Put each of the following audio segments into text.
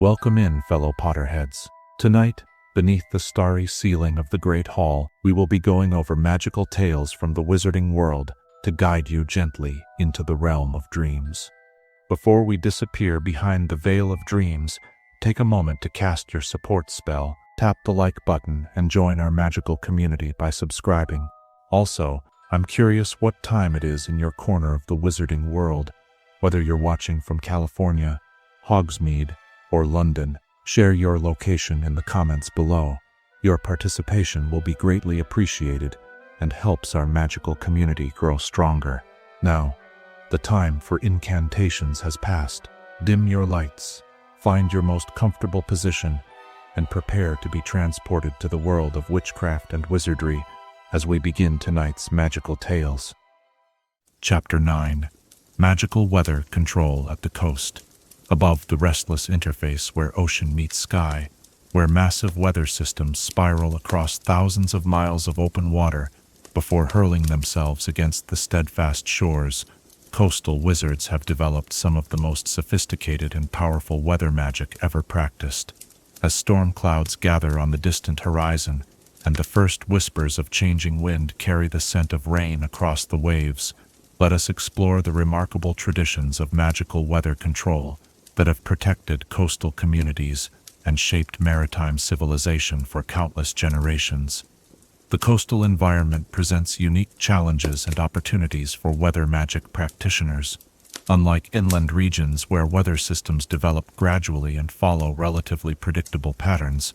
Welcome in, fellow Potterheads. Tonight, beneath the starry ceiling of the Great Hall, we will be going over magical tales from the wizarding world to guide you gently into the realm of dreams. Before we disappear behind the veil of dreams, take a moment to cast your support spell, tap the like button, and join our magical community by subscribing. Also, I'm curious what time it is in your corner of the wizarding world. Whether you're watching from California, Hogsmeade, or London, share your location in the comments below. Your participation will be greatly appreciated and helps our magical community grow stronger. Now, the time for incantations has passed. Dim your lights, find your most comfortable position, and prepare to be transported to the world of witchcraft and wizardry as we begin tonight's magical tales. Chapter 9. Magical Weather Control at the Coast. Above the restless interface where ocean meets sky, where massive weather systems spiral across thousands of miles of open water before hurling themselves against the steadfast shores, coastal wizards have developed some of the most sophisticated and powerful weather magic ever practiced. As storm clouds gather on the distant horizon, and the first whispers of changing wind carry the scent of rain across the waves, let us explore the remarkable traditions of magical weather control that have protected coastal communities and shaped maritime civilization for countless generations. The coastal environment presents unique challenges and opportunities for weather magic practitioners. Unlike inland regions where weather systems develop gradually and follow relatively predictable patterns,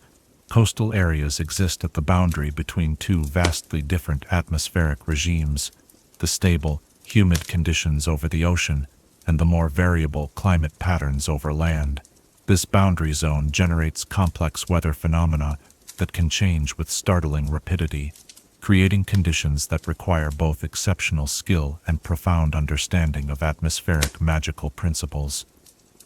coastal areas exist at the boundary between two vastly different atmospheric regimes: the stable, humid conditions over the ocean and the more variable climate patterns over land. This boundary zone generates complex weather phenomena that can change with startling rapidity, creating conditions that require both exceptional skill and profound understanding of atmospheric magical principles.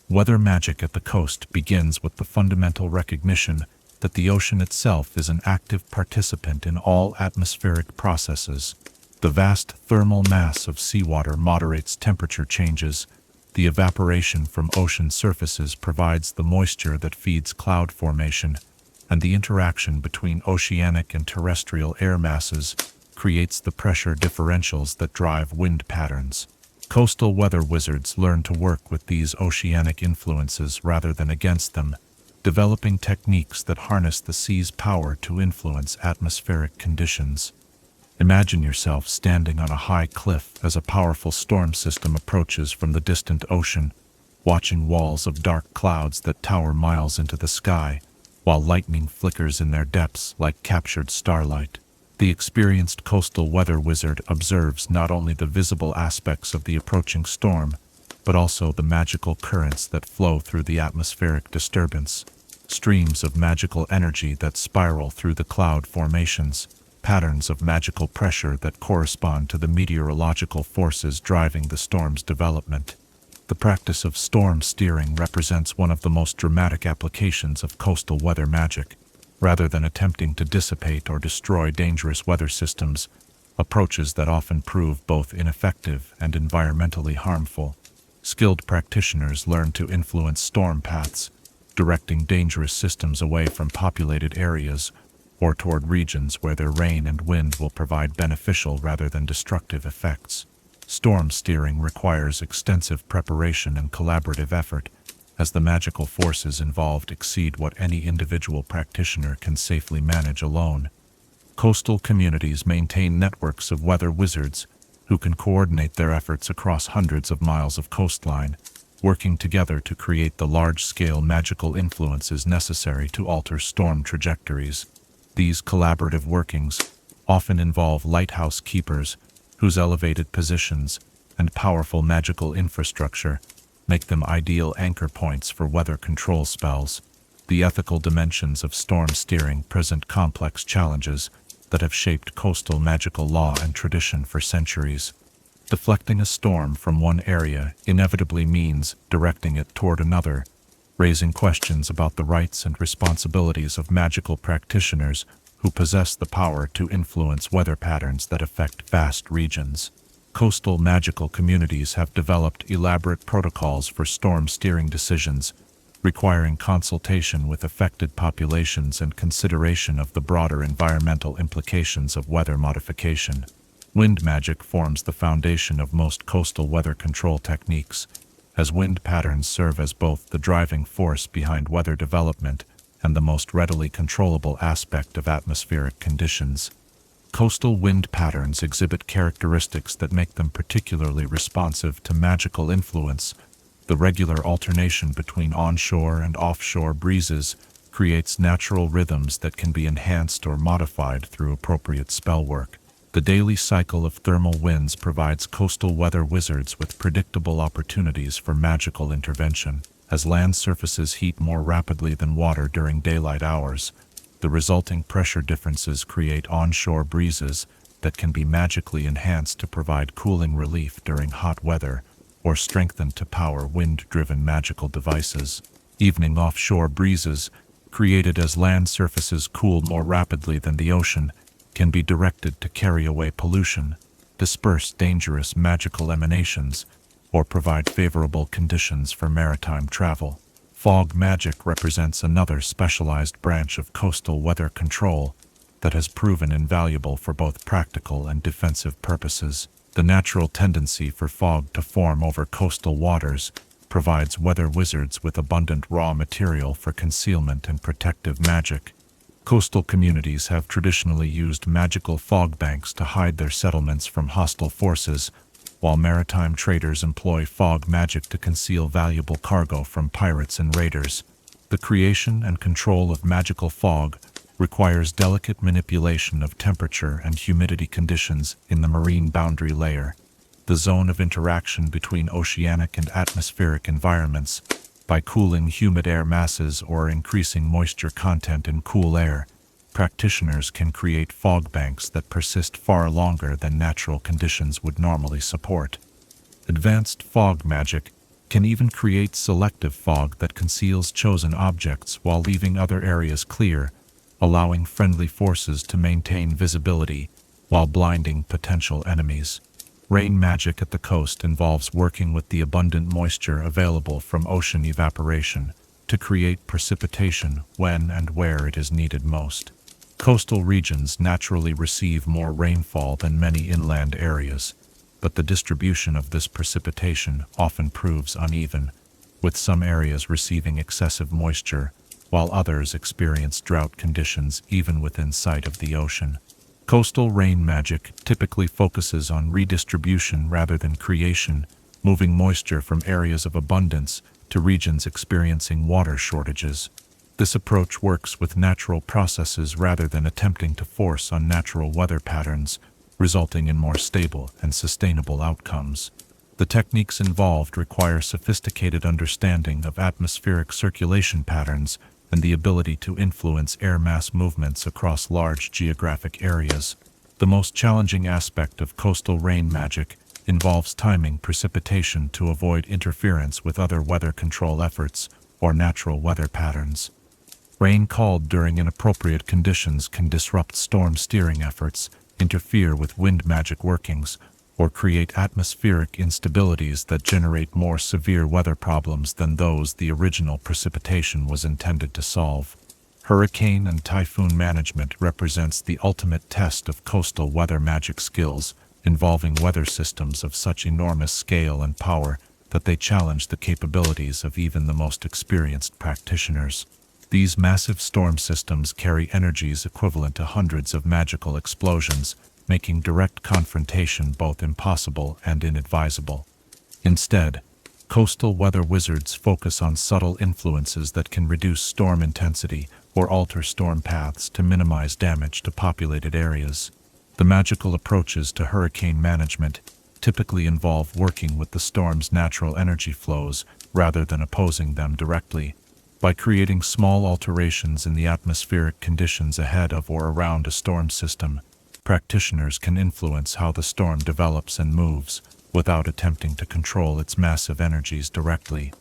Weather magic at the coast begins with the fundamental recognition that the ocean itself is an active participant in all atmospheric processes. The vast thermal mass of seawater moderates temperature changes. The evaporation from ocean surfaces provides the moisture that feeds cloud formation, and the interaction between oceanic and terrestrial air masses creates the pressure differentials that drive wind patterns. Coastal weather wizards learn to work with these oceanic influences rather than against them, developing techniques that harness the sea's power to influence atmospheric conditions. Imagine yourself standing on a high cliff as a powerful storm system approaches from the distant ocean, watching walls of dark clouds that tower miles into the sky, while lightning flickers in their depths like captured starlight. The experienced coastal weather wizard observes not only the visible aspects of the approaching storm, but also the magical currents that flow through the atmospheric disturbance, streams of magical energy that spiral through the cloud formations, patterns of magical pressure that correspond to the meteorological forces driving the storm's development. The practice of storm steering represents one of the most dramatic applications of coastal weather magic. Rather than attempting to dissipate or destroy dangerous weather systems, approaches that often prove both ineffective and environmentally harmful, skilled practitioners learn to influence storm paths, directing dangerous systems away from populated areas or toward regions where their rain and wind will provide beneficial rather than destructive effects. Storm steering requires extensive preparation and collaborative effort, as the magical forces involved exceed what any individual practitioner can safely manage alone. Coastal communities maintain networks of weather wizards who can coordinate their efforts across hundreds of miles of coastline, working together to create the large-scale magical influences necessary to alter storm trajectories. These collaborative workings often involve lighthouse keepers, whose elevated positions and powerful magical infrastructure make them ideal anchor points for weather control spells. The ethical dimensions of storm steering present complex challenges that have shaped coastal magical law and tradition for centuries. Deflecting a storm from one area inevitably means directing it toward another, raising questions about the rights and responsibilities of magical practitioners who possess the power to influence weather patterns that affect vast regions. Coastal magical communities have developed elaborate protocols for storm steering decisions, requiring consultation with affected populations and consideration of the broader environmental implications of weather modification. Wind magic forms the foundation of most coastal weather control techniques, as wind patterns serve as both the driving force behind weather development and the most readily controllable aspect of atmospheric conditions. Coastal wind patterns exhibit characteristics that make them particularly responsive to magical influence. The regular alternation between onshore and offshore breezes creates natural rhythms that can be enhanced or modified through appropriate spellwork. The daily cycle of thermal winds provides coastal weather wizards with predictable opportunities for magical intervention. As land surfaces heat more rapidly than water during daylight hours, the resulting pressure differences create onshore breezes that can be magically enhanced to provide cooling relief during hot weather, or strengthened to power wind-driven magical devices. Evening offshore breezes, created as land surfaces cool more rapidly than the ocean, can be directed to carry away pollution, disperse dangerous magical emanations, or provide favorable conditions for maritime travel. Fog magic represents another specialized branch of coastal weather control that has proven invaluable for both practical and defensive purposes. The natural tendency for fog to form over coastal waters provides weather wizards with abundant raw material for concealment and protective magic. Coastal communities have traditionally used magical fog banks to hide their settlements from hostile forces, while maritime traders employ fog magic to conceal valuable cargo from pirates and raiders. The creation and control of magical fog requires delicate manipulation of temperature and humidity conditions in the marine boundary layer, the zone of interaction between oceanic and atmospheric environments. By cooling humid air masses or increasing moisture content in cool air, practitioners can create fog banks that persist far longer than natural conditions would normally support. Advanced fog magic can even create selective fog that conceals chosen objects while leaving other areas clear, allowing friendly forces to maintain visibility while blinding potential enemies. Rain magic at the coast involves working with the abundant moisture available from ocean evaporation to create precipitation when and where it is needed most. Coastal regions naturally receive more rainfall than many inland areas, but the distribution of this precipitation often proves uneven, with some areas receiving excessive moisture, while others experience drought conditions even within sight of the ocean. Coastal rain magic typically focuses on redistribution rather than creation, moving moisture from areas of abundance to regions experiencing water shortages. This approach works with natural processes rather than attempting to force unnatural weather patterns, resulting in more stable and sustainable outcomes. The techniques involved require sophisticated understanding of atmospheric circulation patterns and the ability to influence air mass movements across large geographic areas. The most challenging aspect of coastal rain magic involves timing precipitation to avoid interference with other weather control efforts or natural weather patterns. Rain called during inappropriate conditions can disrupt storm steering efforts, interfere with wind magic workings, or create atmospheric instabilities that generate more severe weather problems than those the original precipitation was intended to solve. Hurricane and typhoon management represents the ultimate test of coastal weather magic skills, involving weather systems of such enormous scale and power that they challenge the capabilities of even the most experienced practitioners. These massive storm systems carry energies equivalent to hundreds of magical explosions, making direct confrontation both impossible and inadvisable. Instead, coastal weather wizards focus on subtle influences that can reduce storm intensity or alter storm paths to minimize damage to populated areas. The magical approaches to hurricane management typically involve working with the storm's natural energy flows rather than opposing them directly. By creating small alterations in the atmospheric conditions ahead of or around a storm system, practitioners can influence how the storm develops and moves without attempting to control its massive energies directly.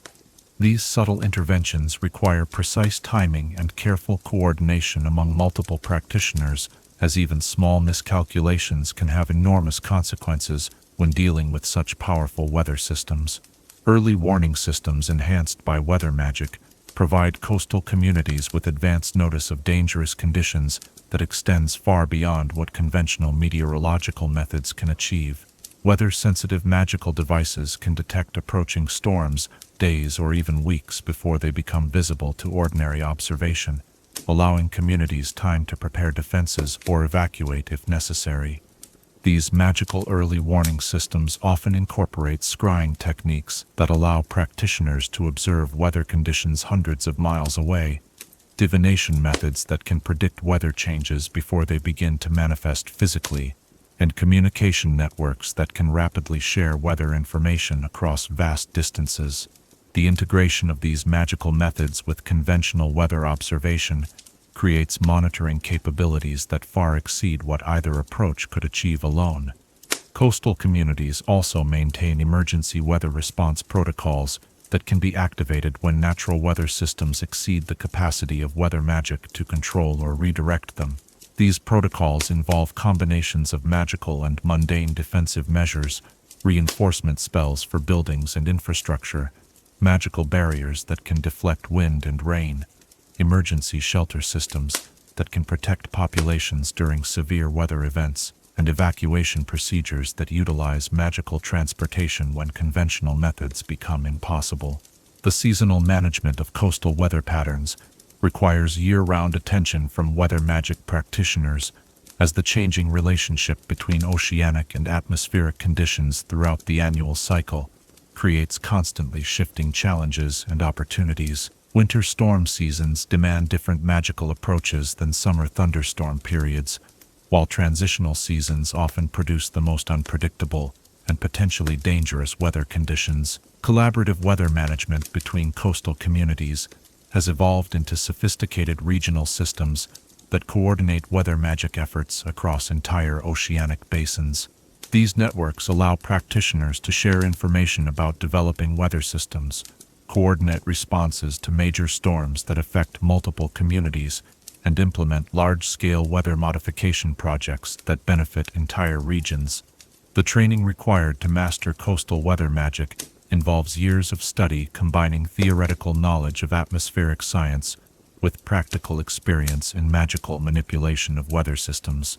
These subtle interventions require precise timing and careful coordination among multiple practitioners, as even small miscalculations can have enormous consequences when dealing with such powerful weather systems. Early warning systems enhanced by weather magic provide coastal communities with advance notice of dangerous conditions that extends far beyond what conventional meteorological methods can achieve. Weather-sensitive magical devices can detect approaching storms days or even weeks before they become visible to ordinary observation, allowing communities time to prepare defenses or evacuate if necessary. These magical early warning systems often incorporate scrying techniques that allow practitioners to observe weather conditions hundreds of miles away, divination methods that can predict weather changes before they begin to manifest physically, and communication networks that can rapidly share weather information across vast distances. The integration of these magical methods with conventional weather observation creates monitoring capabilities that far exceed what either approach could achieve alone. Coastal communities also maintain emergency weather response protocols that can be activated when natural weather systems exceed the capacity of weather magic to control or redirect them. These protocols involve combinations of magical and mundane defensive measures, reinforcement spells for buildings and infrastructure, magical barriers that can deflect wind and rain, emergency shelter systems that can protect populations during severe weather events, and evacuation procedures that utilize magical transportation when conventional methods become impossible. The seasonal management of coastal weather patterns requires year-round attention from weather magic practitioners, as the changing relationship between oceanic and atmospheric conditions throughout the annual cycle creates constantly shifting challenges and opportunities. Winter storm seasons demand different magical approaches than summer thunderstorm periods, while transitional seasons often produce the most unpredictable and potentially dangerous weather conditions. Collaborative weather management between coastal communities has evolved into sophisticated regional systems that coordinate weather magic efforts across entire oceanic basins. These networks allow practitioners to share information about developing weather systems, coordinate responses to major storms that affect multiple communities, and implement large-scale weather modification projects that benefit entire regions. The training required to master coastal weather magic involves years of study combining theoretical knowledge of atmospheric science with practical experience in magical manipulation of weather systems.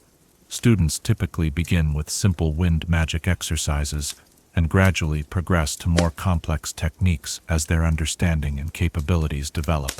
Students typically begin with simple wind magic exercises and gradually progress to more complex techniques as their understanding and capabilities develop.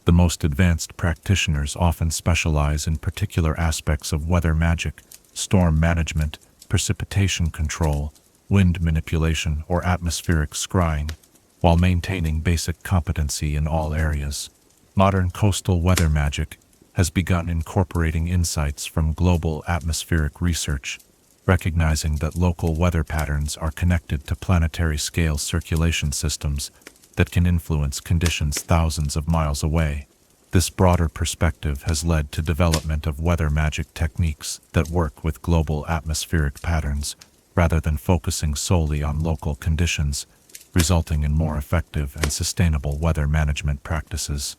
The most advanced practitioners often specialize in particular aspects of weather magic, storm management, precipitation control, wind manipulation, or atmospheric scrying, while maintaining basic competency in all areas. Modern coastal weather magic has begun incorporating insights from global atmospheric research, recognizing that local weather patterns are connected to planetary-scale circulation systems that can influence conditions thousands of miles away. This broader perspective has led to development of weather magic techniques that work with global atmospheric patterns, rather than focusing solely on local conditions, resulting in more effective and sustainable weather management practices.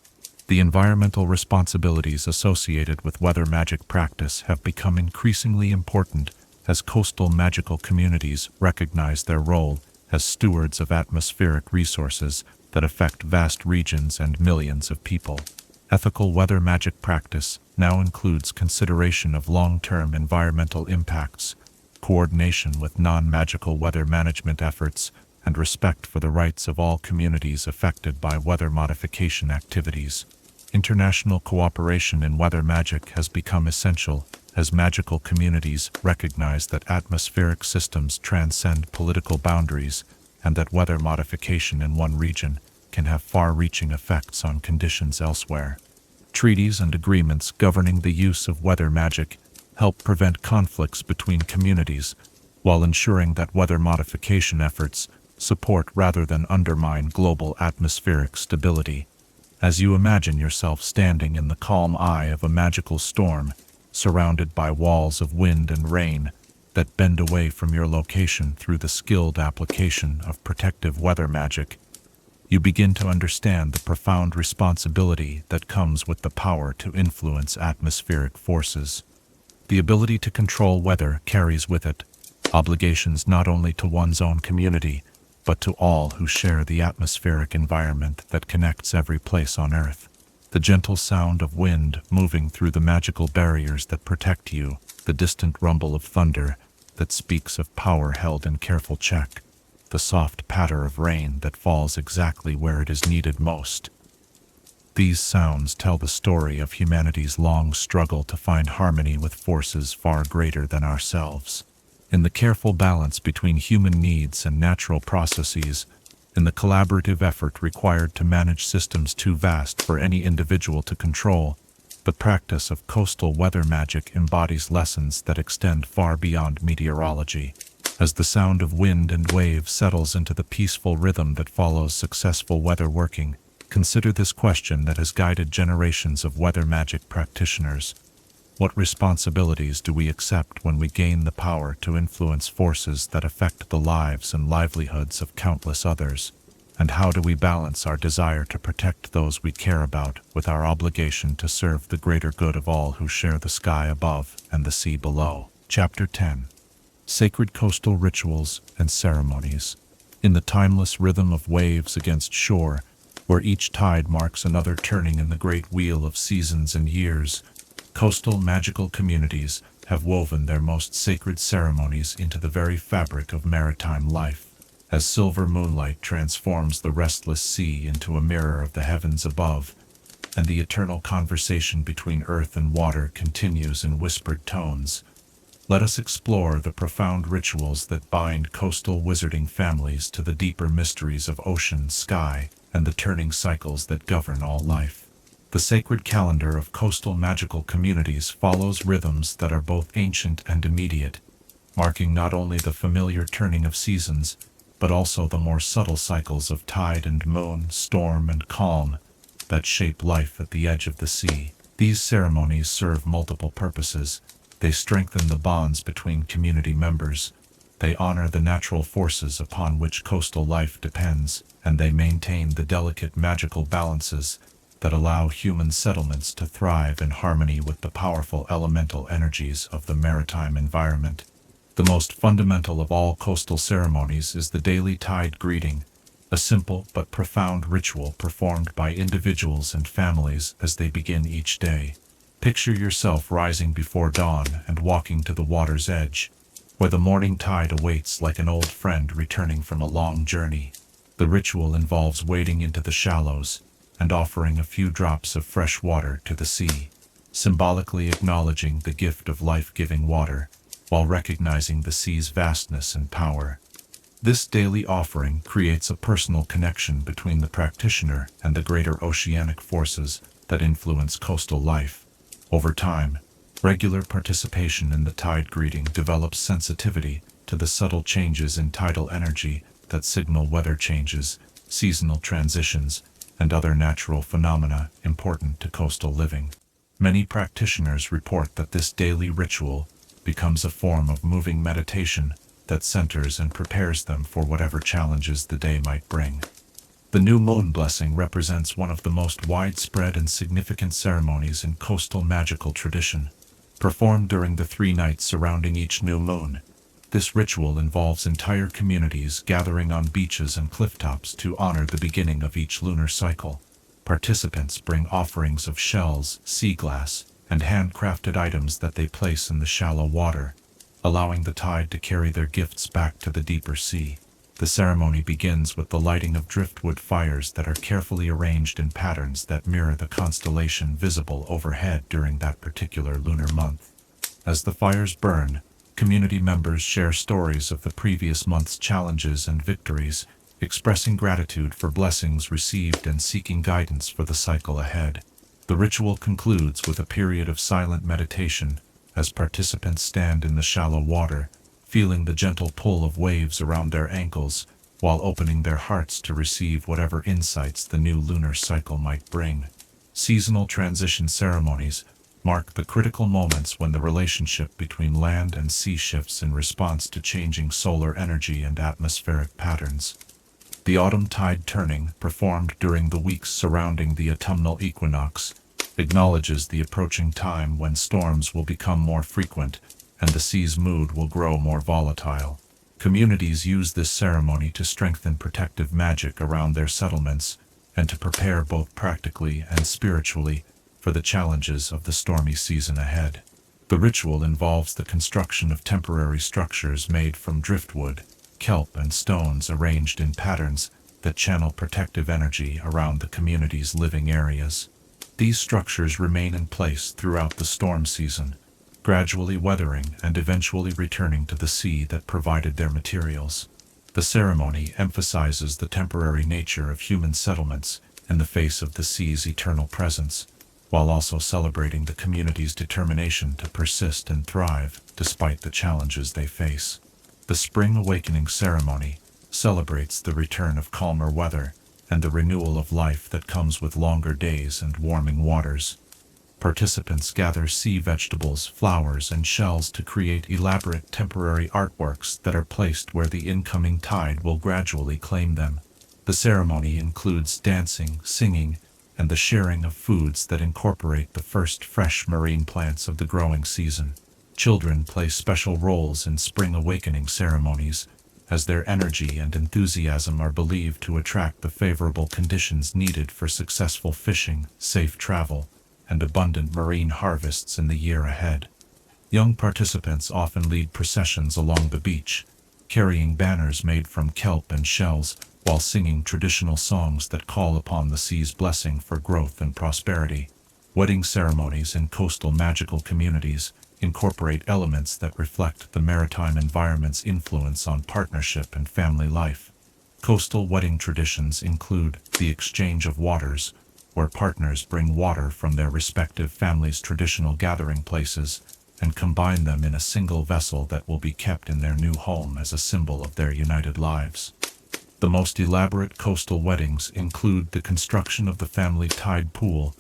The environmental responsibilities associated with weather magic practice have become increasingly important as coastal magical communities recognize their role as stewards of atmospheric resources that affect vast regions and millions of people. Ethical weather magic practice now includes consideration of long-term environmental impacts, coordination with non-magical weather management efforts, and respect for the rights of all communities affected by weather modification activities. International cooperation in weather magic has become essential as magical communities recognize that atmospheric systems transcend political boundaries and that weather modification in one region can have far-reaching effects on conditions elsewhere. Treaties and agreements governing the use of weather magic help prevent conflicts between communities, while ensuring that weather modification efforts support rather than undermine global atmospheric stability. As you imagine yourself standing in the calm eye of a magical storm, surrounded by walls of wind and rain that bend away from your location through the skilled application of protective weather magic, you begin to understand the profound responsibility that comes with the power to influence atmospheric forces. The ability to control weather carries with it obligations not only to one's own community, but to all who share the atmospheric environment that connects every place on Earth. The gentle sound of wind moving through the magical barriers that protect you, the distant rumble of thunder that speaks of power held in careful check, the soft patter of rain that falls exactly where it is needed most. These sounds tell the story of humanity's long struggle to find harmony with forces far greater than ourselves. In the careful balance between human needs and natural processes, in the collaborative effort required to manage systems too vast for any individual to control, the practice of coastal weather magic embodies lessons that extend far beyond meteorology. As the sound of wind and wave settles into the peaceful rhythm that follows successful weather working, consider this question that has guided generations of weather magic practitioners. What responsibilities do we accept when we gain the power to influence forces that affect the lives and livelihoods of countless others? And how do we balance our desire to protect those we care about with our obligation to serve the greater good of all who share the sky above and the sea below? Chapter 10. Sacred Coastal Rituals and Ceremonies. In the timeless rhythm of waves against shore, where each tide marks another turning in the great wheel of seasons and years, coastal magical communities have woven their most sacred ceremonies into the very fabric of maritime life. As silver moonlight transforms the restless sea into a mirror of the heavens above, and the eternal conversation between earth and water continues in whispered tones, let us explore the profound rituals that bind coastal wizarding families to the deeper mysteries of ocean, sky, and the turning cycles that govern all life. The sacred calendar of coastal magical communities follows rhythms that are both ancient and immediate, marking not only the familiar turning of seasons, but also the more subtle cycles of tide and moon, storm and calm, that shape life at the edge of the sea. These ceremonies serve multiple purposes. They strengthen the bonds between community members, they honor the natural forces upon which coastal life depends, and they maintain the delicate magical balances that allow human settlements to thrive in harmony with the powerful elemental energies of the maritime environment. The most fundamental of all coastal ceremonies is the daily tide greeting, a simple but profound ritual performed by individuals and families as they begin each day. Picture yourself rising before dawn and walking to the water's edge, where the morning tide awaits like an old friend returning from a long journey. The ritual involves wading into the shallows and offering a few drops of fresh water to the sea, symbolically acknowledging the gift of life-giving water, while recognizing the sea's vastness and power. This daily offering creates a personal connection between the practitioner and the greater oceanic forces that influence coastal life. Over time, regular participation in the tide greeting develops sensitivity to the subtle changes in tidal energy that signal weather changes, seasonal transitions, and other natural phenomena important to coastal living. Many practitioners report that this daily ritual becomes a form of moving meditation that centers and prepares them for whatever challenges the day might bring. The new moon blessing represents one of the most widespread and significant ceremonies in coastal magical tradition, performed during the 3 nights surrounding each new moon. This ritual involves entire communities gathering on beaches and clifftops to honor the beginning of each lunar cycle. Participants bring offerings of shells, sea glass, and handcrafted items that they place in the shallow water, allowing the tide to carry their gifts back to the deeper sea. The ceremony begins with the lighting of driftwood fires that are carefully arranged in patterns that mirror the constellation visible overhead during that particular lunar month. As the fires burn, community members share stories of the previous month's challenges and victories, expressing gratitude for blessings received and seeking guidance for the cycle ahead. The ritual concludes with a period of silent meditation as participants stand in the shallow water, feeling the gentle pull of waves around their ankles, while opening their hearts to receive whatever insights the new lunar cycle might bring. Seasonal transition ceremonies mark the critical moments when the relationship between land and sea shifts in response to changing solar energy and atmospheric patterns. The autumn tide turning, performed during the weeks surrounding the autumnal equinox, acknowledges the approaching time when storms will become more frequent and the sea's mood will grow more volatile. Communities use this ceremony to strengthen protective magic around their settlements and to prepare both practically and spiritually for the challenges of the stormy season ahead. The ritual involves the construction of temporary structures made from driftwood, kelp, and stones arranged in patterns that channel protective energy around the community's living areas. These structures remain in place throughout the storm season, gradually weathering and eventually returning to the sea that provided their materials. The ceremony emphasizes the temporary nature of human settlements in the face of the sea's eternal presence, while also celebrating the community's determination to persist and thrive despite the challenges they face. The Spring Awakening ceremony celebrates the return of calmer weather and the renewal of life that comes with longer days and warming waters. Participants gather sea vegetables, flowers, and shells to create elaborate temporary artworks that are placed where the incoming tide will gradually claim them. The ceremony includes dancing, singing, and the sharing of foods that incorporate the first fresh marine plants of the growing season. Children play special roles in Spring Awakening ceremonies, as their energy and enthusiasm are believed to attract the favorable conditions needed for successful fishing, safe travel, and abundant marine harvests in the year ahead. Young participants often lead processions along the beach, carrying banners made from kelp and shells, while singing traditional songs that call upon the sea's blessing for growth and prosperity. Wedding ceremonies in coastal magical communities incorporate elements that reflect the maritime environment's influence on partnership and family life. Coastal wedding traditions include the exchange of waters, where partners bring water from their respective families' traditional gathering places and combine them in a single vessel that will be kept in their new home as a symbol of their united lives. The most elaborate coastal weddings include the construction of the family tide pool,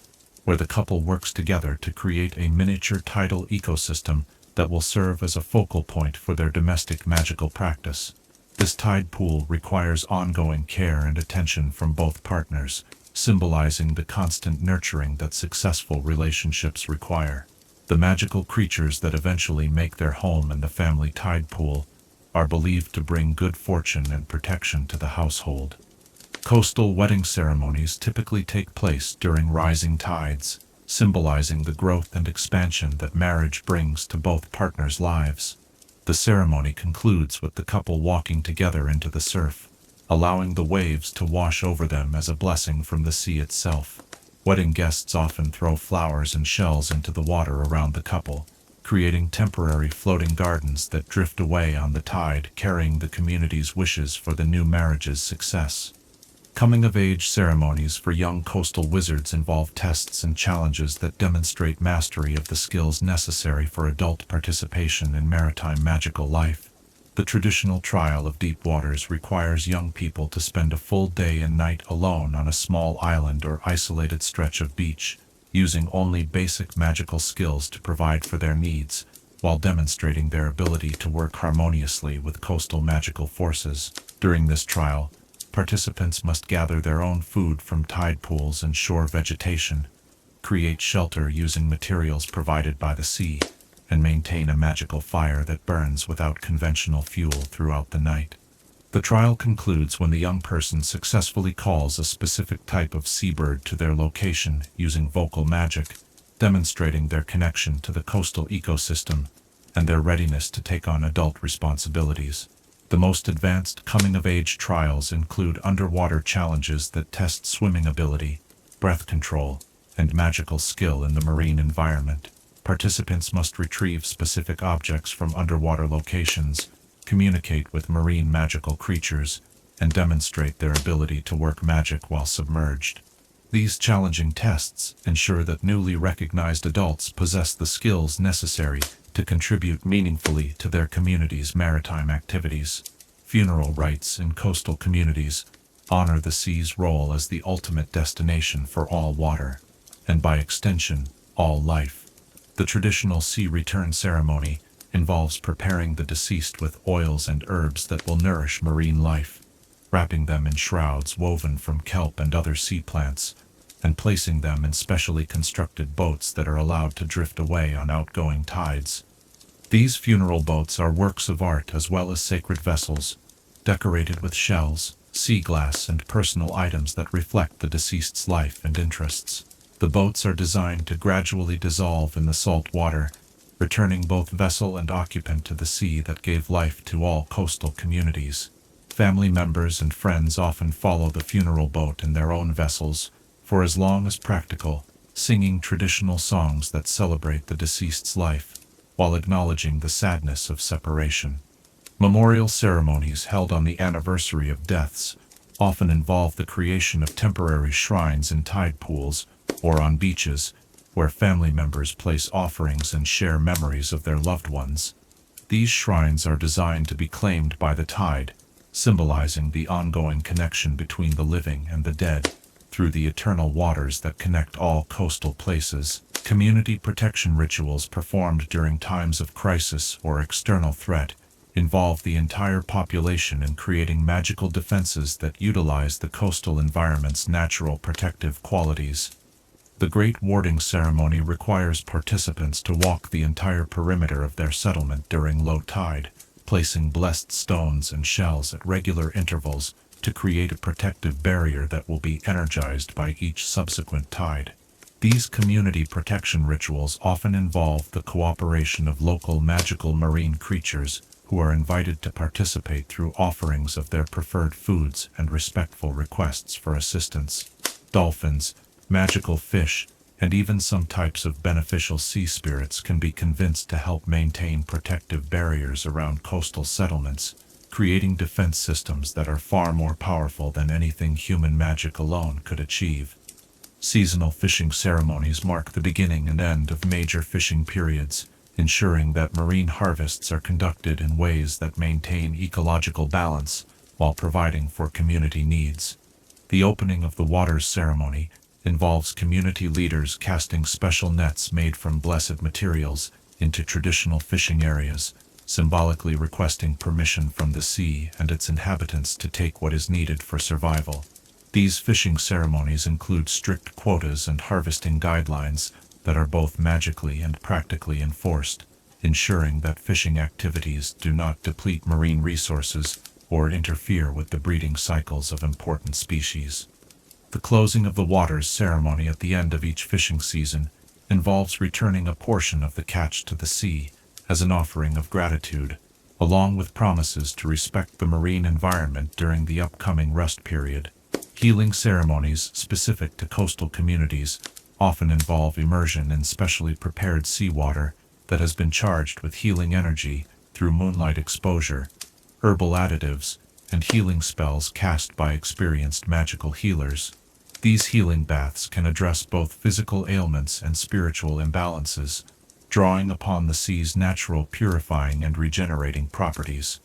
where the couple works together to create a miniature tidal ecosystem that will serve as a focal point for their domestic magical practice. This tide pool requires ongoing care and attention from both partners, symbolizing the constant nurturing that successful relationships require. The magical creatures that eventually make their home in the family tide pool are believed to bring good fortune and protection to the household. Coastal wedding ceremonies typically take place during rising tides, symbolizing the growth and expansion that marriage brings to both partners' lives. The ceremony concludes with the couple walking together into the surf, allowing the waves to wash over them as a blessing from the sea itself. Wedding guests often throw flowers and shells into the water around the couple, creating temporary floating gardens that drift away on the tide, carrying the community's wishes for the new marriage's success. Coming-of-age ceremonies for young coastal wizards involve tests and challenges that demonstrate mastery of the skills necessary for adult participation in maritime magical life. The traditional trial of deep waters requires young people to spend a full day and night alone on a small island or isolated stretch of beach, using only basic magical skills to provide for their needs, while demonstrating their ability to work harmoniously with coastal magical forces. During this trial, participants must gather their own food from tide pools and shore vegetation, create shelter using materials provided by the sea, and maintain a magical fire that burns without conventional fuel throughout the night. The trial concludes when the young person successfully calls a specific type of seabird to their location using vocal magic, demonstrating their connection to the coastal ecosystem and their readiness to take on adult responsibilities. The most advanced coming-of-age trials include underwater challenges that test swimming ability, breath control, and magical skill in the marine environment. Participants must retrieve specific objects from underwater locations, communicate with marine magical creatures, and demonstrate their ability to work magic while submerged. These challenging tests ensure that newly recognized adults possess the skills necessary to contribute meaningfully to their community's maritime activities. Funeral rites in coastal communities honor the sea's role as the ultimate destination for all water, and by extension, all life. The traditional sea return ceremony involves preparing the deceased with oils and herbs that will nourish marine life, wrapping them in shrouds woven from kelp and other sea plants, and placing them in specially constructed boats that are allowed to drift away on outgoing tides. These funeral boats are works of art as well as sacred vessels, decorated with shells, sea glass, and personal items that reflect the deceased's life and interests. The boats are designed to gradually dissolve in the salt water, returning both vessel and occupant to the sea that gave life to all coastal communities. Family members and friends often follow the funeral boat in their own vessels, for as long as practical, singing traditional songs that celebrate the deceased's life, while acknowledging the sadness of separation. Memorial ceremonies held on the anniversary of deaths often involve the creation of temporary shrines in tide pools or on beaches, where family members place offerings and share memories of their loved ones. These shrines are designed to be claimed by the tide, symbolizing the ongoing connection between the living and the dead through the eternal waters that connect all coastal places. Community protection rituals performed during times of crisis or external threat involve the entire population in creating magical defenses that utilize the coastal environment's natural protective qualities. The Great Warding Ceremony requires participants to walk the entire perimeter of their settlement during low tide, placing blessed stones and shells at regular intervals to create a protective barrier that will be energized by each subsequent tide. These community protection rituals often involve the cooperation of local magical marine creatures who are invited to participate through offerings of their preferred foods and respectful requests for assistance. Dolphins, magical fish, and even some types of beneficial sea spirits can be convinced to help maintain protective barriers around coastal settlements, creating defense systems that are far more powerful than anything human magic alone could achieve. Seasonal fishing ceremonies mark the beginning and end of major fishing periods, ensuring that marine harvests are conducted in ways that maintain ecological balance while providing for community needs. The opening of the waters ceremony involves community leaders casting special nets made from blessed materials into traditional fishing areas, symbolically requesting permission from the sea and its inhabitants to take what is needed for survival. These fishing ceremonies include strict quotas and harvesting guidelines that are both magically and practically enforced, ensuring that fishing activities do not deplete marine resources or interfere with the breeding cycles of important species. The closing of the waters ceremony at the end of each fishing season involves returning a portion of the catch to the sea as an offering of gratitude, along with promises to respect the marine environment during the upcoming rest period. Healing ceremonies specific to coastal communities often involve immersion in specially prepared seawater that has been charged with healing energy through moonlight exposure, herbal additives, and healing spells cast by experienced magical healers. These healing baths can address both physical ailments and spiritual imbalances, drawing upon the sea's natural purifying and regenerating properties.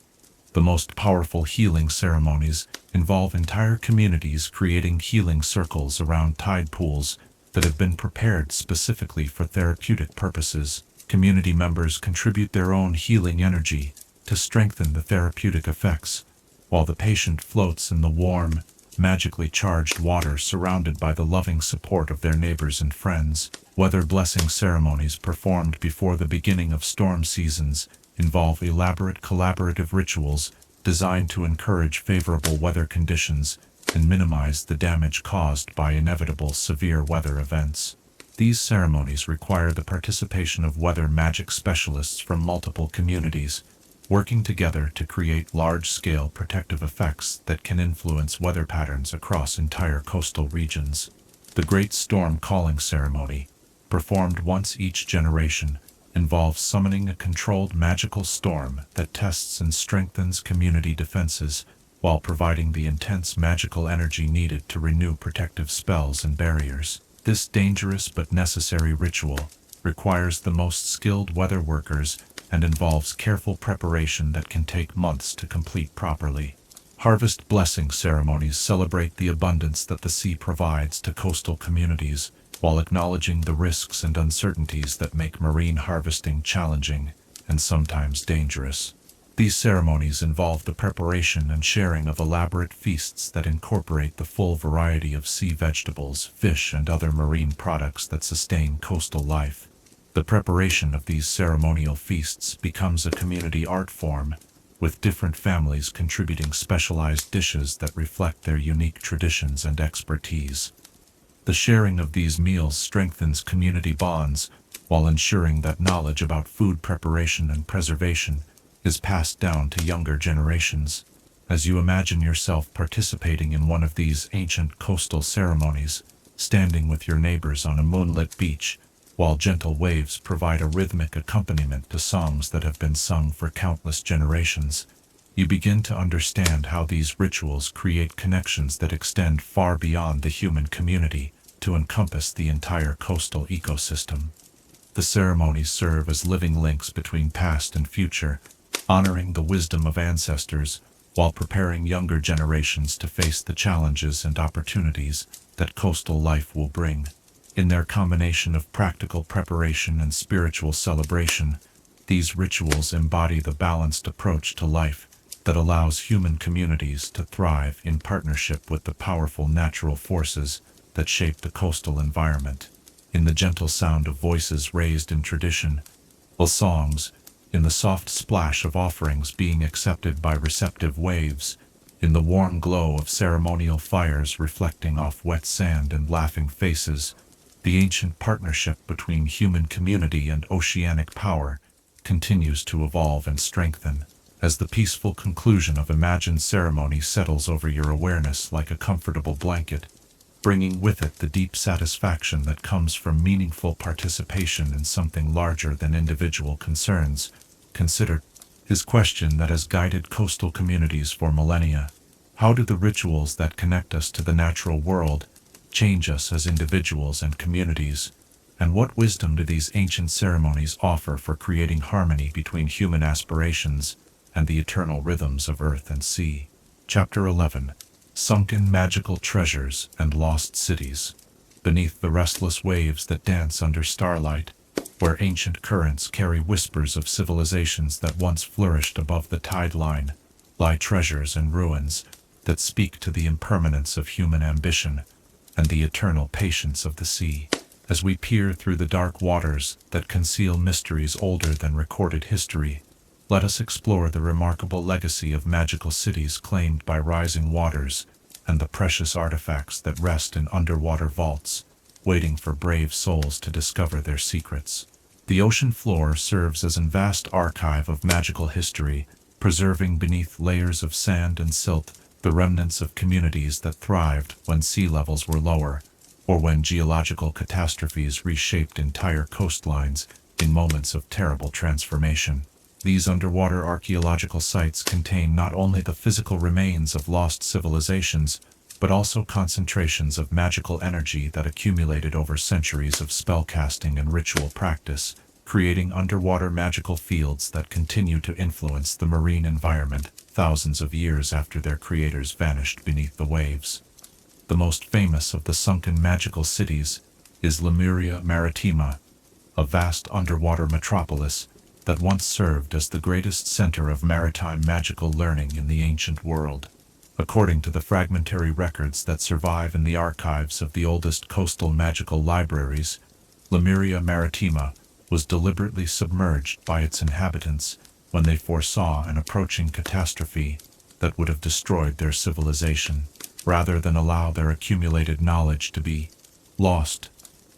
The most powerful healing ceremonies involve entire communities creating healing circles around tide pools that have been prepared specifically for therapeutic purposes. Community members contribute their own healing energy to strengthen the therapeutic effects, while the patient floats in the warm, magically charged water surrounded by the loving support of their neighbors and friends. Weather blessing ceremonies performed before the beginning of storm seasons involve elaborate collaborative rituals designed to encourage favorable weather conditions and minimize the damage caused by inevitable severe weather events. These ceremonies require the participation of weather magic specialists from multiple communities, working together to create large-scale protective effects that can influence weather patterns across entire coastal regions. The Great Storm Calling Ceremony, performed once each generation, involves summoning a controlled magical storm that tests and strengthens community defenses while providing the intense magical energy needed to renew protective spells and barriers. This dangerous but necessary ritual requires the most skilled weather workers and involves careful preparation that can take months to complete properly. Harvest blessing ceremonies celebrate the abundance that the sea provides to coastal communities, while acknowledging the risks and uncertainties that make marine harvesting challenging and sometimes dangerous. These ceremonies involve the preparation and sharing of elaborate feasts that incorporate the full variety of sea vegetables, fish, and other marine products that sustain coastal life. The preparation of these ceremonial feasts becomes a community art form, with different families contributing specialized dishes that reflect their unique traditions and expertise. The sharing of these meals strengthens community bonds, while ensuring that knowledge about food preparation and preservation is passed down to younger generations. As you imagine yourself participating in one of these ancient coastal ceremonies, standing with your neighbors on a moonlit beach, while gentle waves provide a rhythmic accompaniment to songs that have been sung for countless generations, you begin to understand how these rituals create connections that extend far beyond the human community to encompass the entire coastal ecosystem. The ceremonies serve as living links between past and future, honoring the wisdom of ancestors while preparing younger generations to face the challenges and opportunities that coastal life will bring. In their combination of practical preparation and spiritual celebration, these rituals embody the balanced approach to life that allows human communities to thrive in partnership with the powerful natural forces that shape the coastal environment. In the gentle sound of voices raised in tradition, or songs, in the soft splash of offerings being accepted by receptive waves, in the warm glow of ceremonial fires reflecting off wet sand and laughing faces, the ancient partnership between human community and oceanic power continues to evolve and strengthen, as the peaceful conclusion of imagined ceremony settles over your awareness like a comfortable blanket, bringing with it the deep satisfaction that comes from meaningful participation in something larger than individual concerns. Consider his question that has guided coastal communities for millennia. How do the rituals that connect us to the natural world change us as individuals and communities? And what wisdom do these ancient ceremonies offer for creating harmony between human aspirations and the eternal rhythms of earth and sea? Chapter 11. Sunken magical treasures and lost cities. Beneath the restless waves that dance under starlight, where ancient currents carry whispers of civilizations that once flourished above the tide line, lie treasures and ruins that speak to the impermanence of human ambition and the eternal patience of the sea. As we peer through the dark waters that conceal mysteries older than recorded history, let us explore the remarkable legacy of magical cities claimed by rising waters and the precious artifacts that rest in underwater vaults, waiting for brave souls to discover their secrets. The ocean floor serves as a vast archive of magical history, preserving beneath layers of sand and silt the remnants of communities that thrived when sea levels were lower, or when geological catastrophes reshaped entire coastlines in moments of terrible transformation. These underwater archaeological sites contain not only the physical remains of lost civilizations, but also concentrations of magical energy that accumulated over centuries of spellcasting and ritual practice, creating underwater magical fields that continue to influence the marine environment thousands of years after their creators vanished beneath the waves. The most famous of the sunken magical cities is Lemuria Maritima, a vast underwater metropolis that once served as the greatest center of maritime magical learning in the ancient world. According to the fragmentary records that survive in the archives of the oldest coastal magical libraries, Lemuria Maritima was deliberately submerged by its inhabitants when they foresaw an approaching catastrophe that would have destroyed their civilization. Rather than allow their accumulated knowledge to be lost,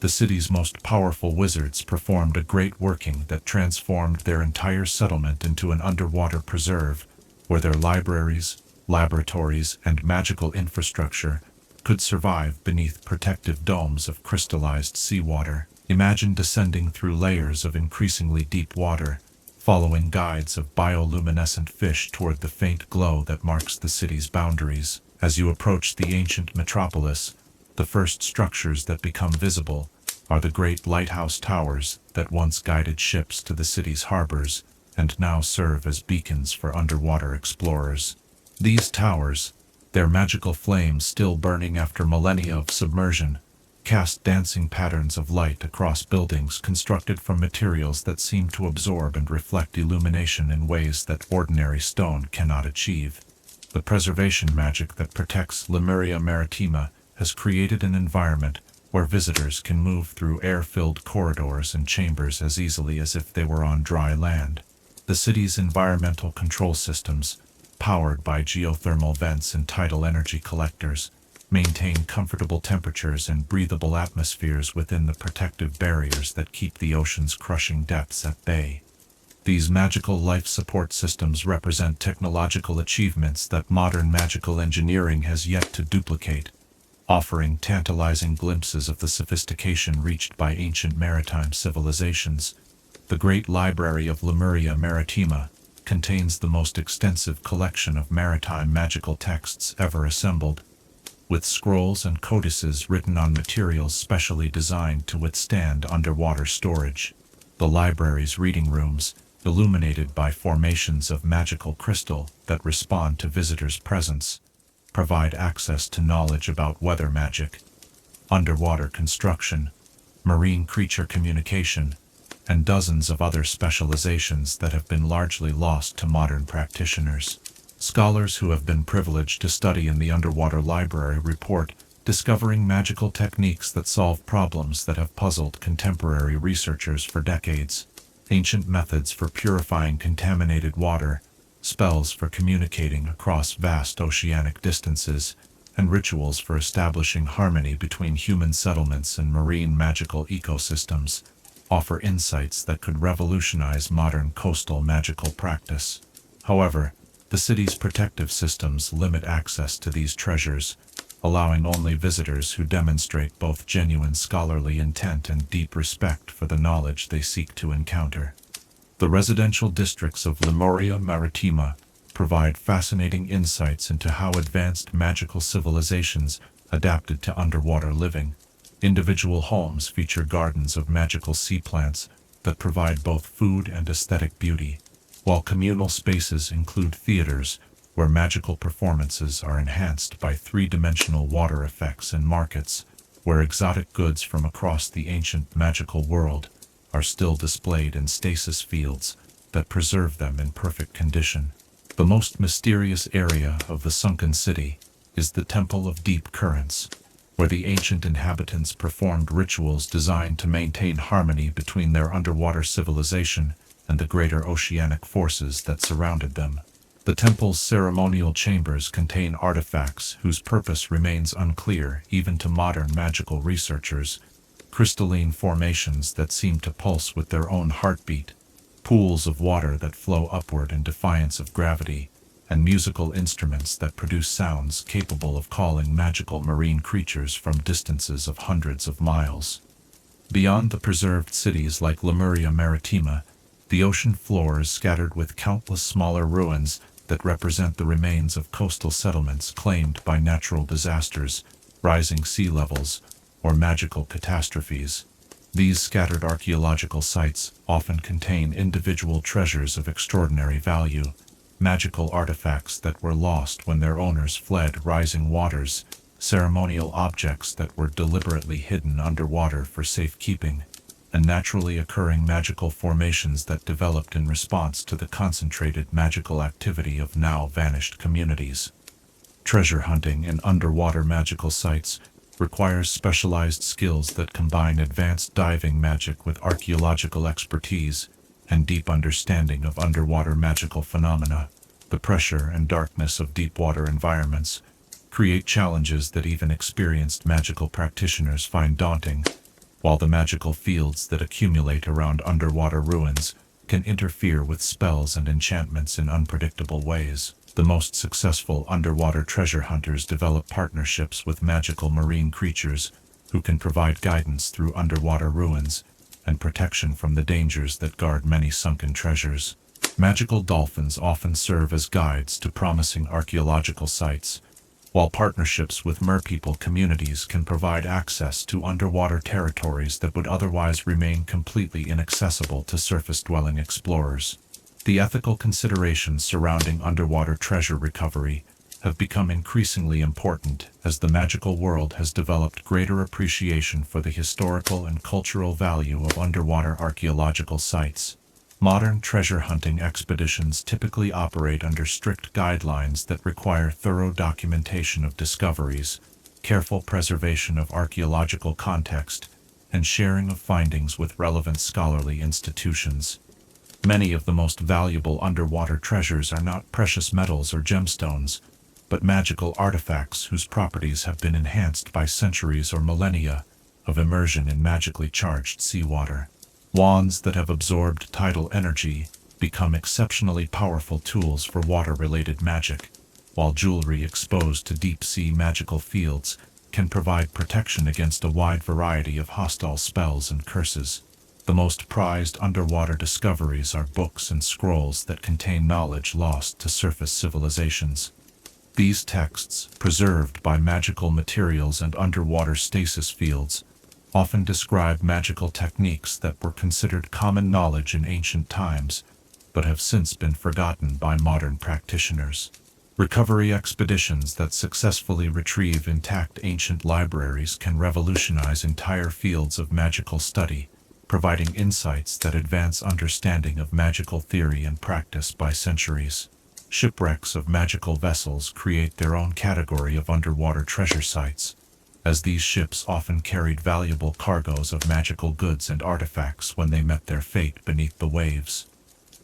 the city's most powerful wizards performed a great working that transformed their entire settlement into an underwater preserve, where their libraries, laboratories, and magical infrastructure could survive beneath protective domes of crystallized seawater. Imagine descending through layers of increasingly deep water, following guides of bioluminescent fish toward the faint glow that marks the city's boundaries. As you approach the ancient metropolis, the first structures that become visible are the great lighthouse towers that once guided ships to the city's harbors and now serve as beacons for underwater explorers. These towers, their magical flames still burning after millennia of submersion, cast dancing patterns of light across buildings constructed from materials that seem to absorb and reflect illumination in ways that ordinary stone cannot achieve. The preservation magic that protects Lemuria Maritima has created an environment where visitors can move through air-filled corridors and chambers as easily as if they were on dry land. The city's environmental control systems, powered by geothermal vents and tidal energy collectors, maintain comfortable temperatures and breathable atmospheres within the protective barriers that keep the ocean's crushing depths at bay. These magical life support systems represent technological achievements that modern magical engineering has yet to duplicate, offering tantalizing glimpses of the sophistication reached by ancient maritime civilizations. The Great Library of Lemuria Maritima contains the most extensive collection of maritime magical texts ever assembled, with scrolls and codices written on materials specially designed to withstand underwater storage. The library's reading rooms, illuminated by formations of magical crystal that respond to visitors' presence, provide access to knowledge about weather magic, underwater construction, marine creature communication, and dozens of other specializations that have been largely lost to modern practitioners. Scholars who have been privileged to study in the underwater library report discovering magical techniques that solve problems that have puzzled contemporary researchers for decades. Ancient methods for purifying contaminated water, spells for communicating across vast oceanic distances, and rituals for establishing harmony between human settlements and marine magical ecosystems offer insights that could revolutionize modern coastal magical practice. However, the city's protective systems limit access to these treasures, allowing only visitors who demonstrate both genuine scholarly intent and deep respect for the knowledge they seek to encounter. The residential districts of Lemuria Maritima provide fascinating insights into how advanced magical civilizations adapted to underwater living. Individual homes feature gardens of magical sea plants that provide both food and aesthetic beauty, while communal spaces include theaters where magical performances are enhanced by three-dimensional water effects, and markets where exotic goods from across the ancient magical world are still displayed in stasis fields that preserve them in perfect condition. The most mysterious area of the sunken city is the Temple of Deep Currents, where the ancient inhabitants performed rituals designed to maintain harmony between their underwater civilization and the greater oceanic forces that surrounded them. The temple's ceremonial chambers contain artifacts whose purpose remains unclear even to modern magical researchers: crystalline formations that seem to pulse with their own heartbeat, pools of water that flow upward in defiance of gravity, and musical instruments that produce sounds capable of calling magical marine creatures from distances of hundreds of miles. Beyond the preserved cities like Lemuria Maritima, the ocean floor is scattered with countless smaller ruins that represent the remains of coastal settlements claimed by natural disasters, rising sea levels, or magical catastrophes. These scattered archaeological sites often contain individual treasures of extraordinary value, magical artifacts that were lost when their owners fled rising waters, ceremonial objects that were deliberately hidden underwater for safekeeping, and naturally occurring magical formations that developed in response to the concentrated magical activity of now vanished communities. Treasure hunting in underwater magical sites requires specialized skills that combine advanced diving magic with archaeological expertise and deep understanding of underwater magical phenomena. The pressure and darkness of deep-water environments create challenges that even experienced magical practitioners find daunting, while the magical fields that accumulate around underwater ruins can interfere with spells and enchantments in unpredictable ways. The most successful underwater treasure hunters develop partnerships with magical marine creatures who can provide guidance through underwater ruins and protection from the dangers that guard many sunken treasures. Magical dolphins often serve as guides to promising archaeological sites, while partnerships with merpeople communities can provide access to underwater territories that would otherwise remain completely inaccessible to surface-dwelling explorers. The ethical considerations surrounding underwater treasure recovery have become increasingly important as the magical world has developed greater appreciation for the historical and cultural value of underwater archaeological sites. Modern treasure hunting expeditions typically operate under strict guidelines that require thorough documentation of discoveries, careful preservation of archaeological context, and sharing of findings with relevant scholarly institutions. Many of the most valuable underwater treasures are not precious metals or gemstones, but magical artifacts whose properties have been enhanced by centuries or millennia of immersion in magically charged seawater. Wands that have absorbed tidal energy become exceptionally powerful tools for water-related magic, while jewelry exposed to deep-sea magical fields can provide protection against a wide variety of hostile spells and curses. The most prized underwater discoveries are books and scrolls that contain knowledge lost to surface civilizations. These texts, preserved by magical materials and underwater stasis fields, often describe magical techniques that were considered common knowledge in ancient times, but have since been forgotten by modern practitioners. Recovery expeditions that successfully retrieve intact ancient libraries can revolutionize entire fields of magical study, providing insights that advance understanding of magical theory and practice by centuries. Shipwrecks of magical vessels create their own category of underwater treasure sites, as these ships often carried valuable cargoes of magical goods and artifacts when they met their fate beneath the waves.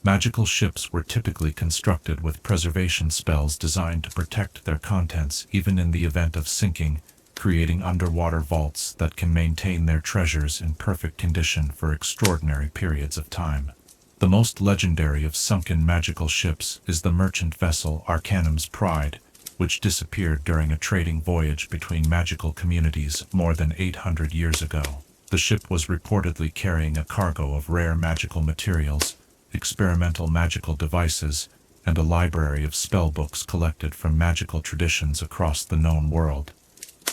Magical ships were typically constructed with preservation spells designed to protect their contents even in the event of sinking, creating underwater vaults that can maintain their treasures in perfect condition for extraordinary periods of time. The most legendary of sunken magical ships is the merchant vessel Arcanum's Pride, which disappeared during a trading voyage between magical communities more than 800 years ago. The ship was reportedly carrying a cargo of rare magical materials, experimental magical devices, and a library of spellbooks collected from magical traditions across the known world.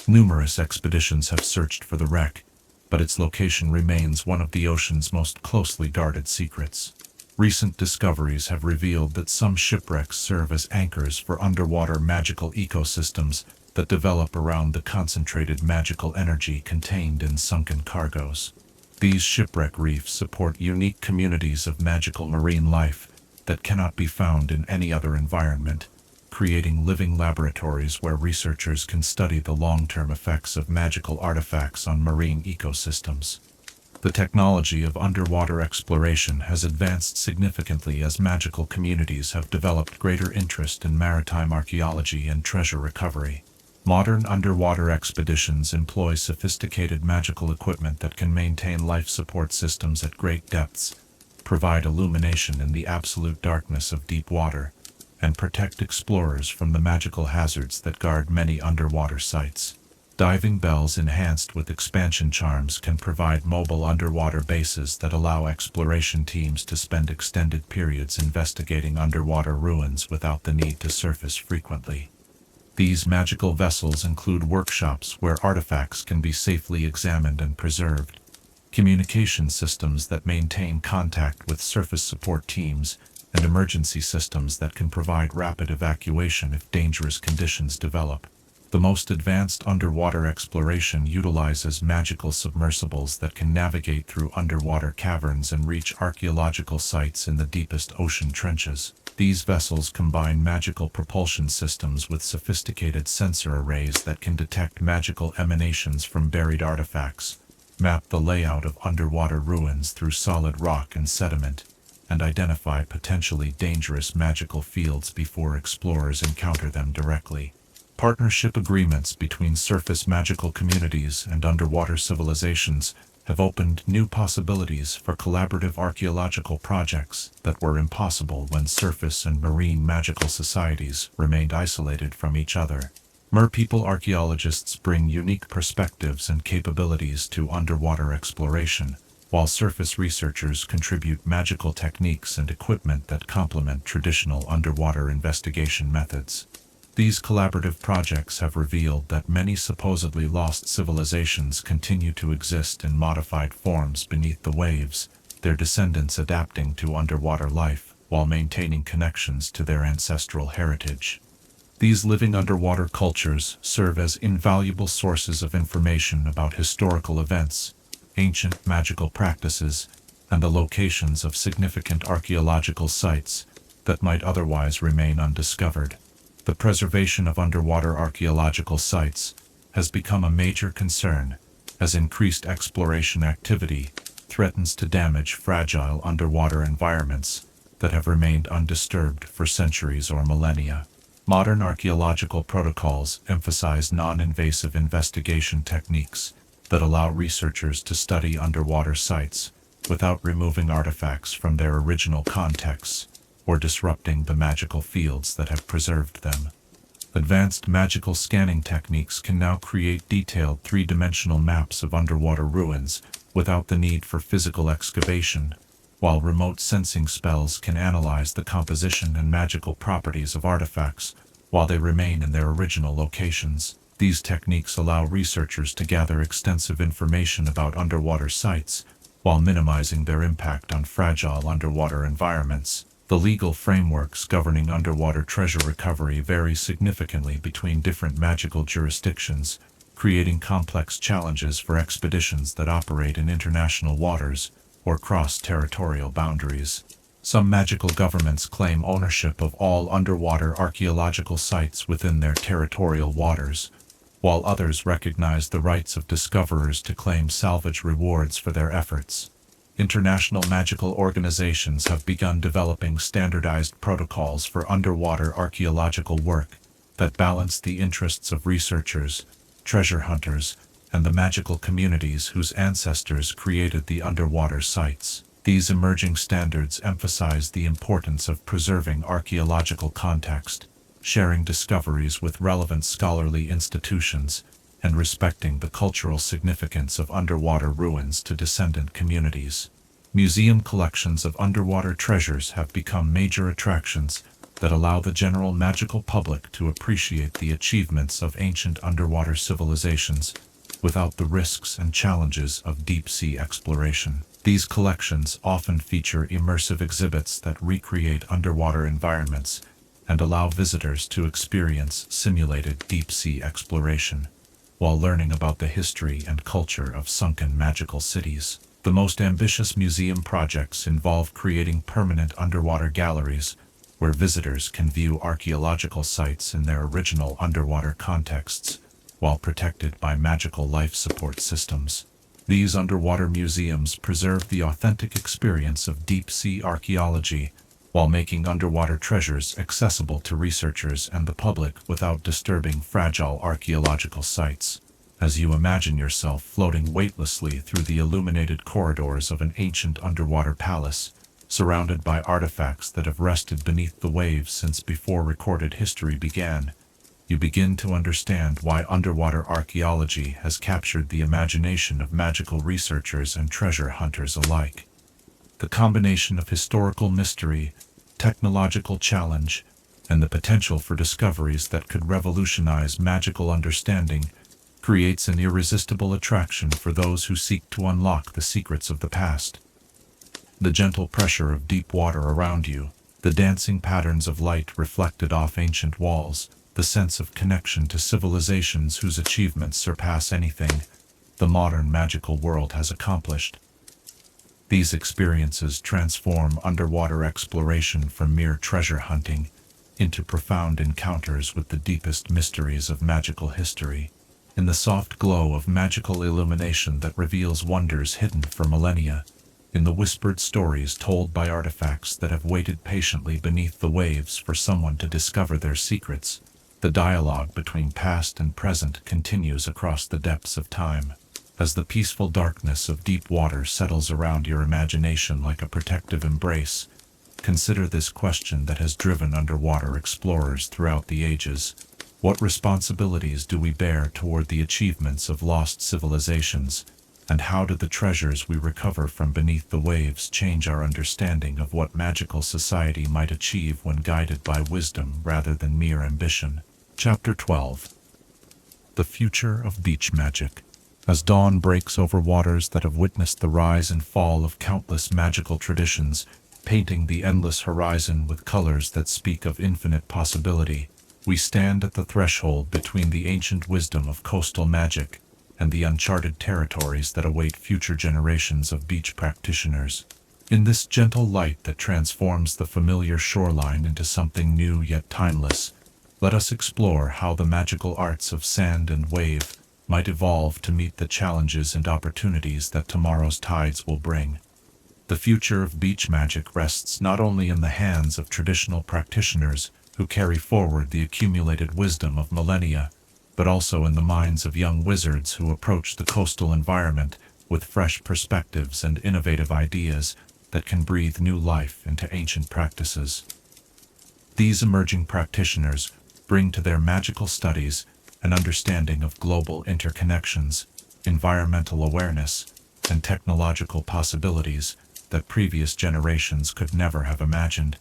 Numerous expeditions have searched for the wreck, but its location remains one of the ocean's most closely guarded secrets. Recent discoveries have revealed that some shipwrecks serve as anchors for underwater magical ecosystems that develop around the concentrated magical energy contained in sunken cargoes. These shipwreck reefs support unique communities of magical marine life that cannot be found in any other environment, creating living laboratories where researchers can study the long-term effects of magical artifacts on marine ecosystems. The technology of underwater exploration has advanced significantly as magical communities have developed greater interest in maritime archaeology and treasure recovery. Modern underwater expeditions employ sophisticated magical equipment that can maintain life support systems at great depths, provide illumination in the absolute darkness of deep water, and protect explorers from the magical hazards that guard many underwater sites. Diving bells enhanced with expansion charms can provide mobile underwater bases that allow exploration teams to spend extended periods investigating underwater ruins without the need to surface frequently. These magical vessels include workshops where artifacts can be safely examined and preserved, communication systems that maintain contact with surface support teams, and emergency systems that can provide rapid evacuation if dangerous conditions develop. The most advanced underwater exploration utilizes magical submersibles that can navigate through underwater caverns and reach archaeological sites in the deepest ocean trenches. These vessels combine magical propulsion systems with sophisticated sensor arrays that can detect magical emanations from buried artifacts, map the layout of underwater ruins through solid rock and sediment, and identify potentially dangerous magical fields before explorers encounter them directly. Partnership agreements between surface magical communities and underwater civilizations have opened new possibilities for collaborative archaeological projects that were impossible when surface and marine magical societies remained isolated from each other. Merpeople archaeologists bring unique perspectives and capabilities to underwater exploration, while surface researchers contribute magical techniques and equipment that complement traditional underwater investigation methods. These collaborative projects have revealed that many supposedly lost civilizations continue to exist in modified forms beneath the waves, their descendants adapting to underwater life while maintaining connections to their ancestral heritage. These living underwater cultures serve as invaluable sources of information about historical events, ancient magical practices, and the locations of significant archaeological sites that might otherwise remain undiscovered. The preservation of underwater archaeological sites, has become a major concern, as increased exploration activity threatens to damage fragile underwater environments that have remained undisturbed for centuries or millennia. Modern archaeological protocols emphasize non-invasive investigation techniques that allow researchers to study underwater sites without removing artifacts from their original contexts or disrupting the magical fields that have preserved them. Advanced magical scanning techniques can now create detailed three-dimensional maps of underwater ruins without the need for physical excavation, while remote sensing spells can analyze the composition and magical properties of artifacts while they remain in their original locations. These techniques allow researchers to gather extensive information about underwater sites while minimizing their impact on fragile underwater environments. The legal frameworks governing underwater treasure recovery vary significantly between different magical jurisdictions, creating complex challenges for expeditions that operate in international waters or cross territorial boundaries. Some magical governments claim ownership of all underwater archaeological sites within their territorial waters, while others recognize the rights of discoverers to claim salvage rewards for their efforts. International magical organizations have begun developing standardized protocols for underwater archaeological work that balance the interests of researchers, treasure hunters, and the magical communities whose ancestors created the underwater sites. These emerging standards emphasize the importance of preserving archaeological context, sharing discoveries with relevant scholarly institutions, and respecting the cultural significance of underwater ruins to descendant communities. Museum collections of underwater treasures have become major attractions that allow the general magical public to appreciate the achievements of ancient underwater civilizations without the risks and challenges of deep-sea exploration. These collections often feature immersive exhibits that recreate underwater environments and allow visitors to experience simulated deep-sea exploration while learning about the history and culture of sunken magical cities. The most ambitious museum projects involve creating permanent underwater galleries where visitors can view archaeological sites in their original underwater contexts while protected by magical life support systems. These underwater museums preserve the authentic experience of deep-sea archaeology while making underwater treasures accessible to researchers and the public without disturbing fragile archaeological sites. As you imagine yourself floating weightlessly through the illuminated corridors of an ancient underwater palace, surrounded by artifacts that have rested beneath the waves since before recorded history began, you begin to understand why underwater archaeology has captured the imagination of magical researchers and treasure hunters alike. The combination of historical mystery, technological challenge, and the potential for discoveries that could revolutionize magical understanding creates an irresistible attraction for those who seek to unlock the secrets of the past. The gentle pressure of deep water around you, the dancing patterns of light reflected off ancient walls, the sense of connection to civilizations whose achievements surpass anything the modern magical world has accomplished. These experiences transform underwater exploration from mere treasure hunting into profound encounters with the deepest mysteries of magical history. In the soft glow of magical illumination that reveals wonders hidden for millennia, in the whispered stories told by artifacts that have waited patiently beneath the waves for someone to discover their secrets, the dialogue between past and present continues across the depths of time. As the peaceful darkness of deep water settles around your imagination like a protective embrace, consider this question that has driven underwater explorers throughout the ages. What responsibilities do we bear toward the achievements of lost civilizations, and how do the treasures we recover from beneath the waves change our understanding of what magical society might achieve when guided by wisdom rather than mere ambition? Chapter 12. The Future of Beach Magic. As dawn breaks over waters that have witnessed the rise and fall of countless magical traditions, painting the endless horizon with colors that speak of infinite possibility, we stand at the threshold between the ancient wisdom of coastal magic and the uncharted territories that await future generations of beach practitioners. In this gentle light that transforms the familiar shoreline into something new yet timeless, let us explore how the magical arts of sand and wave, might evolve to meet the challenges and opportunities that tomorrow's tides will bring. The future of beach magic rests not only in the hands of traditional practitioners who carry forward the accumulated wisdom of millennia, but also in the minds of young wizards who approach the coastal environment with fresh perspectives and innovative ideas that can breathe new life into ancient practices. These emerging practitioners bring to their magical studies an understanding of global interconnections, environmental awareness, and technological possibilities that previous generations could never have imagined,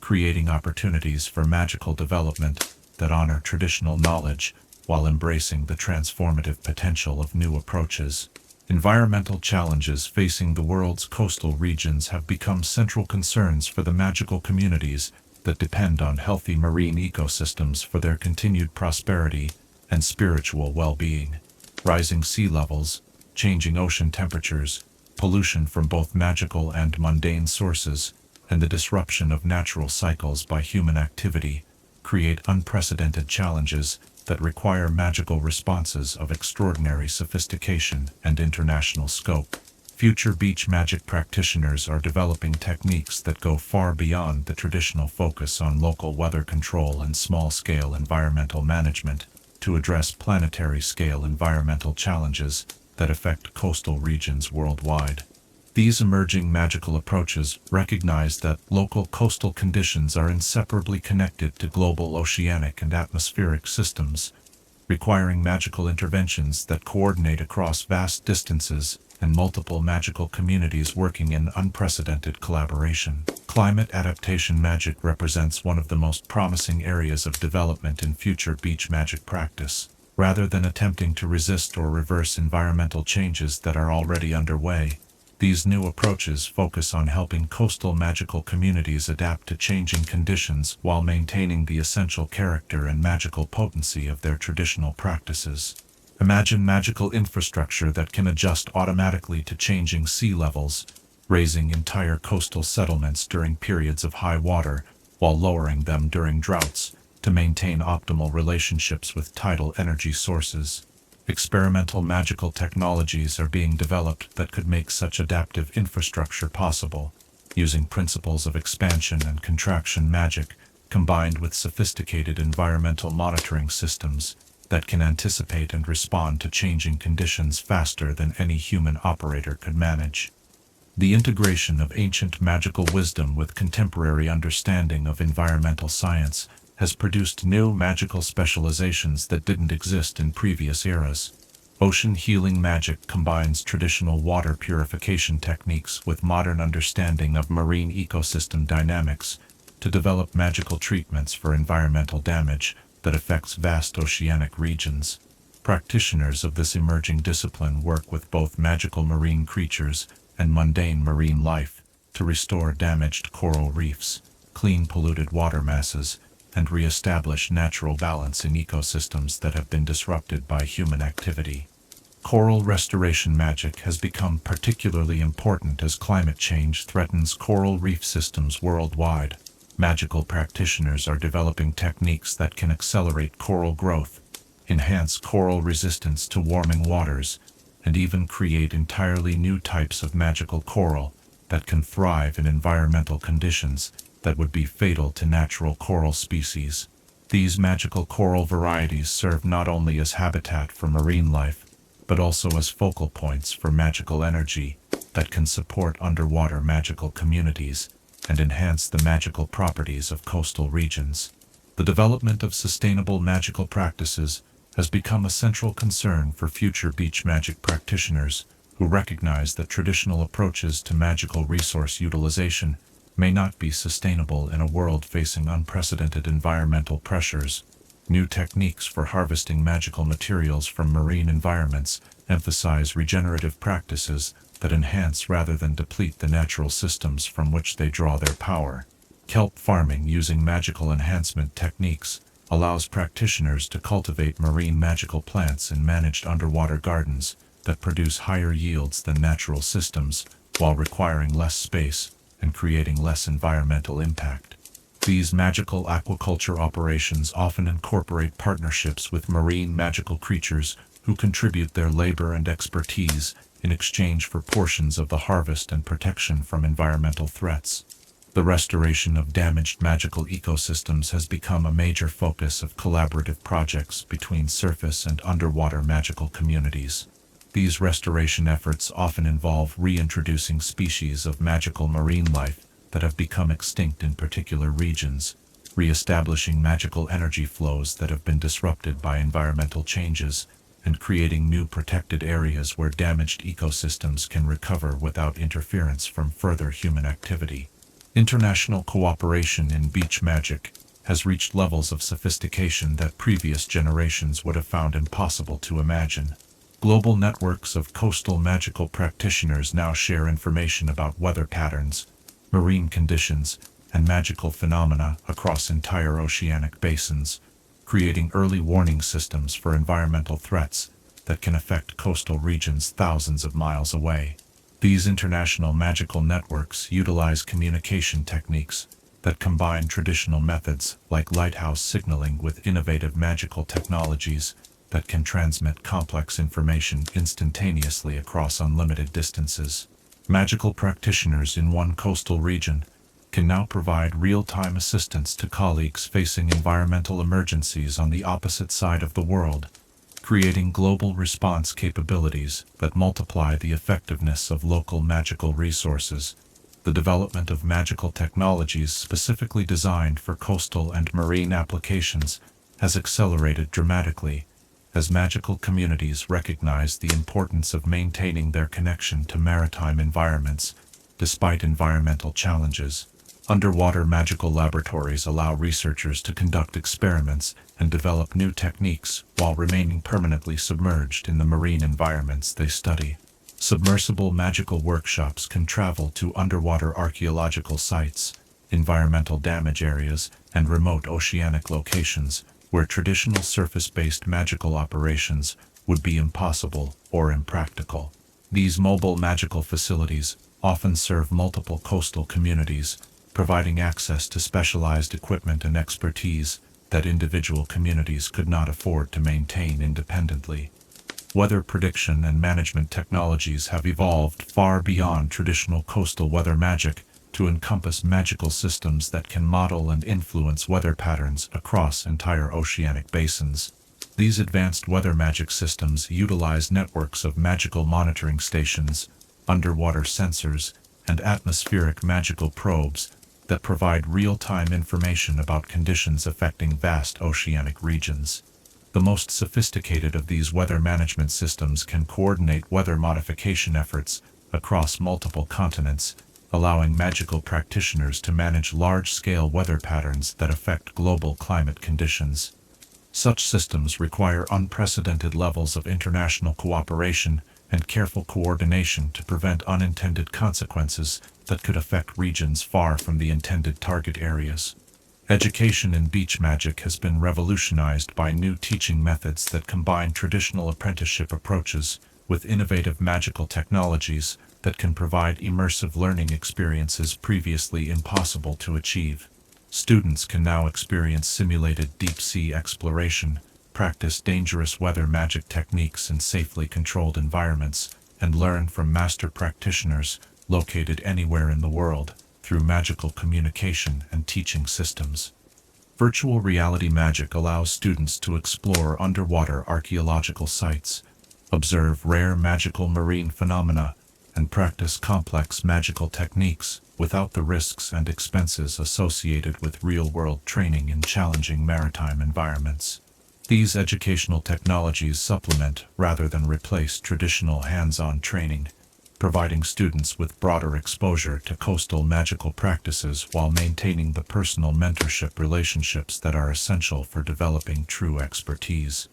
creating opportunities for magical development that honor traditional knowledge while embracing the transformative potential of new approaches. Environmental challenges facing the world's coastal regions have become central concerns for the magical communities that depend on healthy marine ecosystems for their continued prosperity and spiritual well-being. Rising sea levels, changing ocean temperatures, pollution from both magical and mundane sources, and the disruption of natural cycles by human activity create unprecedented challenges that require magical responses of extraordinary sophistication and international scope. Future beach magic practitioners are developing techniques that go far beyond the traditional focus on local weather control and small-scale environmental management to address planetary-scale environmental challenges that affect coastal regions worldwide. These emerging magical approaches recognize that local coastal conditions are inseparably connected to global oceanic and atmospheric systems, requiring magical interventions that coordinate across vast distances and multiple magical communities working in unprecedented collaboration. Climate adaptation magic represents one of the most promising areas of development in future beach magic practice. Rather than attempting to resist or reverse environmental changes that are already underway, these new approaches focus on helping coastal magical communities adapt to changing conditions while maintaining the essential character and magical potency of their traditional practices. Imagine magical infrastructure that can adjust automatically to changing sea levels, raising entire coastal settlements during periods of high water, while lowering them during droughts, to maintain optimal relationships with tidal energy sources. Experimental magical technologies are being developed that could make such adaptive infrastructure possible, using principles of expansion and contraction magic, combined with sophisticated environmental monitoring systems that can anticipate and respond to changing conditions faster than any human operator could manage. The integration of ancient magical wisdom with contemporary understanding of environmental science has produced new magical specializations that didn't exist in previous eras. Ocean healing magic combines traditional water purification techniques with modern understanding of marine ecosystem dynamics to develop magical treatments for environmental damage that affects vast oceanic regions. Practitioners of this emerging discipline work with both magical marine creatures and mundane marine life to restore damaged coral reefs, clean polluted water masses, and re-establish natural balance in ecosystems that have been disrupted by human activity. Coral restoration magic has become particularly important as climate change threatens coral reef systems worldwide. Magical practitioners are developing techniques that can accelerate coral growth, enhance coral resistance to warming waters, and even create entirely new types of magical coral that can thrive in environmental conditions that would be fatal to natural coral species. These magical coral varieties serve not only as habitat for marine life, but also as focal points for magical energy that can support underwater magical communities and enhance the magical properties of coastal regions. The development of sustainable magical practices has become a central concern for future beach magic practitioners who recognize that traditional approaches to magical resource utilization may not be sustainable in a world facing unprecedented environmental pressures. New techniques for harvesting magical materials from marine environments emphasize regenerative practices that enhance rather than deplete the natural systems from which they draw their power. Kelp farming using magical enhancement techniques allows practitioners to cultivate marine magical plants in managed underwater gardens that produce higher yields than natural systems while requiring less space and creating less environmental impact. These magical aquaculture operations often incorporate partnerships with marine magical creatures who contribute their labor and expertise in exchange for portions of the harvest and protection from environmental threats. The restoration of damaged magical ecosystems has become a major focus of collaborative projects between surface and underwater magical communities. These restoration efforts often involve reintroducing species of magical marine life that have become extinct in particular regions, re-establishing magical energy flows that have been disrupted by environmental changes, and creating new protected areas where damaged ecosystems can recover without interference from further human activity. International cooperation in beach magic has reached levels of sophistication that previous generations would have found impossible to imagine. Global networks of coastal magical practitioners now share information about weather patterns, marine conditions, and magical phenomena across entire oceanic basins, creating early warning systems for environmental threats that can affect coastal regions thousands of miles away. These international magical networks utilize communication techniques that combine traditional methods like lighthouse signaling with innovative magical technologies that can transmit complex information instantaneously across unlimited distances. Magical practitioners in one coastal region can now provide real-time assistance to colleagues facing environmental emergencies on the opposite side of the world, creating global response capabilities that multiply the effectiveness of local magical resources. The development of magical technologies specifically designed for coastal and marine applications has accelerated dramatically as magical communities recognize the importance of maintaining their connection to maritime environments despite environmental challenges. Underwater magical laboratories allow researchers to conduct experiments and develop new techniques while remaining permanently submerged in the marine environments they study. Submersible magical workshops can travel to underwater archaeological sites, environmental damage areas, and remote oceanic locations where traditional surface-based magical operations would be impossible or impractical. These mobile magical facilities often serve multiple coastal communities, providing access to specialized equipment and expertise that individual communities could not afford to maintain independently. Weather prediction and management technologies have evolved far beyond traditional coastal weather magic to encompass magical systems that can model and influence weather patterns across entire oceanic basins. These advanced weather magic systems utilize networks of magical monitoring stations, underwater sensors, and atmospheric magical probes that provide real-time information about conditions affecting vast oceanic regions. The most sophisticated of these weather management systems can coordinate weather modification efforts across multiple continents, allowing magical practitioners to manage large-scale weather patterns that affect global climate conditions. Such systems require unprecedented levels of international cooperation and careful coordination to prevent unintended consequences that could affect regions far from the intended target areas. Education in beach magic has been revolutionized by new teaching methods that combine traditional apprenticeship approaches with innovative magical technologies that can provide immersive learning experiences previously impossible to achieve. Students can now experience simulated deep-sea exploration, practice dangerous weather magic techniques in safely controlled environments, and learn from master practitioners located anywhere in the world through magical communication and teaching systems. Virtual reality magic allows students to explore underwater archaeological sites, observe rare magical marine phenomena, and practice complex magical techniques without the risks and expenses associated with real-world training in challenging maritime environments. These educational technologies supplement rather than replace traditional hands-on training, providing students with broader exposure to coastal magical practices while maintaining the personal mentorship relationships that are essential for developing true expertise.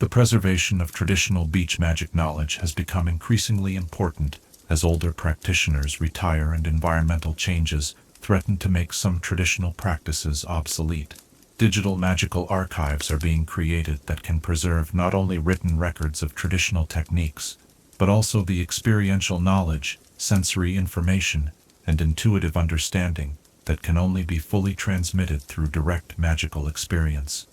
The preservation of traditional beach magic knowledge has become increasingly important as older practitioners retire and environmental changes threaten to make some traditional practices obsolete. Digital magical archives are being created that can preserve not only written records of traditional techniques, but also the experiential knowledge, sensory information, and intuitive understanding that can only be fully transmitted through direct magical experience.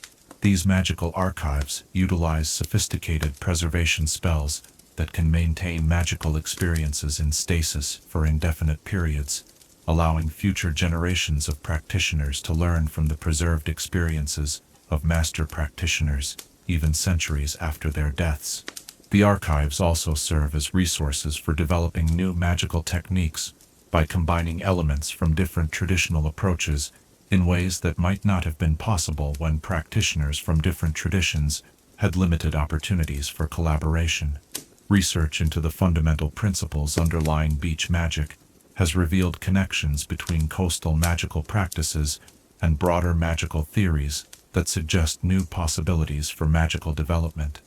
These magical archives utilize sophisticated preservation spells that can maintain magical experiences in stasis for indefinite periods, allowing future generations of practitioners to learn from the preserved experiences of master practitioners, even centuries after their deaths. The archives also serve as resources for developing new magical techniques by combining elements from different traditional approaches in ways that might not have been possible when practitioners from different traditions had limited opportunities for collaboration. Research into the fundamental principles underlying beach magic has revealed connections between coastal magical practices and broader magical theories that suggest new possibilities for magical development.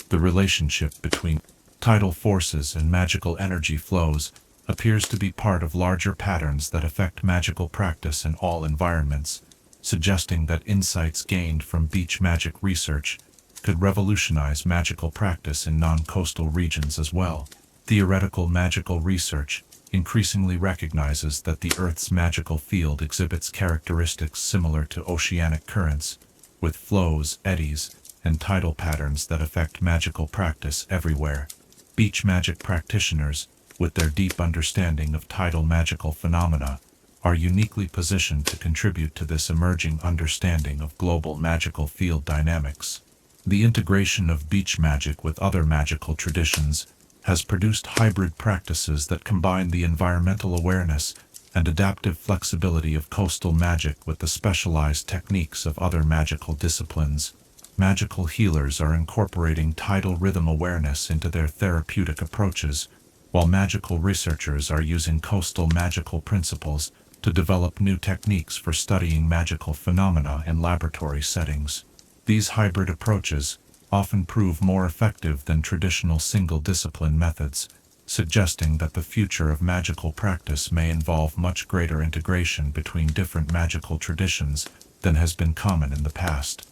The relationship between tidal forces and magical energy flows appears to be part of larger patterns that affect magical practice in all environments, suggesting that insights gained from beach magic research could revolutionize magical practice in non-coastal regions as well. Theoretical magical research increasingly recognizes that the Earth's magical field exhibits characteristics similar to oceanic currents, with flows, eddies, and tidal patterns that affect magical practice everywhere. Beach magic practitioners, with their deep understanding of tidal magical phenomena, are uniquely positioned to contribute to this emerging understanding of global magical field dynamics. The integration of beach magic with other magical traditions has produced hybrid practices that combine the environmental awareness and adaptive flexibility of coastal magic with the specialized techniques of other magical disciplines. Magical healers are incorporating tidal rhythm awareness into their therapeutic approaches, while magical researchers are using coastal magical principles to develop new techniques for studying magical phenomena in laboratory settings. These hybrid approaches often prove more effective than traditional single-discipline methods, suggesting that the future of magical practice may involve much greater integration between different magical traditions than has been common in the past.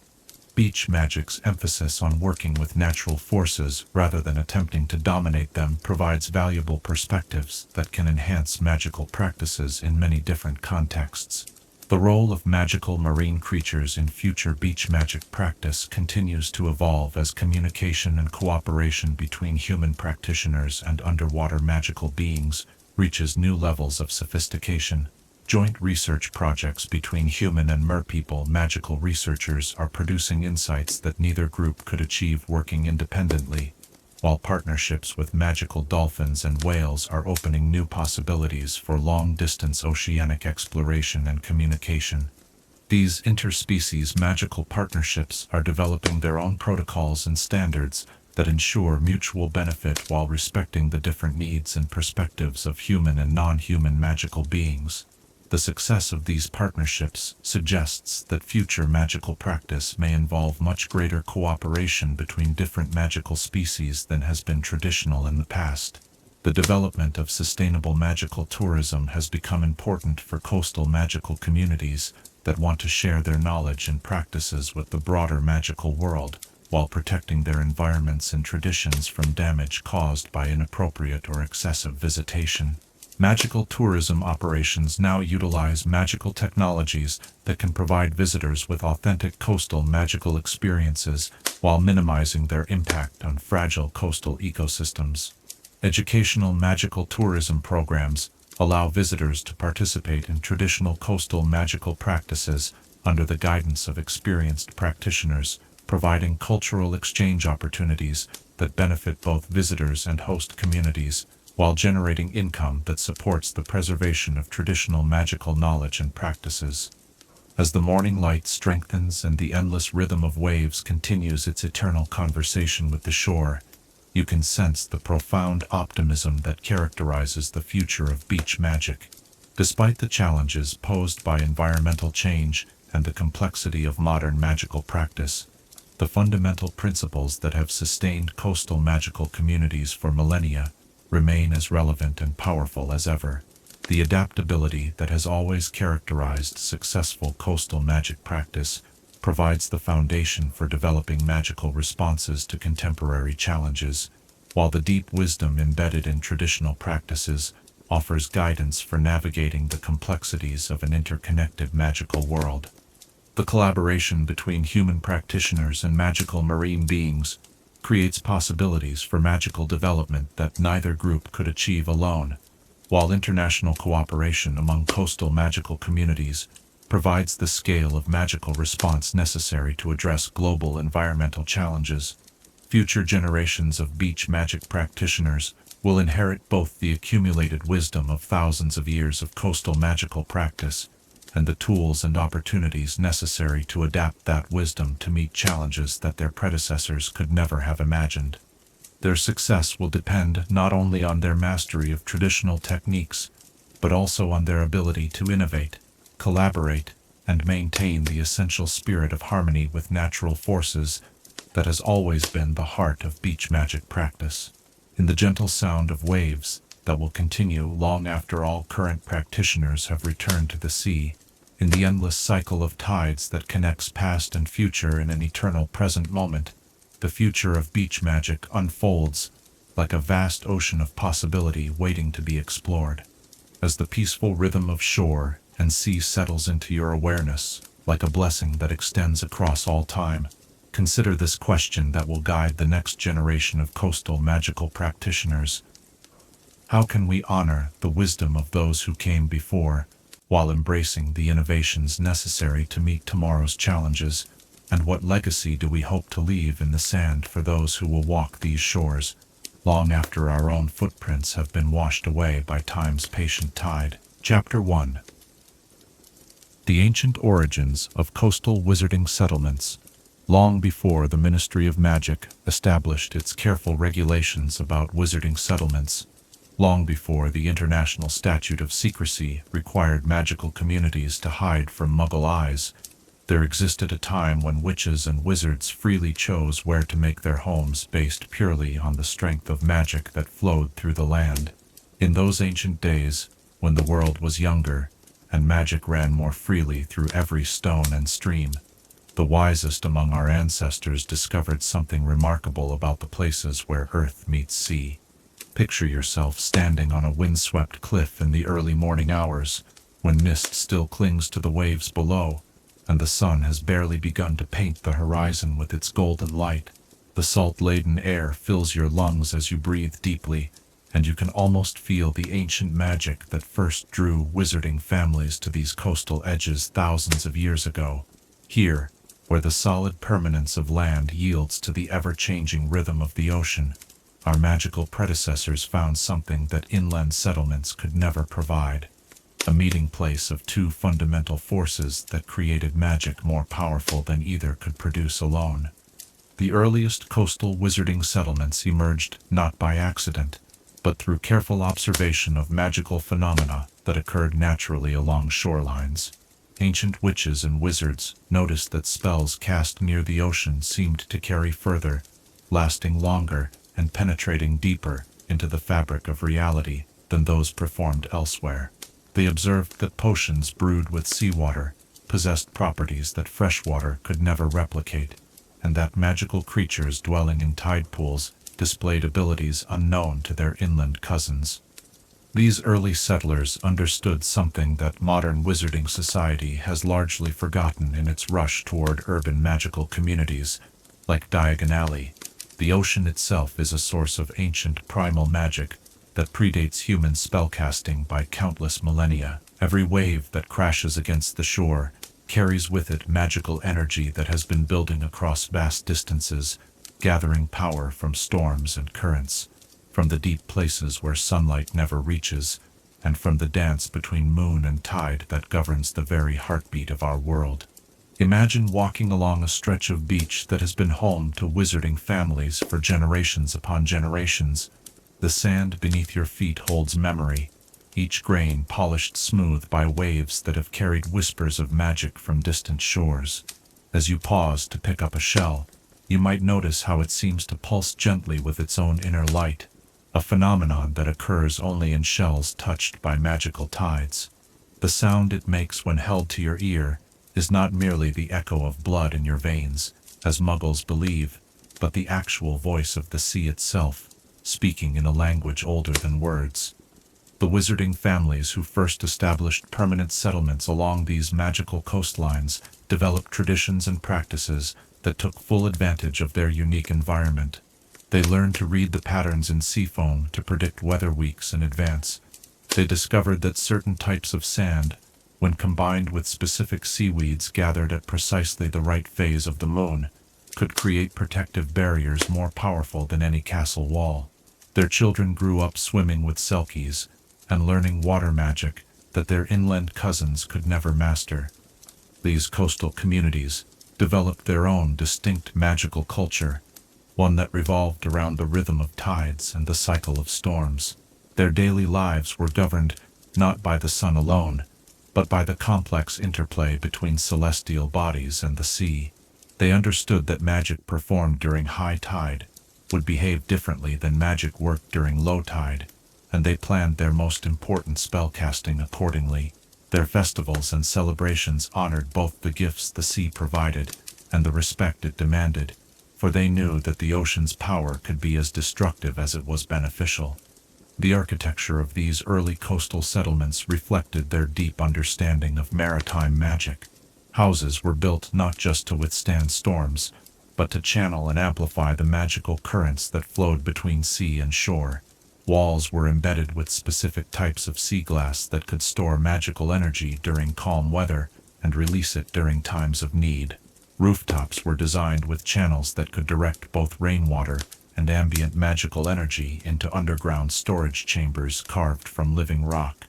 Beach magic's emphasis on working with natural forces rather than attempting to dominate them provides valuable perspectives that can enhance magical practices in many different contexts. The role of magical marine creatures in future beach magic practice continues to evolve as communication and cooperation between human practitioners and underwater magical beings reaches new levels of sophistication. Joint research projects between human and merpeople magical researchers are producing insights that neither group could achieve working independently, while partnerships with magical dolphins and whales are opening new possibilities for long-distance oceanic exploration and communication. These interspecies magical partnerships are developing their own protocols and standards that ensure mutual benefit while respecting the different needs and perspectives of human and non-human magical beings. The success of these partnerships suggests that future magical practice may involve much greater cooperation between different magical species than has been traditional in the past. The development of sustainable magical tourism has become important for coastal magical communities that want to share their knowledge and practices with the broader magical world, while protecting their environments and traditions from damage caused by inappropriate or excessive visitation. Magical tourism operations now utilize magical technologies that can provide visitors with authentic coastal magical experiences while minimizing their impact on fragile coastal ecosystems. Educational magical tourism programs allow visitors to participate in traditional coastal magical practices under the guidance of experienced practitioners, providing cultural exchange opportunities that benefit both visitors and host communities, while generating income that supports the preservation of traditional magical knowledge and practices. As the morning light strengthens and the endless rhythm of waves continues its eternal conversation with the shore, you can sense the profound optimism that characterizes the future of beach magic. Despite the challenges posed by environmental change and the complexity of modern magical practice, the fundamental principles that have sustained coastal magical communities for millennia remain as relevant and powerful as ever. The adaptability that has always characterized successful coastal magic practice provides the foundation for developing magical responses to contemporary challenges, while the deep wisdom embedded in traditional practices offers guidance for navigating the complexities of an interconnected magical world. The collaboration between human practitioners and magical marine beings creates possibilities for magical development that neither group could achieve alone, while international cooperation among coastal magical communities provides the scale of magical response necessary to address global environmental challenges. Future generations of beach magic practitioners will inherit both the accumulated wisdom of thousands of years of coastal magical practice and the tools and opportunities necessary to adapt that wisdom to meet challenges that their predecessors could never have imagined. Their success will depend not only on their mastery of traditional techniques, but also on their ability to innovate, collaborate, and maintain the essential spirit of harmony with natural forces that has always been the heart of beach magic practice. In the gentle sound of waves that will continue long after all current practitioners have returned to the sea, in the endless cycle of tides that connects past and future in an eternal present moment, the future of beach magic unfolds like a vast ocean of possibility waiting to be explored. As the peaceful rhythm of shore and sea settles into your awareness, like a blessing that extends across all time, consider this question that will guide the next generation of coastal magical practitioners. How can we honor the wisdom of those who came before, while embracing the innovations necessary to meet tomorrow's challenges, and what legacy do we hope to leave in the sand for those who will walk these shores, long after our own footprints have been washed away by time's patient tide? Chapter 1. The Ancient Origins of Coastal Wizarding Settlements. Long before the Ministry of Magic established its careful regulations about wizarding settlements, long before the International Statute of Secrecy required magical communities to hide from Muggle eyes, there existed a time when witches and wizards freely chose where to make their homes based purely on the strength of magic that flowed through the land. In those ancient days, when the world was younger, and magic ran more freely through every stone and stream, the wisest among our ancestors discovered something remarkable about the places where earth meets sea. Picture yourself standing on a windswept cliff in the early morning hours, when mist still clings to the waves below, and the sun has barely begun to paint the horizon with its golden light. The salt-laden air fills your lungs as you breathe deeply, and you can almost feel the ancient magic that first drew wizarding families to these coastal edges thousands of years ago. Here, where the solid permanence of land yields to the ever-changing rhythm of the ocean, our magical predecessors found something that inland settlements could never provide: a meeting place of two fundamental forces that created magic more powerful than either could produce alone. The earliest coastal wizarding settlements emerged not by accident, but through careful observation of magical phenomena that occurred naturally along shorelines. Ancient witches and wizards noticed that spells cast near the ocean seemed to carry further, lasting longer, and penetrating deeper into the fabric of reality than those performed elsewhere. They observed that potions brewed with seawater possessed properties that fresh water could never replicate, and that magical creatures dwelling in tide pools displayed abilities unknown to their inland cousins. These early settlers understood something that modern wizarding society has largely forgotten in its rush toward urban magical communities. Like Diagon Alley, the ocean itself is a source of ancient primal magic that predates human spellcasting by countless millennia. Every wave that crashes against the shore carries with it magical energy that has been building across vast distances, gathering power from storms and currents, from the deep places where sunlight never reaches, and from the dance between moon and tide that governs the very heartbeat of our world. Imagine walking along a stretch of beach that has been home to wizarding families for generations upon generations. The sand beneath your feet holds memory, each grain polished smooth by waves that have carried whispers of magic from distant shores. As you pause to pick up a shell, you might notice how it seems to pulse gently with its own inner light, a phenomenon that occurs only in shells touched by magical tides. The sound it makes when held to your ear is not merely the echo of blood in your veins, as Muggles believe, but the actual voice of the sea itself, speaking in a language older than words. The wizarding families who first established permanent settlements along these magical coastlines developed traditions and practices that took full advantage of their unique environment. They learned to read the patterns in sea foam to predict weather weeks in advance. They discovered that certain types of sand, when combined with specific seaweeds gathered at precisely the right phase of the moon, could create protective barriers more powerful than any castle wall. Their children grew up swimming with selkies and learning water magic that their inland cousins could never master. These coastal communities developed their own distinct magical culture, one that revolved around the rhythm of tides and the cycle of storms. Their daily lives were governed not by the sun alone, but by the complex interplay between celestial bodies and the sea. They understood that magic performed during high tide would behave differently than magic worked during low tide, and they planned their most important spellcasting accordingly. Their festivals and celebrations honored both the gifts the sea provided and the respect it demanded, for they knew that the ocean's power could be as destructive as it was beneficial. The architecture of these early coastal settlements reflected their deep understanding of maritime magic. Houses were built not just to withstand storms, but to channel and amplify the magical currents that flowed between sea and shore. Walls were embedded with specific types of sea glass that could store magical energy during calm weather and release it during times of need. Rooftops were designed with channels that could direct both rainwater and ambient magical energy into underground storage chambers carved from living rock.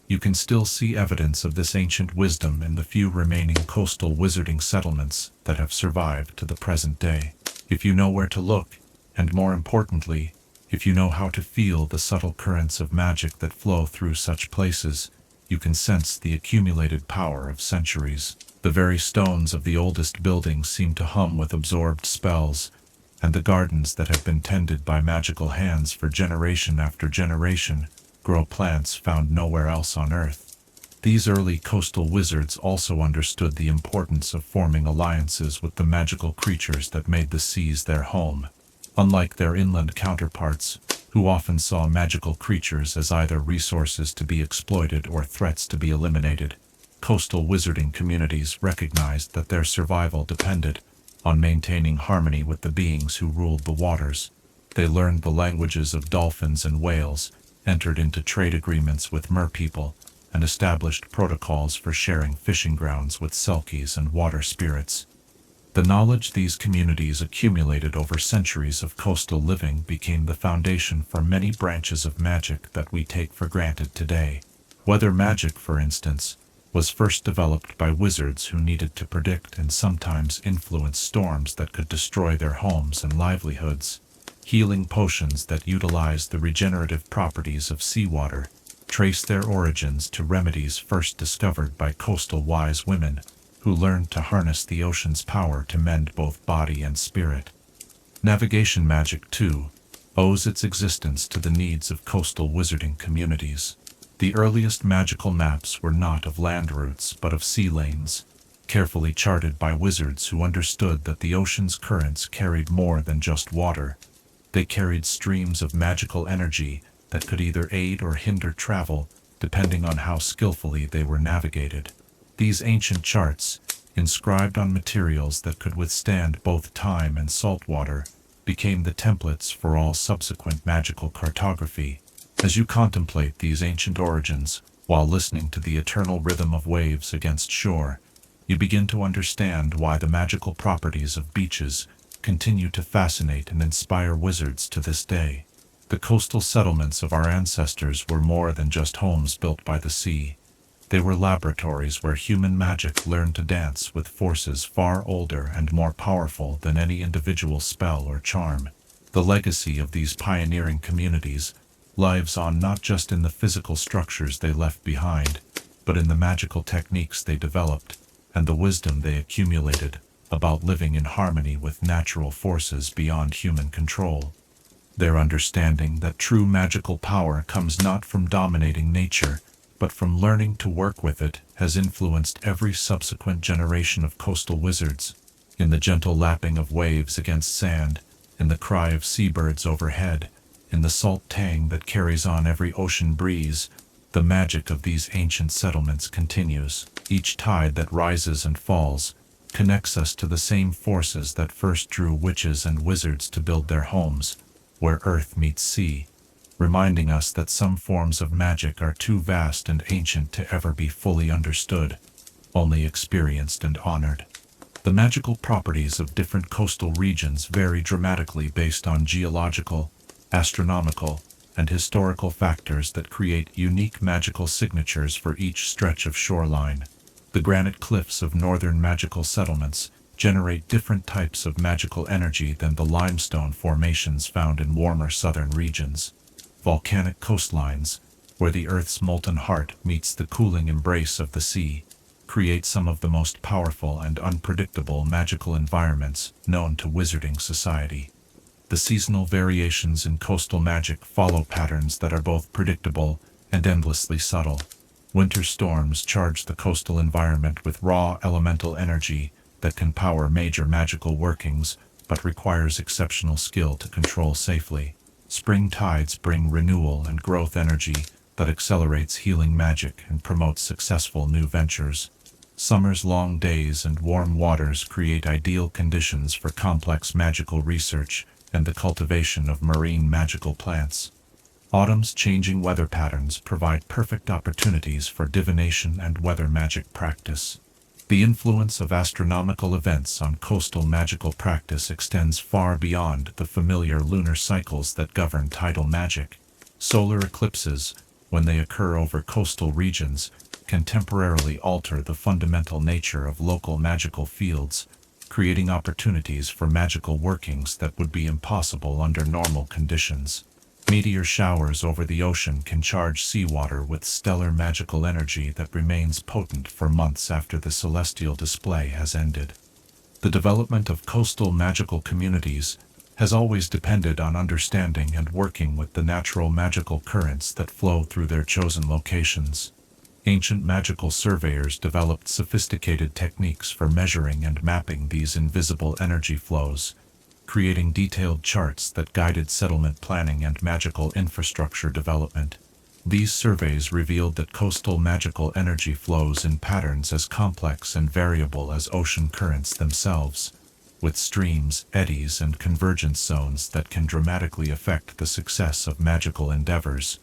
You can still see evidence of this ancient wisdom in the few remaining coastal wizarding settlements that have survived to the present day. If you know where to look, and more importantly, if you know how to feel the subtle currents of magic that flow through such places, you can sense the accumulated power of centuries. The very stones of the oldest buildings seem to hum with absorbed spells, and the gardens that have been tended by magical hands for generation after generation grow plants found nowhere else on Earth. These early coastal wizards also understood the importance of forming alliances with the magical creatures that made the seas their home. Unlike their inland counterparts, who often saw magical creatures as either resources to be exploited or threats to be eliminated, coastal wizarding communities recognized that their survival depended on maintaining harmony with the beings who ruled the waters. They learned the languages of dolphins and whales, entered into trade agreements with merpeople, and established protocols for sharing fishing grounds with selkies and water spirits. The knowledge these communities accumulated over centuries of coastal living became the foundation for many branches of magic that we take for granted today. Weather magic, for instance, was first developed by wizards who needed to predict and sometimes influence storms that could destroy their homes and livelihoods. Healing potions that utilized the regenerative properties of seawater trace their origins to remedies first discovered by coastal wise women who learned to harness the ocean's power to mend both body and spirit. Navigation magic, too, owes its existence to the needs of coastal wizarding communities. The earliest magical maps were not of land routes but of sea lanes, carefully charted by wizards who understood that the ocean's currents carried more than just water. They carried streams of magical energy that could either aid or hinder travel, depending on how skillfully they were navigated. These ancient charts, inscribed on materials that could withstand both time and salt water, became the templates for all subsequent magical cartography. As you contemplate these ancient origins, while listening to the eternal rhythm of waves against shore, you begin to understand why the magical properties of beaches continue to fascinate and inspire wizards to this day. The coastal settlements of our ancestors were more than just homes built by the sea. They were laboratories where human magic learned to dance with forces far older and more powerful than any individual spell or charm. The legacy of these pioneering communities lives on not just in the physical structures they left behind, but in the magical techniques they developed and the wisdom they accumulated about living in harmony with natural forces beyond human control. Their understanding that true magical power comes not from dominating nature, but from learning to work with it, has influenced every subsequent generation of coastal wizards. In the gentle lapping of waves against sand, in the cry of seabirds overhead, in the salt tang that carries on every ocean breeze, the magic of these ancient settlements continues. Each tide that rises and falls, connects us to the same forces that first drew witches and wizards to build their homes, where earth meets sea, reminding us that some forms of magic are too vast and ancient to ever be fully understood, only experienced and honored. The magical properties of different coastal regions vary dramatically based on geological, astronomical, and historical factors that create unique magical signatures for each stretch of shoreline. The granite cliffs of northern magical settlements generate different types of magical energy than the limestone formations found in warmer southern regions. Volcanic coastlines, where the Earth's molten heart meets the cooling embrace of the sea, create some of the most powerful and unpredictable magical environments known to wizarding society. The seasonal variations in coastal magic follow patterns that are both predictable and endlessly subtle. Winter storms charge the coastal environment with raw elemental energy that can power major magical workings, but requires exceptional skill to control safely. Spring tides bring renewal and growth energy that accelerates healing magic and promotes successful new ventures. Summer's long days and warm waters create ideal conditions for complex magical research and the cultivation of marine magical plants. Autumn's changing weather patterns provide perfect opportunities for divination and weather magic practice. The influence of astronomical events on coastal magical practice extends far beyond the familiar lunar cycles that govern tidal magic. Solar eclipses, when they occur over coastal regions, can temporarily alter the fundamental nature of local magical fields, creating opportunities for magical workings that would be impossible under normal conditions. Meteor showers over the ocean can charge seawater with stellar magical energy that remains potent for months after the celestial display has ended. The development of coastal magical communities has always depended on understanding and working with the natural magical currents that flow through their chosen locations. Ancient magical surveyors developed sophisticated techniques for measuring and mapping these invisible energy flows, creating detailed charts that guided settlement planning and magical infrastructure development. These surveys revealed that coastal magical energy flows in patterns as complex and variable as ocean currents themselves, with streams, eddies, and convergence zones that can dramatically affect the success of magical endeavors.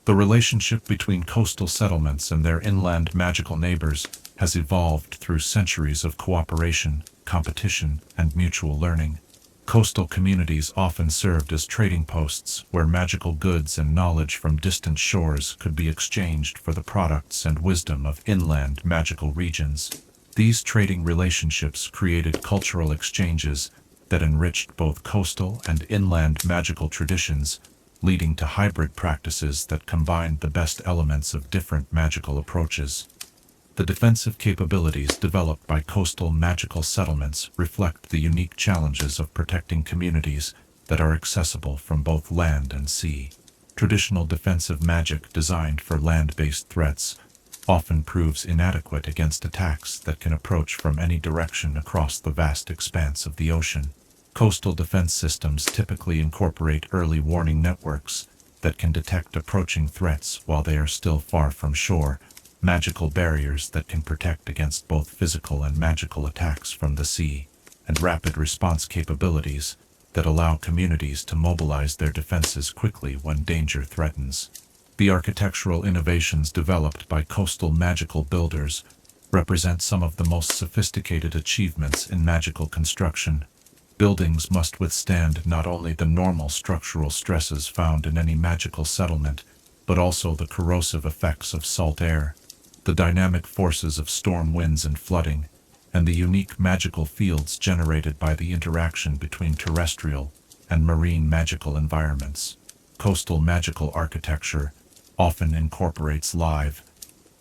The relationship between coastal settlements and their inland magical neighbors has evolved through centuries of cooperation, competition, and mutual learning. Coastal communities often served as trading posts where magical goods and knowledge from distant shores could be exchanged for the products and wisdom of inland magical regions. These trading relationships created cultural exchanges that enriched both coastal and inland magical traditions, leading to hybrid practices that combined the best elements of different magical approaches. The defensive capabilities developed by coastal magical settlements reflect the unique challenges of protecting communities that are accessible from both land and sea. Traditional defensive magic designed for land-based threats often proves inadequate against attacks that can approach from any direction across the vast expanse of the ocean. Coastal defense systems typically incorporate early warning networks that can detect approaching threats while they are still far from shore, magical barriers that can protect against both physical and magical attacks from the sea, and rapid response capabilities that allow communities to mobilize their defenses quickly when danger threatens. The architectural innovations developed by coastal magical builders represent some of the most sophisticated achievements in magical construction. Buildings must withstand not only the normal structural stresses found in any magical settlement, but also the corrosive effects of salt air, the dynamic forces of storm winds and flooding, and the unique magical fields generated by the interaction between terrestrial and marine magical environments. Coastal magical architecture often incorporates live,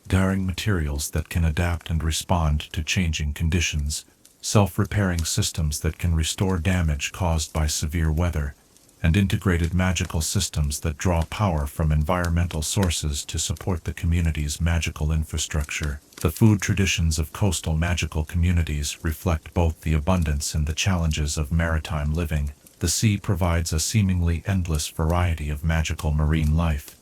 daring materials that can adapt and respond to changing conditions, self-repairing systems that can restore damage caused by severe weather, and integrated magical systems that draw power from environmental sources to support the community's magical infrastructure. The food traditions of coastal magical communities reflect both the abundance and the challenges of maritime living. The sea provides a seemingly endless variety of magical marine life,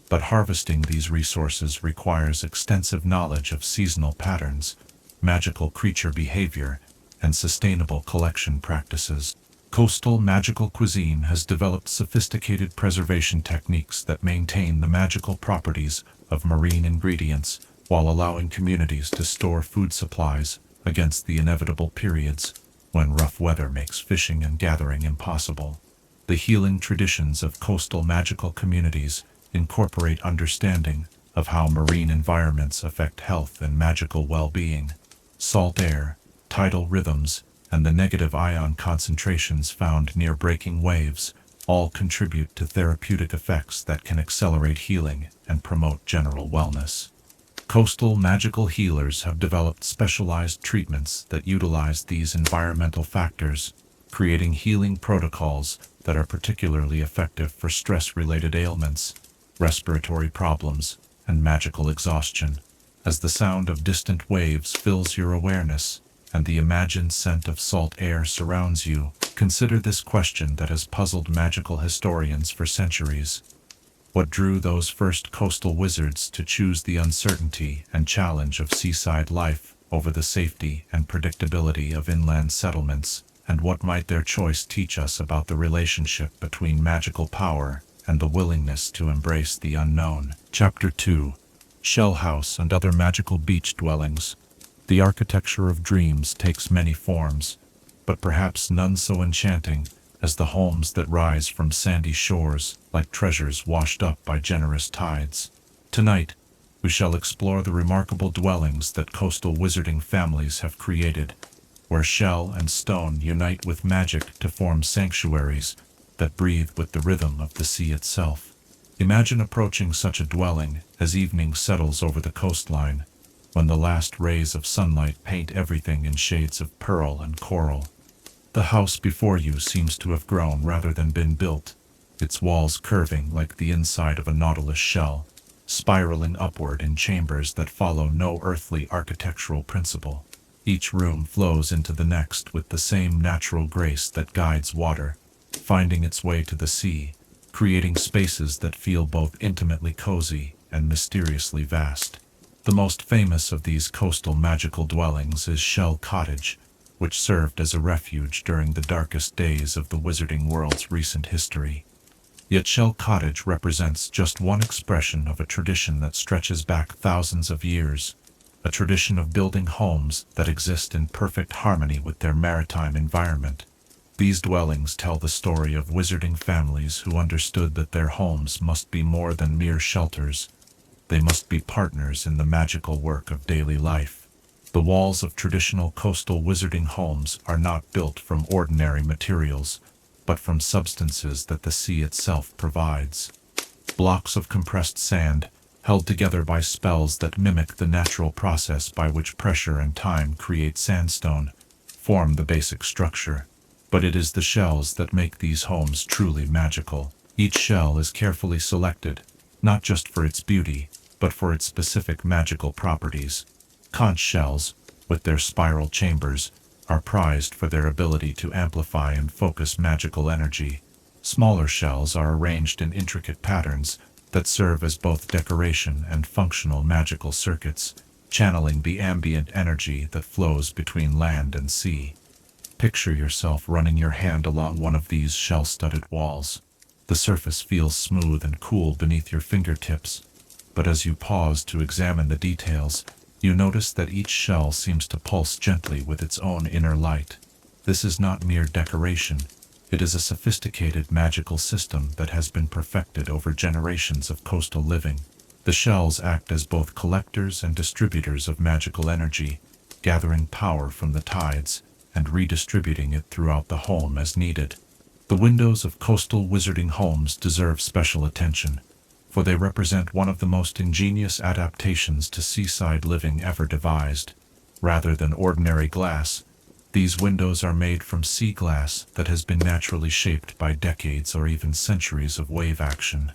but harvesting these resources requires extensive knowledge of seasonal patterns, magical creature behavior, and sustainable collection practices. Coastal magical cuisine has developed sophisticated preservation techniques that maintain the magical properties of marine ingredients while allowing communities to store food supplies against the inevitable periods when rough weather makes fishing and gathering impossible. The healing traditions of coastal magical communities incorporate understanding of how marine environments affect health and magical well-being. Salt air, tidal rhythms, and the negative ion concentrations found near breaking waves all contribute to therapeutic effects that can accelerate healing and promote general wellness. Coastal magical healers have developed specialized treatments that utilize these environmental factors, creating healing protocols that are particularly effective for stress-related ailments, respiratory problems, and magical exhaustion. As the sound of distant waves fills your awareness, and the imagined scent of salt air surrounds you, consider this question that has puzzled magical historians for centuries. What drew those first coastal wizards to choose the uncertainty and challenge of seaside life over the safety and predictability of inland settlements, and what might their choice teach us about the relationship between magical power and the willingness to embrace the unknown? Chapter 2. Shell House and Other Magical Beach Dwellings. The architecture of dreams takes many forms, but perhaps none so enchanting as the homes that rise from sandy shores like treasures washed up by generous tides. Tonight, we shall explore the remarkable dwellings that coastal wizarding families have created, where shell and stone unite with magic to form sanctuaries that breathe with the rhythm of the sea itself. Imagine approaching such a dwelling as evening settles over the coastline, when the last rays of sunlight paint everything in shades of pearl and coral. The house before you seems to have grown rather than been built, its walls curving like the inside of a nautilus shell, spiraling upward in chambers that follow no earthly architectural principle. Each room flows into the next with the same natural grace that guides water, finding its way to the sea, creating spaces that feel both intimately cozy and mysteriously vast. The most famous of these coastal magical dwellings is Shell Cottage, which served as a refuge during the darkest days of the wizarding world's recent history. Yet Shell Cottage represents just one expression of a tradition that stretches back thousands of years, a tradition of building homes that exist in perfect harmony with their maritime environment. These dwellings tell the story of wizarding families who understood that their homes must be more than mere shelters. They must be partners in the magical work of daily life. The walls of traditional coastal wizarding homes are not built from ordinary materials, but from substances that the sea itself provides. Blocks of compressed sand, held together by spells that mimic the natural process by which pressure and time create sandstone, form the basic structure. But it is the shells that make these homes truly magical. Each shell is carefully selected, not just for its beauty, but for its specific magical properties. Conch shells, with their spiral chambers, are prized for their ability to amplify and focus magical energy. Smaller shells are arranged in intricate patterns that serve as both decoration and functional magical circuits, channeling the ambient energy that flows between land and sea. Picture yourself running your hand along one of these shell-studded walls. The surface feels smooth and cool beneath your fingertips, but as you pause to examine the details, you notice that each shell seems to pulse gently with its own inner light. This is not mere decoration. It is a sophisticated magical system that has been perfected over generations of coastal living. The shells act as both collectors and distributors of magical energy, gathering power from the tides and redistributing it throughout the home as needed. The windows of coastal wizarding homes deserve special attention, for they represent one of the most ingenious adaptations to seaside living ever devised. Rather than ordinary glass, these windows are made from sea glass that has been naturally shaped by decades or even centuries of wave action.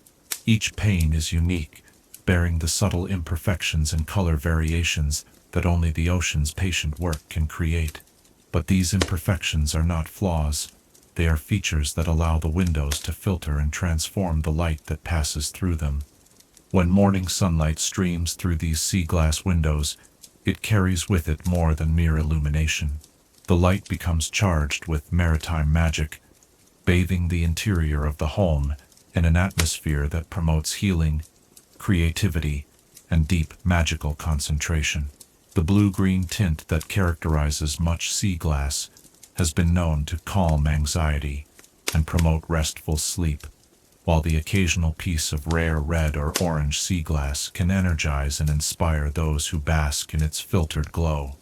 Each pane is unique, bearing the subtle imperfections and color variations that only the ocean's patient work can create. But these imperfections are not flaws. They are features that allow the windows to filter and transform the light that passes through them. When morning sunlight streams through these sea glass windows, It carries with it more than mere illumination. The light becomes charged with maritime magic, bathing the interior of the home in an atmosphere that promotes healing, creativity, and deep magical concentration. The blue-green tint that characterizes much sea glass has been known to calm anxiety and promote restful sleep, while the occasional piece of rare red or orange sea glass can energize and inspire those who bask in its filtered glow.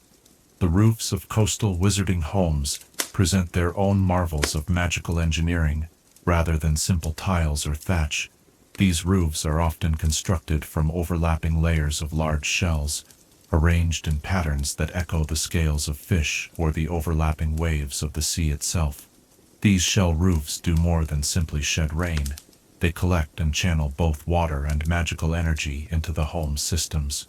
The roofs of coastal wizarding homes present their own marvels of magical engineering, rather than simple tiles or thatch. These roofs are often constructed from overlapping layers of large shells, arranged in patterns that echo the scales of fish or the overlapping waves of the sea itself. These shell roofs do more than simply shed rain. They collect and channel both water and magical energy into the home's systems.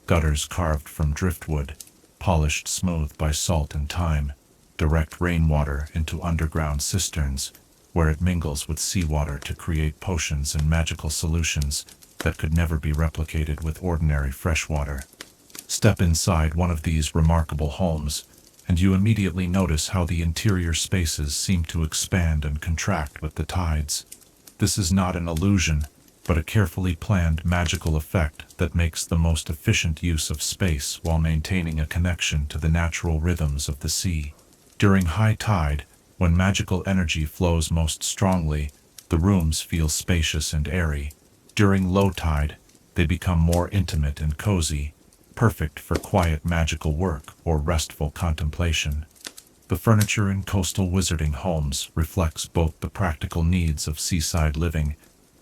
Gutters carved from driftwood, polished smooth by salt and time, direct rainwater into underground cisterns, where it mingles with seawater to create potions and magical solutions that could never be replicated with ordinary freshwater. Step inside one of these remarkable homes, and you immediately notice how the interior spaces seem to expand and contract with the tides. This is not an illusion, but a carefully planned magical effect that makes the most efficient use of space while maintaining a connection to the natural rhythms of the sea. During high tide, when magical energy flows most strongly, the rooms feel spacious and airy. During low tide, they become more intimate and cozy, perfect for quiet magical work or restful contemplation. The furniture in coastal wizarding homes reflects both the practical needs of seaside living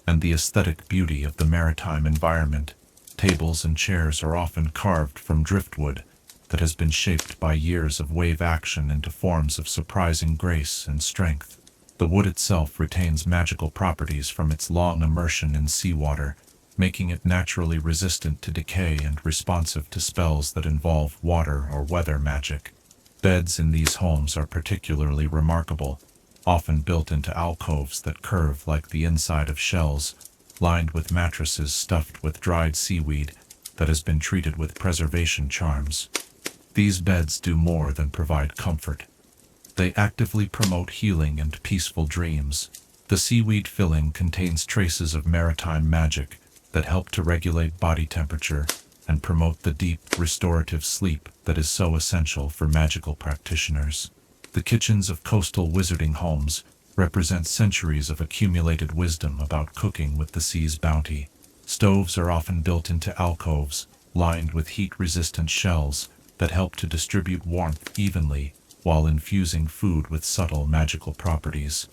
and the aesthetic beauty of the maritime environment. Tables and chairs are often carved from driftwood that has been shaped by years of wave action into forms of surprising grace and strength. The wood itself retains magical properties from its long immersion in seawater, making it naturally resistant to decay and responsive to spells that involve water or weather magic. Beds in these homes are particularly remarkable, often built into alcoves that curve like the inside of shells, lined with mattresses stuffed with dried seaweed that has been treated with preservation charms. These beds do more than provide comfort. They actively promote healing and peaceful dreams. The seaweed filling contains traces of maritime magic that help to regulate body temperature and promote the deep, restorative sleep that is so essential for magical practitioners. The kitchens of coastal wizarding homes represent centuries of accumulated wisdom about cooking with the sea's bounty. Stoves are often built into alcoves, lined with heat-resistant shells that help to distribute warmth evenly while infusing food with subtle magical properties.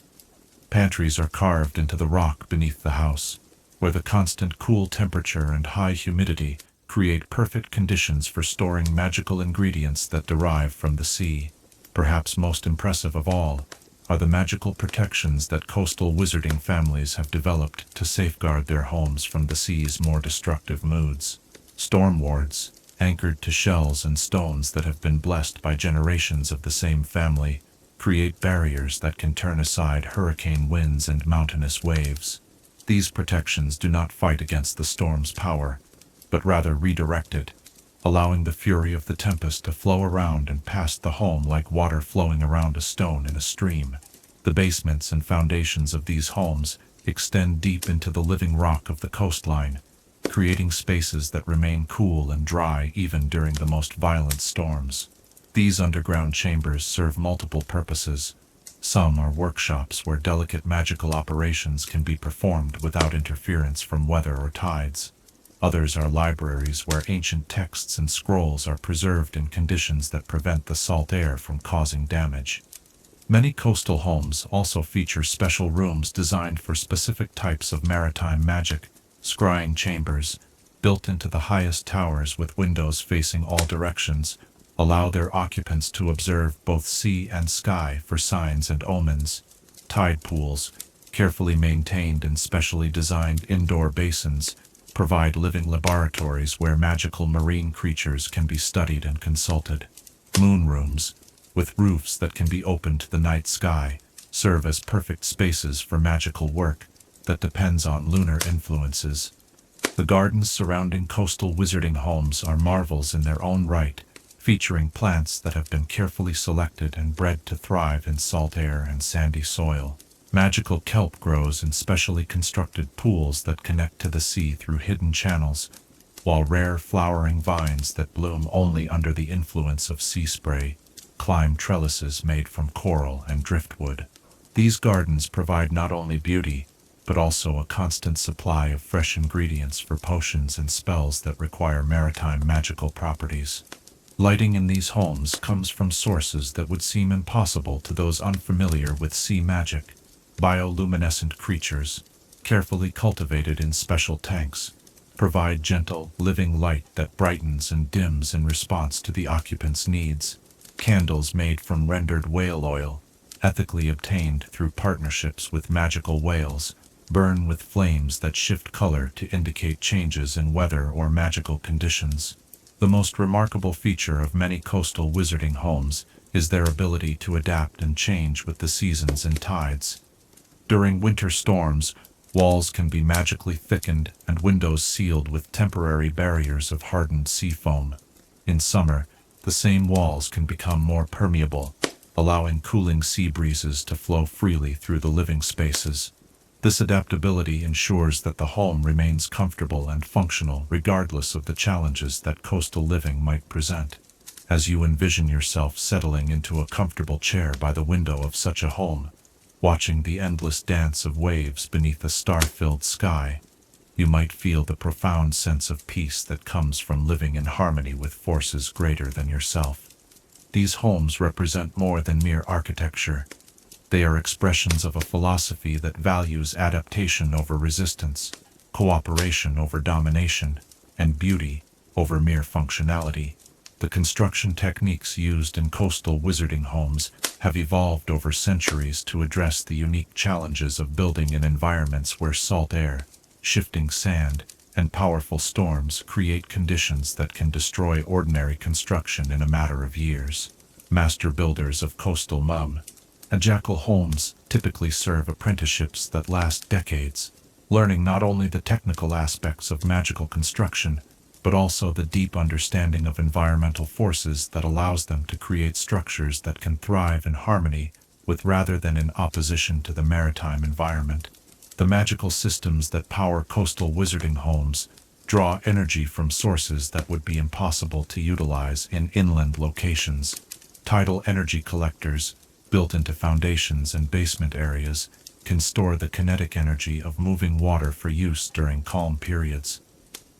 Pantries are carved into the rock beneath the house, where the constant cool temperature and high humidity create perfect conditions for storing magical ingredients that derive from the sea. Perhaps most impressive of all are the magical protections that coastal wizarding families have developed to safeguard their homes from the sea's more destructive moods. Storm wards, anchored to shells and stones that have been blessed by generations of the same family, create barriers that can turn aside hurricane winds and mountainous waves. These protections do not fight against the storm's power, but rather redirect it, allowing the fury of the tempest to flow around and past the home like water flowing around a stone in a stream. The basements and foundations of these homes extend deep into the living rock of the coastline, creating spaces that remain cool and dry even during the most violent storms. These underground chambers serve multiple purposes. Some are workshops where delicate magical operations can be performed without interference from weather or tides. Others are libraries where ancient texts and scrolls are preserved in conditions that prevent the salt air from causing damage. Many coastal homes also feature special rooms designed for specific types of maritime magic. Scrying chambers, built into the highest towers with windows facing all directions, allow their occupants to observe both sea and sky for signs and omens. Tide pools, carefully maintained and specially designed indoor basins, provide living laboratories where magical marine creatures can be studied and consulted. Moon rooms, with roofs that can be opened to the night sky, serve as perfect spaces for magical work that depends on lunar influences. The gardens surrounding coastal wizarding homes are marvels in their own right, featuring plants that have been carefully selected and bred to thrive in salt air and sandy soil. Magical kelp grows in specially constructed pools that connect to the sea through hidden channels, while rare flowering vines that bloom only under the influence of sea spray climb trellises made from coral and driftwood. These gardens provide not only beauty, but also a constant supply of fresh ingredients for potions and spells that require maritime magical properties. Lighting in these homes comes from sources that would seem impossible to those unfamiliar with sea magic. Bioluminescent creatures, carefully cultivated in special tanks, provide gentle, living light that brightens and dims in response to the occupants' needs. Candles made from rendered whale oil, ethically obtained through partnerships with magical whales, burn with flames that shift color to indicate changes in weather or magical conditions. The most remarkable feature of many coastal wizarding homes is their ability to adapt and change with the seasons and tides. During winter storms, walls can be magically thickened and windows sealed with temporary barriers of hardened sea foam. In summer, the same walls can become more permeable, allowing cooling sea breezes to flow freely through the living spaces. This adaptability ensures that the home remains comfortable and functional regardless of the challenges that coastal living might present. As you envision yourself settling into a comfortable chair by the window of such a home, watching the endless dance of waves beneath a star-filled sky, you might feel the profound sense of peace that comes from living in harmony with forces greater than yourself. These homes represent more than mere architecture. They are expressions of a philosophy that values adaptation over resistance, cooperation over domination, and beauty over mere functionality. The construction techniques used in coastal wizarding homes have evolved over centuries to address the unique challenges of building in environments where salt air, shifting sand, and powerful storms create conditions that can destroy ordinary construction in a matter of years. Master builders of coastal magical homes typically serve apprenticeships that last decades, learning not only the technical aspects of magical construction, but also the deep understanding of environmental forces that allows them to create structures that can thrive in harmony with rather than in opposition to the maritime environment. The magical systems that power coastal wizarding homes draw energy from sources that would be impossible to utilize in inland locations. Tidal energy collectors, built into foundations and basement areas, can store the kinetic energy of moving water for use during calm periods.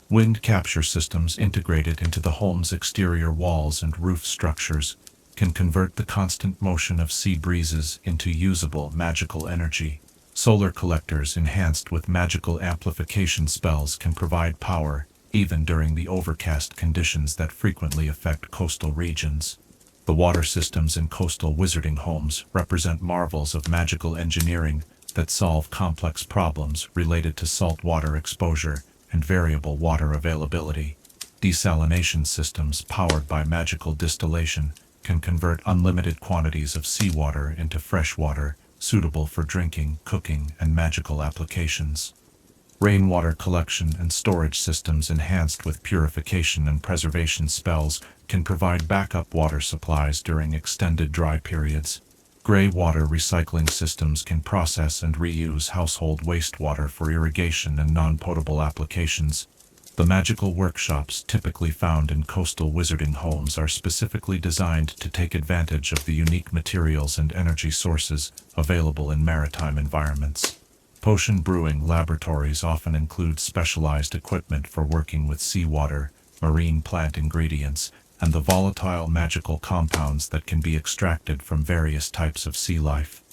Wind capture systems integrated into the home's exterior walls and roof structures can convert the constant motion of sea breezes into usable magical energy. Solar collectors enhanced with magical amplification spells can provide power even during the overcast conditions that frequently affect coastal regions. The water systems in coastal wizarding homes represent marvels of magical engineering that solve complex problems related to saltwater exposure and variable water availability. Desalination systems powered by magical distillation can convert unlimited quantities of seawater into fresh water, suitable for drinking, cooking, and magical applications. Rainwater collection and storage systems enhanced with purification and preservation spells can provide backup water supplies during extended dry periods. Gray water recycling systems can process and reuse household wastewater for irrigation and non-potable applications. The magical workshops typically found in coastal wizarding homes are specifically designed to take advantage of the unique materials and energy sources available in maritime environments. Potion brewing laboratories often include specialized equipment for working with seawater, marine plant ingredients, and the volatile magical compounds that can be extracted from various types of sea life.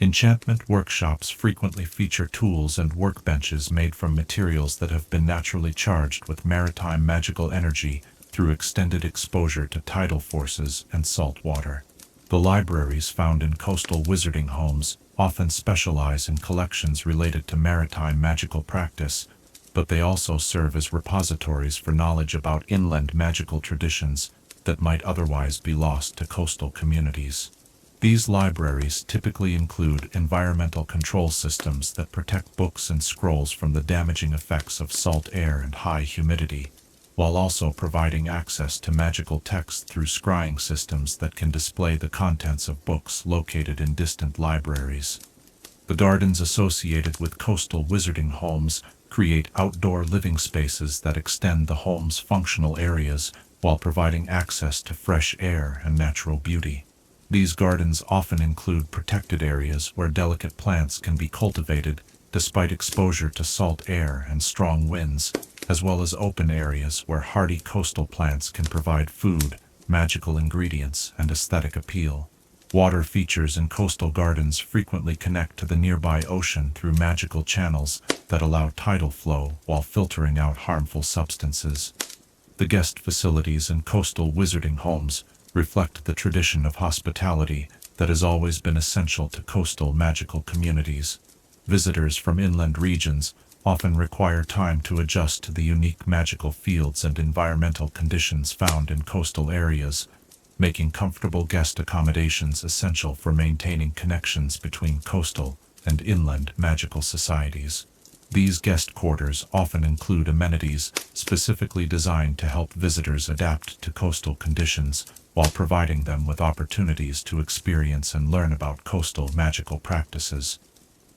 Enchantment workshops frequently feature tools and workbenches made from materials that have been naturally charged with maritime magical energy through extended exposure to tidal forces and salt water. The libraries found in coastal wizarding homes often specialize in collections related to maritime magical practice, but they also serve as repositories for knowledge about inland magical traditions that might otherwise be lost to coastal communities. These libraries typically include environmental control systems that protect books and scrolls from the damaging effects of salt air and high humidity, while also providing access to magical text through scrying systems that can display the contents of books located in distant libraries. The gardens associated with coastal wizarding homes create outdoor living spaces that extend the home's functional areas while providing access to fresh air and natural beauty. These gardens often include protected areas where delicate plants can be cultivated despite exposure to salt air and strong winds, as well as open areas where hardy coastal plants can provide food, magical ingredients, and aesthetic appeal. Water features in coastal gardens frequently connect to the nearby ocean through magical channels that allow tidal flow while filtering out harmful substances. The guest facilities in coastal wizarding homes reflect the tradition of hospitality that has always been essential to coastal magical communities. Visitors from inland regions often require time to adjust to the unique magical fields and environmental conditions found in coastal areas, making comfortable guest accommodations essential for maintaining connections between coastal and inland magical societies. These guest quarters often include amenities specifically designed to help visitors adapt to coastal conditions, while providing them with opportunities to experience and learn about coastal magical practices.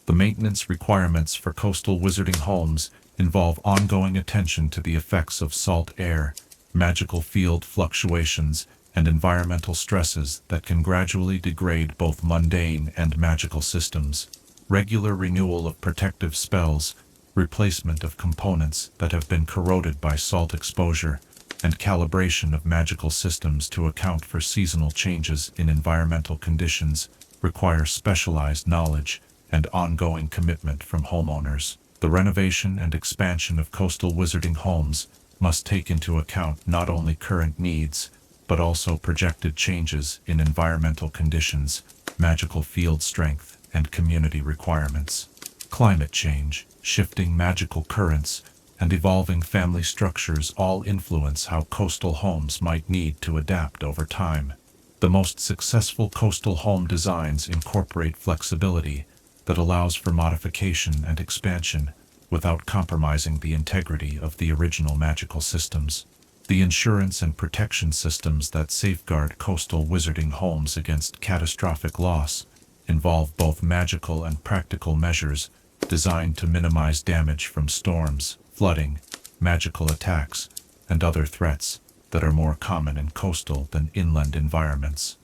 The maintenance requirements for coastal wizarding homes involve ongoing attention to the effects of salt air, magical field fluctuations, and environmental stresses that can gradually degrade both mundane and magical systems. Regular renewal of protective spells, replacement of components that have been corroded by salt exposure, and calibration of magical systems to account for seasonal changes in environmental conditions require specialized knowledge and ongoing commitment from homeowners. The renovation and expansion of coastal wizarding homes must take into account not only current needs, but also projected changes in environmental conditions, magical field strength, and community requirements. Climate change, shifting magical currents, and evolving family structures all influence how coastal homes might need to adapt over time. The most successful coastal home designs incorporate flexibility that allows for modification and expansion without compromising the integrity of the original magical systems. The insurance and protection systems that safeguard coastal wizarding homes against catastrophic loss involve both magical and practical measures designed to minimize damage from storms, flooding, magical attacks, and other threats that are more common in coastal than inland environments.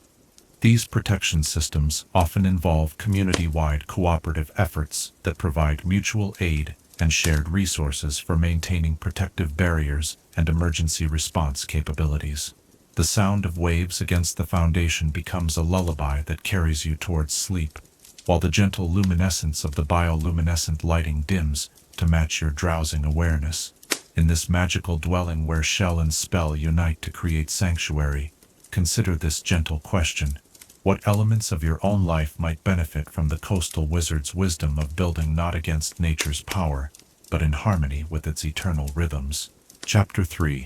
These protection systems often involve community-wide cooperative efforts that provide mutual aid and shared resources for maintaining protective barriers and emergency response capabilities. The sound of waves against the foundation becomes a lullaby that carries you towards sleep, while the gentle luminescence of the bioluminescent lighting dims to match your drowsing awareness. In this magical dwelling where shell and spell unite to create sanctuary, consider this gentle question: what elements of your own life might benefit from the coastal wizard's wisdom of building not against nature's power, but in harmony with its eternal rhythms? Chapter 3.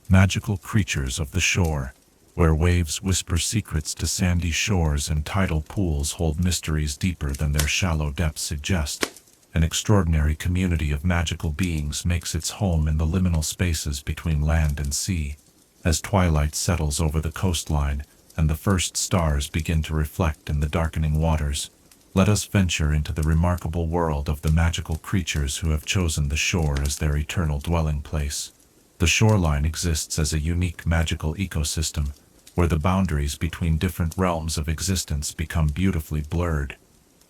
Magical Creatures of the Shore. Where waves whisper secrets to sandy shores and tidal pools hold mysteries deeper than their shallow depths suggest, an extraordinary community of magical beings makes its home in the liminal spaces between land and sea. As twilight settles over the coastline, and the first stars begin to reflect in the darkening waters, let us venture into the remarkable world of the magical creatures who have chosen the shore as their eternal dwelling place. The shoreline exists as a unique magical ecosystem, where the boundaries between different realms of existence become beautifully blurred.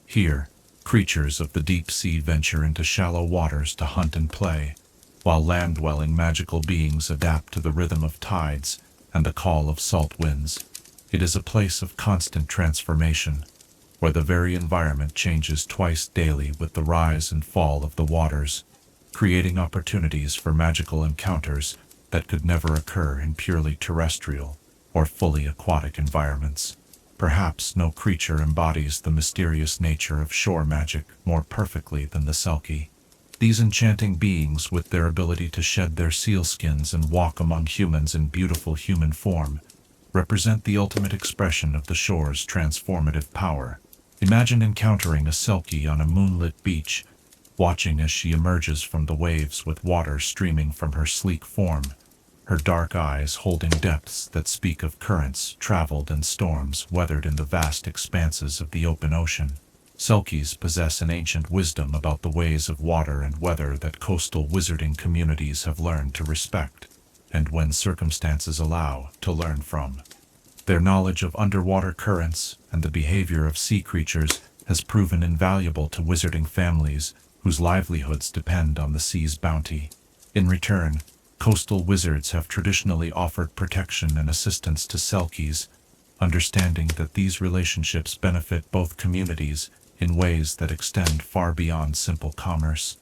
Here, creatures of the deep sea venture into shallow waters to hunt and play, while land-dwelling magical beings adapt to the rhythm of tides and the call of salt winds. It is a place of constant transformation, where the very environment changes twice daily with the rise and fall of the waters, creating opportunities for magical encounters that could never occur in purely terrestrial or fully aquatic environments. Perhaps no creature embodies the mysterious nature of shore magic more perfectly than the Selkie. These enchanting beings, with their ability to shed their sealskins and walk among humans in beautiful human form, represent the ultimate expression of the shore's transformative power. Imagine encountering a Selkie on a moonlit beach, watching as she emerges from the waves with water streaming from her sleek form, her dark eyes holding depths that speak of currents traveled and storms weathered in the vast expanses of the open ocean. Selkies possess an ancient wisdom about the ways of water and weather that coastal wizarding communities have learned to respect, and when circumstances allow, to learn from. Their knowledge of underwater currents and the behavior of sea creatures has proven invaluable to wizarding families whose livelihoods depend on the sea's bounty. In return, coastal wizards have traditionally offered protection and assistance to Selkies, understanding that these relationships benefit both communities in ways that extend far beyond simple commerce.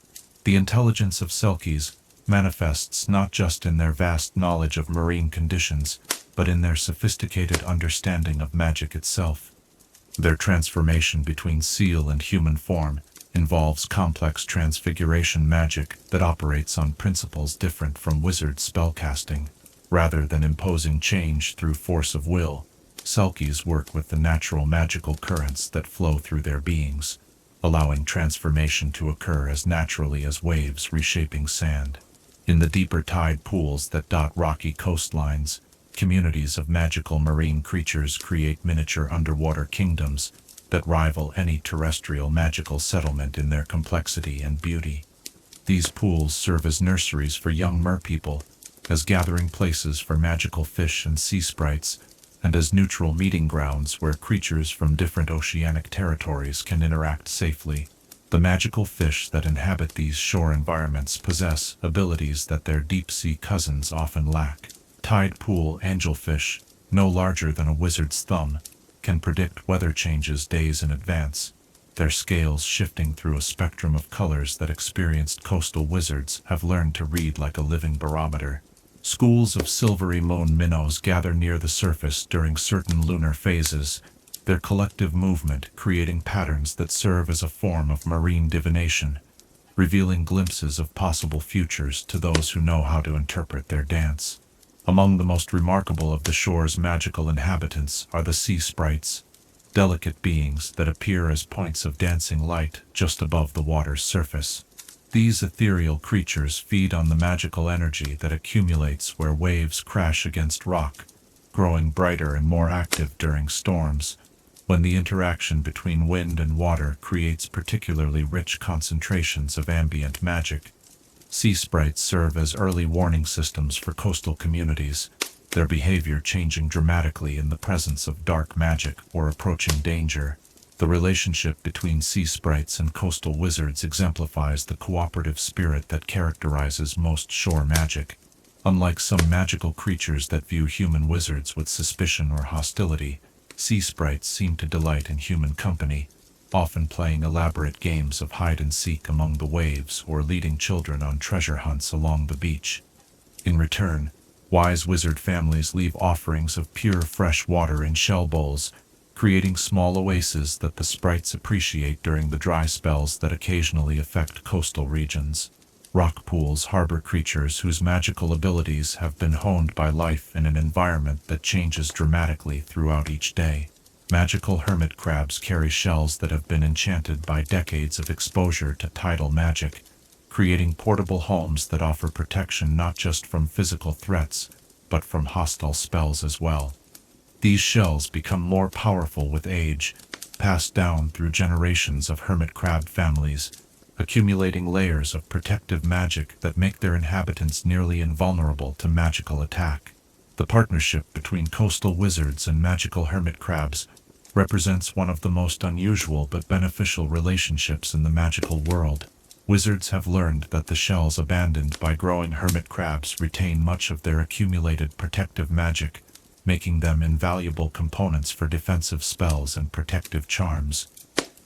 The intelligence of Selkies manifests not just in their vast knowledge of marine conditions, but in their sophisticated understanding of magic itself. Their transformation between seal and human form involves complex transfiguration magic that operates on principles different from wizard spellcasting. Rather than imposing change through force of will, Selkies work with the natural magical currents that flow through their beings, allowing transformation to occur as naturally as waves reshaping sand. In the deeper tide pools that dot rocky coastlines, communities of magical marine creatures create miniature underwater kingdoms that rival any terrestrial magical settlement in their complexity and beauty. These pools serve as nurseries for young merpeople, as gathering places for magical fish and sea sprites, and as neutral meeting grounds where creatures from different oceanic territories can interact safely. The magical fish that inhabit these shore environments possess abilities that their deep-sea cousins often lack. Tide pool angelfish, no larger than a wizard's thumb, can predict weather changes days in advance, their scales shifting through a spectrum of colors that experienced coastal wizards have learned to read like a living barometer. Schools of silvery moon minnows gather near the surface during certain lunar phases, their collective movement creating patterns that serve as a form of marine divination, revealing glimpses of possible futures to those who know how to interpret their dance. Among the most remarkable of the shore's magical inhabitants are the sea sprites, delicate beings that appear as points of dancing light just above the water's surface. These ethereal creatures feed on the magical energy that accumulates where waves crash against rock, growing brighter and more active during storms, when the interaction between wind and water creates particularly rich concentrations of ambient magic. Sea sprites serve as early warning systems for coastal communities, their behavior changing dramatically in the presence of dark magic or approaching danger. The relationship between sea sprites and coastal wizards exemplifies the cooperative spirit that characterizes most shore magic. Unlike some magical creatures that view human wizards with suspicion or hostility, sea sprites seem to delight in human company, often playing elaborate games of hide-and-seek among the waves or leading children on treasure hunts along the beach. In return, wise wizard families leave offerings of pure fresh water in shell bowls, creating small oases that the sprites appreciate during the dry spells that occasionally affect coastal regions. Rock pools harbor creatures whose magical abilities have been honed by life in an environment that changes dramatically throughout each day. Magical hermit crabs carry shells that have been enchanted by decades of exposure to tidal magic, creating portable homes that offer protection not just from physical threats, but from hostile spells as well. These shells become more powerful with age, passed down through generations of hermit crab families, accumulating layers of protective magic that make their inhabitants nearly invulnerable to magical attack. The partnership between coastal wizards and magical hermit crabs represents one of the most unusual but beneficial relationships in the magical world. Wizards have learned that the shells abandoned by growing hermit crabs retain much of their accumulated protective magic, making them invaluable components for defensive spells and protective charms.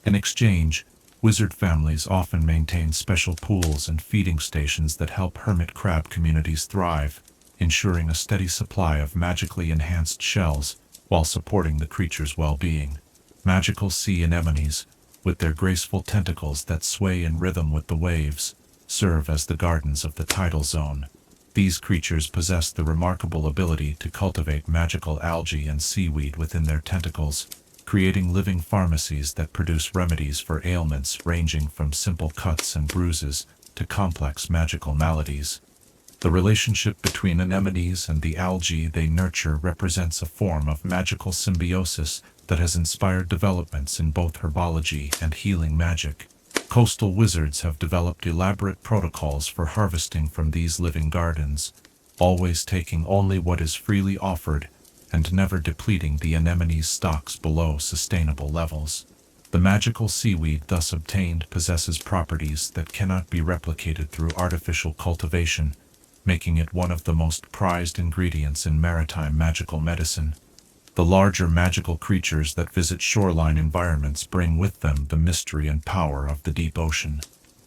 In exchange, wizard families often maintain special pools and feeding stations that help hermit crab communities thrive, ensuring a steady supply of magically enhanced shells while supporting the creature's well-being. Magical sea anemones, with their graceful tentacles that sway in rhythm with the waves, serve as the gardens of the tidal zone. These creatures possess the remarkable ability to cultivate magical algae and seaweed within their tentacles, creating living pharmacies that produce remedies for ailments ranging from simple cuts and bruises to complex magical maladies. The relationship between anemones and the algae they nurture represents a form of magical symbiosis that has inspired developments in both herbology and healing magic. Coastal wizards have developed elaborate protocols for harvesting from these living gardens, always taking only what is freely offered and never depleting the anemone's stocks below sustainable levels. The magical seaweed thus obtained possesses properties that cannot be replicated through artificial cultivation, making it one of the most prized ingredients in maritime magical medicine. The larger magical creatures that visit shoreline environments bring with them the mystery and power of the deep ocean.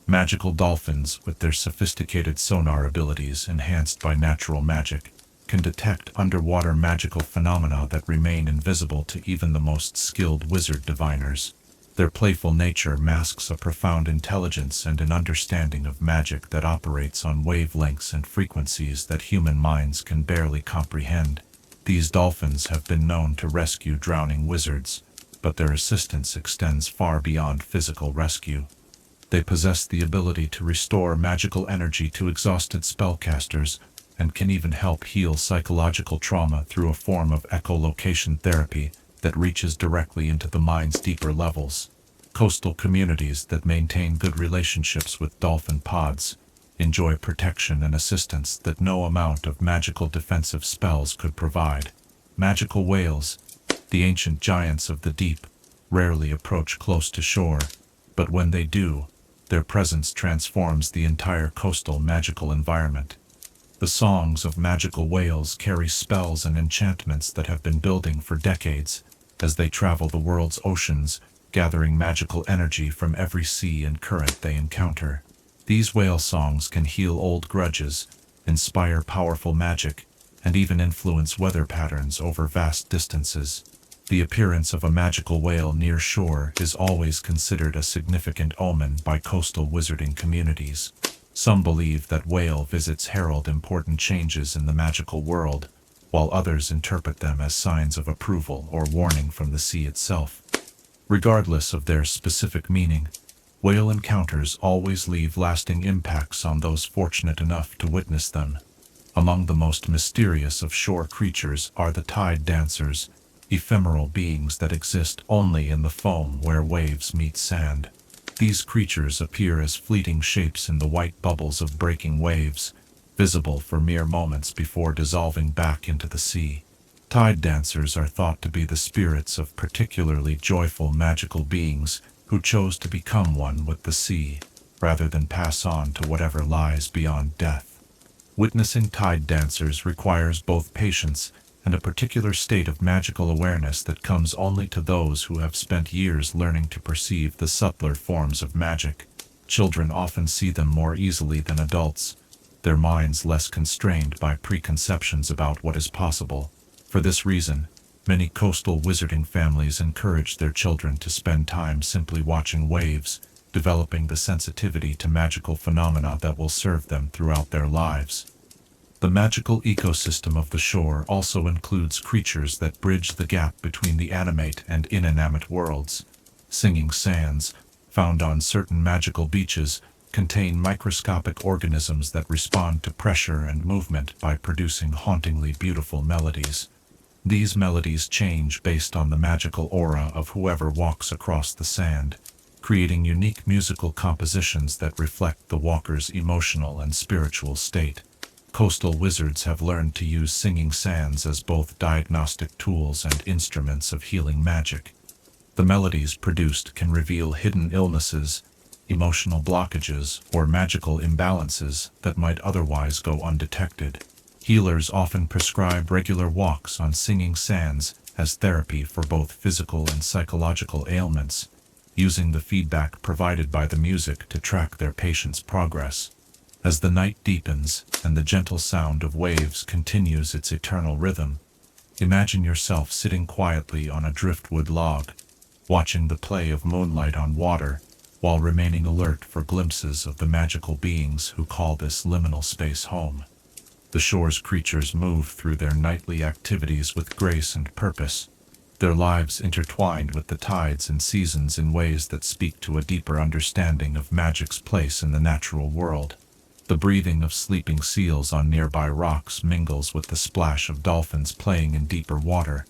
Magical dolphins, with their sophisticated sonar abilities enhanced by natural magic, can detect underwater magical phenomena that remain invisible to even the most skilled wizard diviners. Their playful nature masks a profound intelligence and an understanding of magic that operates on wavelengths and frequencies that human minds can barely comprehend. These dolphins have been known to rescue drowning wizards, but their assistance extends far beyond physical rescue. They possess the ability to restore magical energy to exhausted spellcasters, and can even help heal psychological trauma through a form of echolocation therapy that reaches directly into the mind's deeper levels. Coastal communities that maintain good relationships with dolphin pods enjoy protection and assistance that no amount of magical defensive spells could provide. Magical whales, the ancient giants of the deep, rarely approach close to shore, but when they do, their presence transforms the entire coastal magical environment. The songs of magical whales carry spells and enchantments that have been building for decades, as they travel the world's oceans, gathering magical energy from every sea and current they encounter. These whale songs can heal old grudges, inspire powerful magic, and even influence weather patterns over vast distances. The appearance of a magical whale near shore is always considered a significant omen by coastal wizarding communities. Some believe that whale visits herald important changes in the magical world, while others interpret them as signs of approval or warning from the sea itself. Regardless of their specific meaning, whale encounters always leave lasting impacts on those fortunate enough to witness them. Among the most mysterious of shore creatures are the tide dancers, ephemeral beings that exist only in the foam where waves meet sand. These creatures appear as fleeting shapes in the white bubbles of breaking waves, visible for mere moments before dissolving back into the sea. Tide dancers are thought to be the spirits of particularly joyful magical beings who chose to become one with the sea, rather than pass on to whatever lies beyond death. Witnessing tide dancers requires both patience and a particular state of magical awareness that comes only to those who have spent years learning to perceive the subtler forms of magic. Children often see them more easily than adults, their minds less constrained by preconceptions about what is possible. For this reason, many coastal wizarding families encourage their children to spend time simply watching waves, developing the sensitivity to magical phenomena that will serve them throughout their lives. The magical ecosystem of the shore also includes creatures that bridge the gap between the animate and inanimate worlds. Singing sands, found on certain magical beaches, contain microscopic organisms that respond to pressure and movement by producing hauntingly beautiful melodies. These melodies change based on the magical aura of whoever walks across the sand, creating unique musical compositions that reflect the walker's emotional and spiritual state. Coastal wizards have learned to use singing sands as both diagnostic tools and instruments of healing magic. The melodies produced can reveal hidden illnesses, emotional blockages, or magical imbalances that might otherwise go undetected. Healers often prescribe regular walks on singing sands as therapy for both physical and psychological ailments, using the feedback provided by the music to track their patients' progress. As the night deepens and the gentle sound of waves continues its eternal rhythm, imagine yourself sitting quietly on a driftwood log, watching the play of moonlight on water, while remaining alert for glimpses of the magical beings who call this liminal space home. The shore's creatures move through their nightly activities with grace and purpose, their lives intertwined with the tides and seasons in ways that speak to a deeper understanding of magic's place in the natural world. The breathing of sleeping seals on nearby rocks mingles with the splash of dolphins playing in deeper water,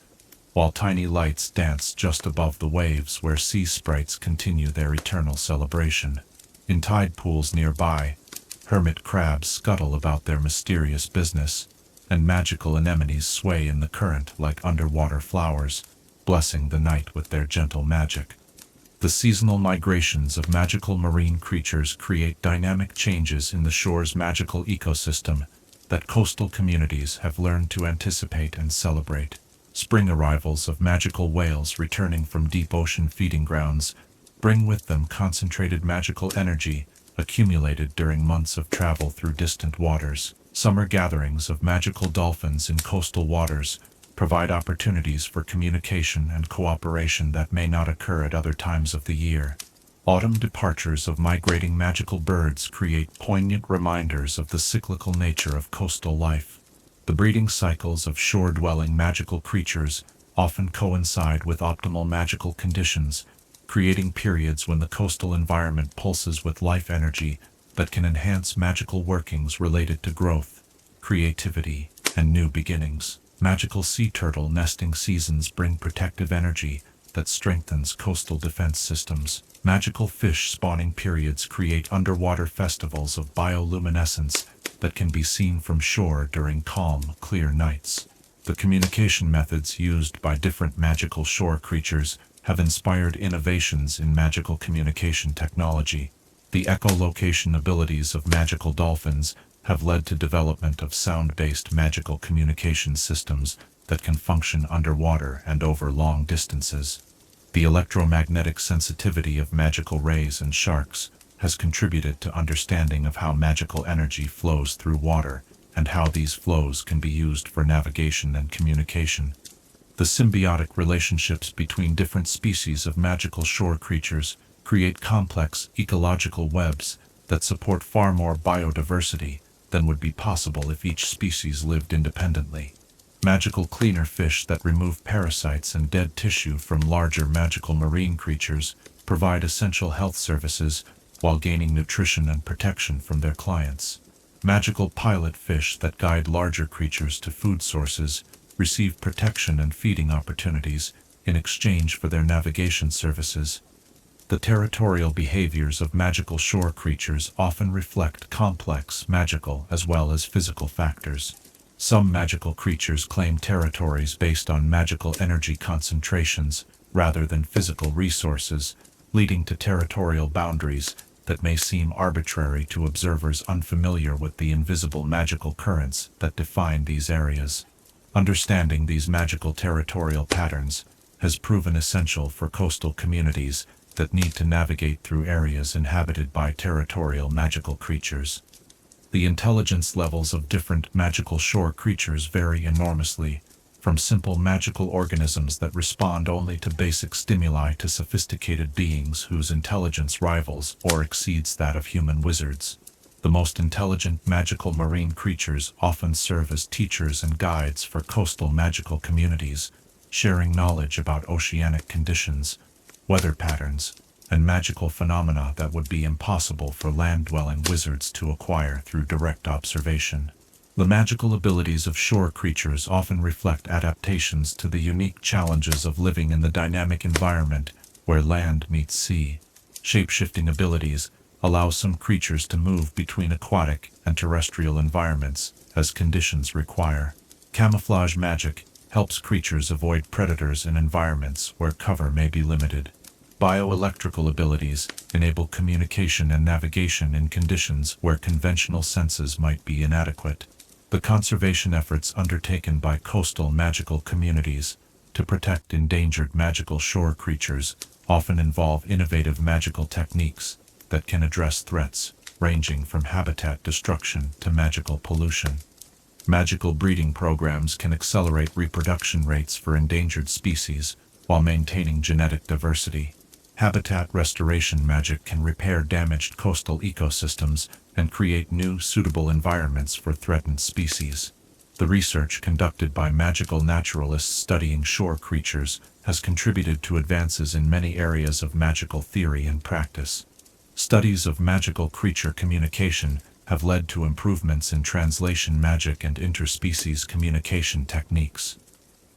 while tiny lights dance just above the waves where sea sprites continue their eternal celebration. In tide pools nearby, hermit crabs scuttle about their mysterious business, and magical anemones sway in the current like underwater flowers, blessing the night with their gentle magic. The seasonal migrations of magical marine creatures create dynamic changes in the shore's magical ecosystem that coastal communities have learned to anticipate and celebrate. Spring arrivals of magical whales returning from deep ocean feeding grounds bring with them concentrated magical energy accumulated during months of travel through distant waters. Summer gatherings of magical dolphins in coastal waters provide opportunities for communication and cooperation that may not occur at other times of the year. Autumn departures of migrating magical birds create poignant reminders of the cyclical nature of coastal life. The breeding cycles of shore-dwelling magical creatures often coincide with optimal magical conditions, creating periods when the coastal environment pulses with life energy that can enhance magical workings related to growth, creativity, and new beginnings. Magical sea turtle nesting seasons bring protective energy that strengthens coastal defense systems. Magical fish spawning periods create underwater festivals of bioluminescence that can be seen from shore during calm, clear nights. The communication methods used by different magical shore creatures have inspired innovations in magical communication technology. The echolocation abilities of magical dolphins have led to development of sound-based magical communication systems that can function underwater and over long distances. The electromagnetic sensitivity of magical rays and sharks has contributed to understanding of how magical energy flows through water and how these flows can be used for navigation and communication. The symbiotic relationships between different species of magical shore creatures create complex ecological webs that support far more biodiversity than would be possible if each species lived independently. Magical cleaner fish that remove parasites and dead tissue from larger magical marine creatures provide essential health services while gaining nutrition and protection from their clients. Magical pilot fish that guide larger creatures to food sources receive protection and feeding opportunities in exchange for their navigation services. The territorial behaviors of magical shore creatures often reflect complex magical as well as physical factors. Some magical creatures claim territories based on magical energy concentrations rather than physical resources, leading to territorial boundaries that may seem arbitrary to observers unfamiliar with the invisible magical currents that define these areas. Understanding these magical territorial patterns has proven essential for coastal communities that need to navigate through areas inhabited by territorial magical creatures. The intelligence levels of different magical shore creatures vary enormously, from simple magical organisms that respond only to basic stimuli to sophisticated beings whose intelligence rivals or exceeds that of human wizards. The most intelligent magical marine creatures often serve as teachers and guides for coastal magical communities, sharing knowledge about oceanic conditions, weather patterns, and magical phenomena that would be impossible for land-dwelling wizards to acquire through direct observation. The magical abilities of shore creatures often reflect adaptations to the unique challenges of living in the dynamic environment where land meets sea. Shape-shifting abilities allow some creatures to move between aquatic and terrestrial environments as conditions require. Camouflage magic helps creatures avoid predators in environments where cover may be limited. Bioelectrical abilities enable communication and navigation in conditions where conventional senses might be inadequate. The conservation efforts undertaken by coastal magical communities to protect endangered magical shore creatures often involve innovative magical techniques that can address threats ranging from habitat destruction to magical pollution. Magical breeding programs can accelerate reproduction rates for endangered species while maintaining genetic diversity. Habitat restoration magic can repair damaged coastal ecosystems and create new, suitable environments for threatened species. The research conducted by magical naturalists studying shore creatures has contributed to advances in many areas of magical theory and practice. Studies of magical creature communication have led to improvements in translation magic and interspecies communication techniques.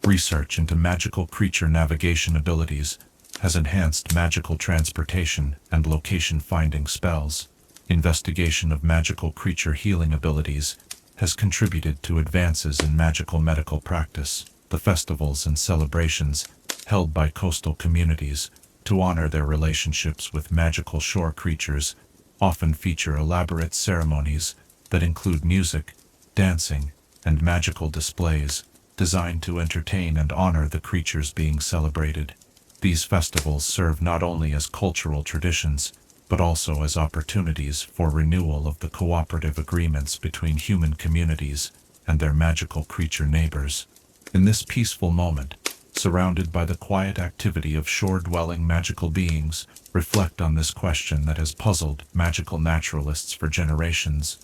Research into magical creature navigation abilities has enhanced magical transportation and location-finding spells. Investigation of magical creature healing abilities has contributed to advances in magical medical practice. The festivals and celebrations held by coastal communities to honor their relationships with magical shore creatures often feature elaborate ceremonies that include music, dancing, and magical displays designed to entertain and honor the creatures being celebrated. These festivals serve not only as cultural traditions, but also as opportunities for renewal of the cooperative agreements between human communities and their magical creature neighbors. In this peaceful moment, surrounded by the quiet activity of shore-dwelling magical beings, reflect on this question that has puzzled magical naturalists for generations.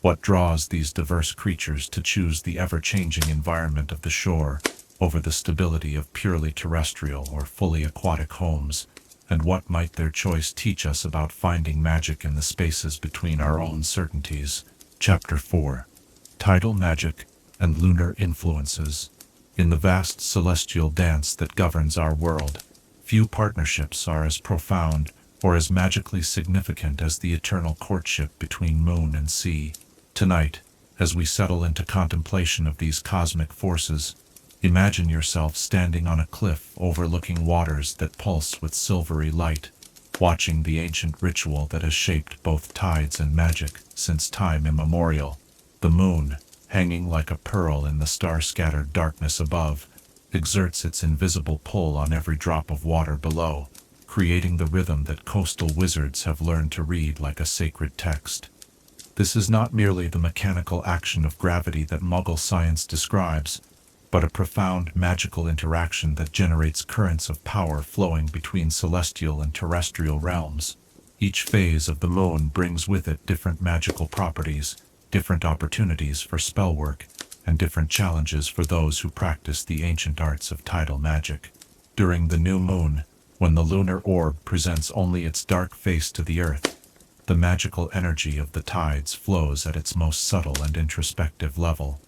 What draws these diverse creatures to choose the ever-changing environment of the shore over the stability of purely terrestrial or fully aquatic homes? And what might their choice teach us about finding magic in the spaces between our own certainties? Chapter 4. Tidal Magic and Lunar Influences. In the vast celestial dance that governs our world, few partnerships are as profound or as magically significant as the eternal courtship between moon and sea. Tonight, as we settle into contemplation of these cosmic forces, imagine yourself standing on a cliff overlooking waters that pulse with silvery light, watching the ancient ritual that has shaped both tides and magic since time immemorial. The moon, hanging like a pearl in the star-scattered darkness above, exerts its invisible pull on every drop of water below, creating the rhythm that coastal wizards have learned to read like a sacred text. This is not merely the mechanical action of gravity that Muggle science describes, but a profound magical interaction that generates currents of power flowing between celestial and terrestrial realms. Each phase of the moon brings with it different magical properties, different opportunities for spellwork, and different challenges for those who practice the ancient arts of tidal magic. During the new moon, when the lunar orb presents only its dark face to the earth, the magical energy of the tides flows at its most subtle and introspective level.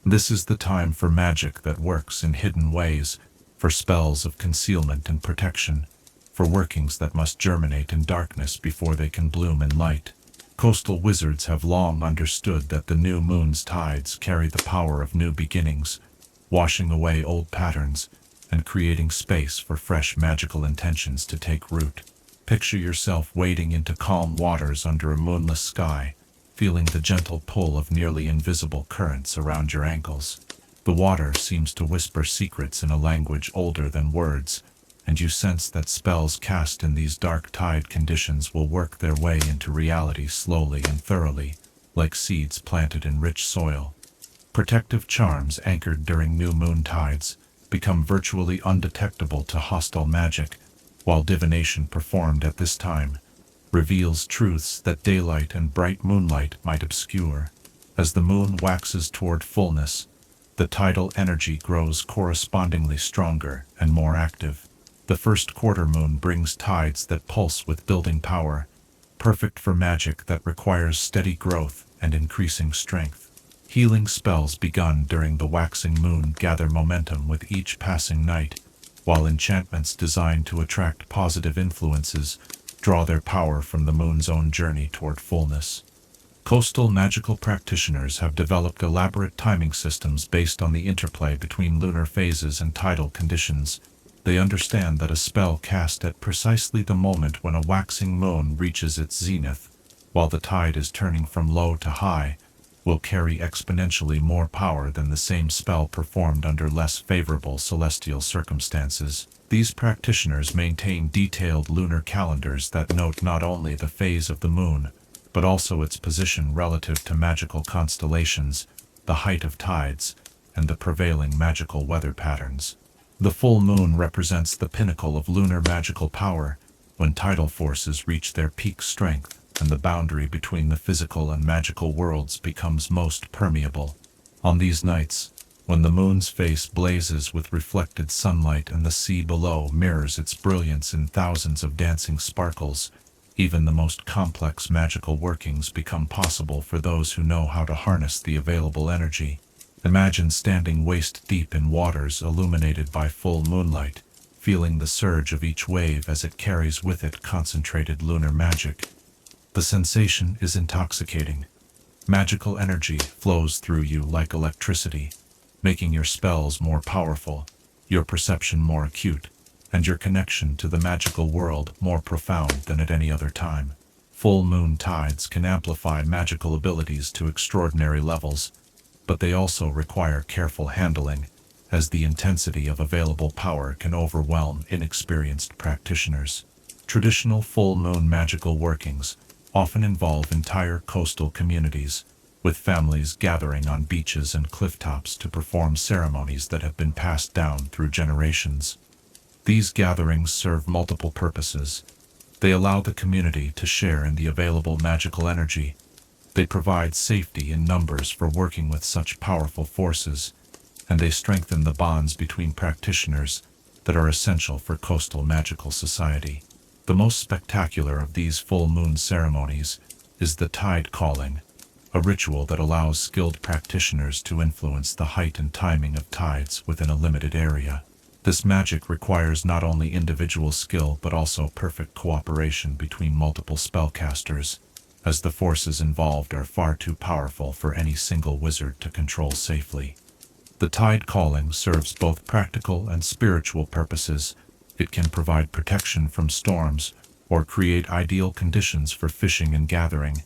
This is the time for magic that works in hidden ways, for spells of concealment and protection, for workings that must germinate in darkness before they can bloom in light. Coastal wizards have long understood that the new moon's tides carry the power of new beginnings, washing away old patterns and creating space for fresh magical intentions to take root. Picture yourself wading into calm waters under a moonless sky, feeling the gentle pull of nearly invisible currents around your ankles. The water seems to whisper secrets in a language older than words, and you sense that spells cast in these dark tide conditions will work their way into reality slowly and thoroughly, like seeds planted in rich soil. Protective charms anchored during new moon tides become virtually undetectable to hostile magic, while divination performed at this time reveals truths that daylight and bright moonlight might obscure. As the moon waxes toward fullness, the tidal energy grows correspondingly stronger and more active. The first quarter moon brings tides that pulse with building power, perfect for magic that requires steady growth and increasing strength. Healing spells begun during the waxing moon gather momentum with each passing night, while enchantments designed to attract positive influences draw their power from the moon's own journey toward fullness. Coastal magical practitioners have developed elaborate timing systems based on the interplay between lunar phases and tidal conditions. They understand that a spell cast at precisely the moment when a waxing moon reaches its zenith, while the tide is turning from low to high, will carry exponentially more power than the same spell performed under less favorable celestial circumstances. These practitioners maintain detailed lunar calendars that note not only the phase of the moon, but also its position relative to magical constellations, the height of tides, and the prevailing magical weather patterns. The full moon represents the pinnacle of lunar magical power, when tidal forces reach their peak strength and the boundary between the physical and magical worlds becomes most permeable. On these nights, when the moon's face blazes with reflected sunlight and the sea below mirrors its brilliance in thousands of dancing sparkles, even the most complex magical workings become possible for those who know how to harness the available energy. Imagine standing waist-deep in waters illuminated by full moonlight, feeling the surge of each wave as it carries with it concentrated lunar magic. The sensation is intoxicating. Magical energy flows through you like electricity, making your spells more powerful, your perception more acute, and your connection to the magical world more profound than at any other time. Full moon tides can amplify magical abilities to extraordinary levels, but they also require careful handling, as the intensity of available power can overwhelm inexperienced practitioners. Traditional full moon magical workings often involve entire coastal communities, with families gathering on beaches and clifftops to perform ceremonies that have been passed down through generations. These gatherings serve multiple purposes. They allow the community to share in the available magical energy. They provide safety in numbers for working with such powerful forces, and they strengthen the bonds between practitioners that are essential for coastal magical society. The most spectacular of these full moon ceremonies is the tide calling, a ritual that allows skilled practitioners to influence the height and timing of tides within a limited area. This magic requires not only individual skill but also perfect cooperation between multiple spellcasters, as the forces involved are far too powerful for any single wizard to control safely. The tide calling serves both practical and spiritual purposes. It can provide protection from storms or create ideal conditions for fishing and gathering,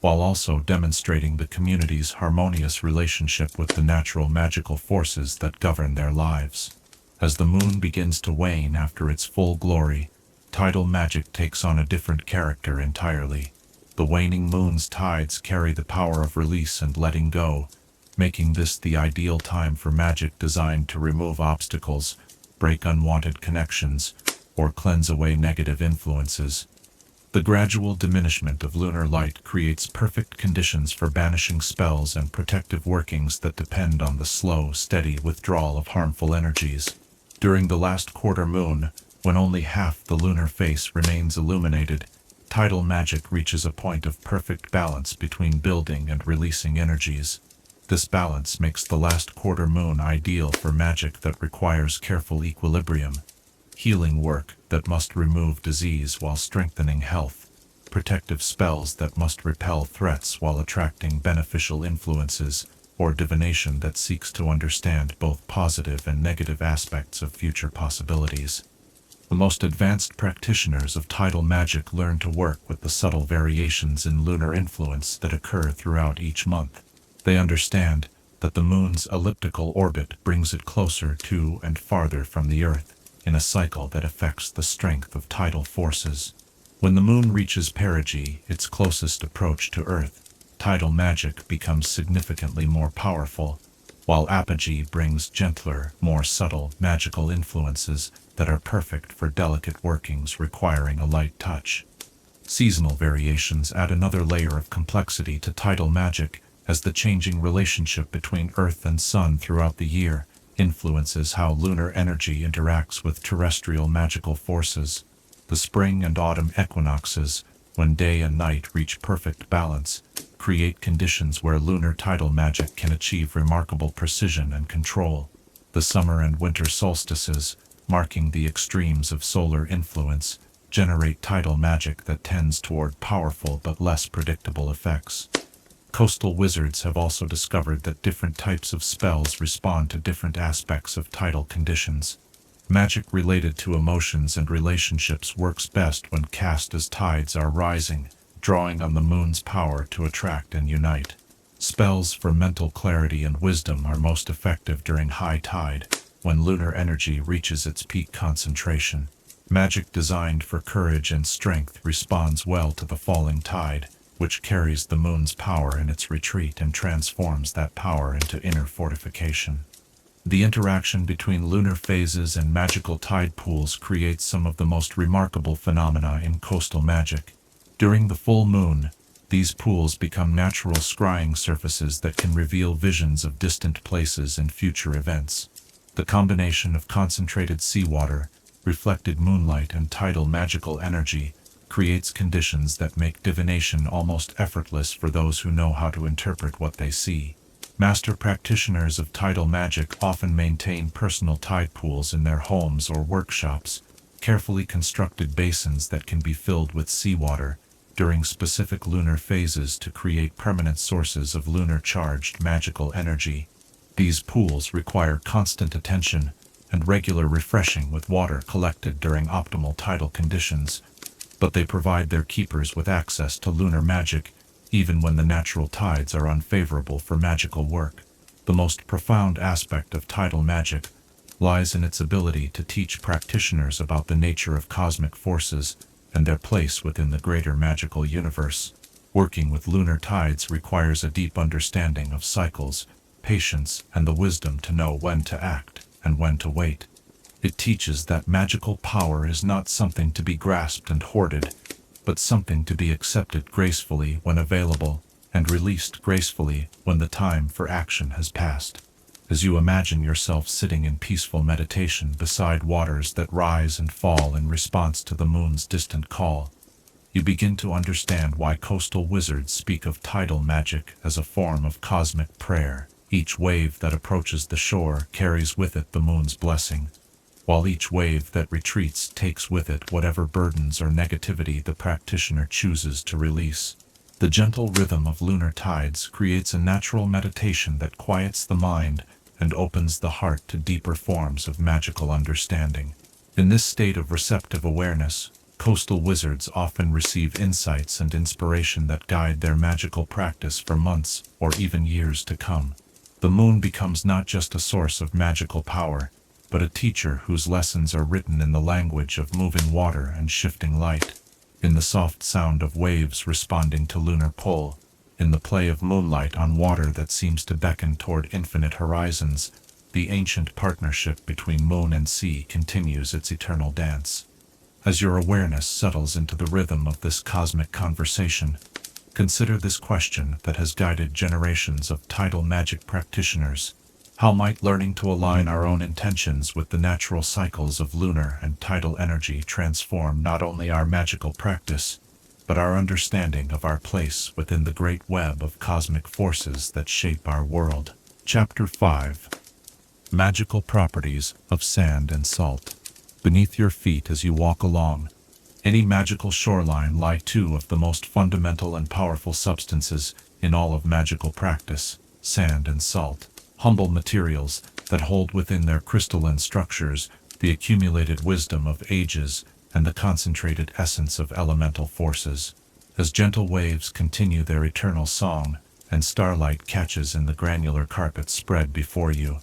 while also demonstrating the community's harmonious relationship with the natural magical forces that govern their lives. As the moon begins to wane after its full glory, tidal magic takes on a different character entirely. The waning moon's tides carry the power of release and letting go, making this the ideal time for magic designed to remove obstacles, break unwanted connections, or cleanse away negative influences. The gradual diminishment of lunar light creates perfect conditions for banishing spells and protective workings that depend on the slow, steady withdrawal of harmful energies. During the last quarter moon, when only half the lunar face remains illuminated, tidal magic reaches a point of perfect balance between building and releasing energies. This balance makes the last quarter moon ideal for magic that requires careful equilibrium, healing work that must remove disease while strengthening health, protective spells that must repel threats while attracting beneficial influences, or divination that seeks to understand both positive and negative aspects of future possibilities. The most advanced practitioners of tidal magic learn to work with the subtle variations in lunar influence that occur throughout each month. They understand that the moon's elliptical orbit brings it closer to and farther from the Earth, in a cycle that affects the strength of tidal forces. When the moon reaches perigee, its closest approach to Earth, tidal magic becomes significantly more powerful, while apogee brings gentler, more subtle magical influences that are perfect for delicate workings requiring a light touch. Seasonal variations add another layer of complexity to tidal magic, as the changing relationship between Earth and Sun throughout the year influences how lunar energy interacts with terrestrial magical forces. The spring and autumn equinoxes, when day and night reach perfect balance, create conditions where lunar tidal magic can achieve remarkable precision and control. The summer and winter solstices, marking the extremes of solar influence, generate tidal magic that tends toward powerful but less predictable effects. Coastal wizards have also discovered that different types of spells respond to different aspects of tidal conditions. Magic related to emotions and relationships works best when cast as tides are rising, drawing on the moon's power to attract and unite. Spells for mental clarity and wisdom are most effective during high tide, when lunar energy reaches its peak concentration. Magic designed for courage and strength responds well to the falling tide, which carries the moon's power in its retreat and transforms that power into inner fortification. The interaction between lunar phases and magical tide pools creates some of the most remarkable phenomena in coastal magic. During the full moon, these pools become natural scrying surfaces that can reveal visions of distant places and future events. The combination of concentrated seawater, reflected moonlight, and tidal magical energy creates conditions that make divination almost effortless for those who know how to interpret what they see. Master practitioners of tidal magic often maintain personal tide pools in their homes or workshops, carefully constructed basins that can be filled with seawater during specific lunar phases to create permanent sources of lunar-charged magical energy. These pools require constant attention and regular refreshing with water collected during optimal tidal conditions, but they provide their keepers with access to lunar magic even when the natural tides are unfavorable for magical work. The most profound aspect of tidal magic lies in its ability to teach practitioners about the nature of cosmic forces and their place within the greater magical universe. Working with lunar tides requires a deep understanding of cycles, patience, and the wisdom to know when to act and when to wait. It teaches that magical power is not something to be grasped and hoarded, but something to be accepted gracefully when available, and released gracefully when the time for action has passed. As you imagine yourself sitting in peaceful meditation beside waters that rise and fall in response to the moon's distant call, you begin to understand why coastal wizards speak of tidal magic as a form of cosmic prayer. Each wave that approaches the shore carries with it the moon's blessing, while each wave that retreats takes with it whatever burdens or negativity the practitioner chooses to release. The gentle rhythm of lunar tides creates a natural meditation that quiets the mind and opens the heart to deeper forms of magical understanding. In this state of receptive awareness, coastal wizards often receive insights and inspiration that guide their magical practice for months or even years to come. The moon becomes not just a source of magical power, but a teacher whose lessons are written in the language of moving water and shifting light, in the soft sound of waves responding to lunar pull, in the play of moonlight on water that seems to beckon toward infinite horizons. The ancient partnership between moon and sea continues its eternal dance. As your awareness settles into the rhythm of this cosmic conversation, consider this question that has guided generations of tidal magic practitioners. How might learning to align our own intentions with the natural cycles of lunar and tidal energy transform not only our magical practice, but our understanding of our place within the great web of cosmic forces that shape our world? Chapter 5. Magical Properties of Sand and Salt. Beneath your feet as you walk along any magical shoreline lie two of the most fundamental and powerful substances in all of magical practice: sand and salt. Humble materials that hold within their crystalline structures the accumulated wisdom of ages and the concentrated essence of elemental forces. As gentle waves continue their eternal song and starlight catches in the granular carpet spread before you,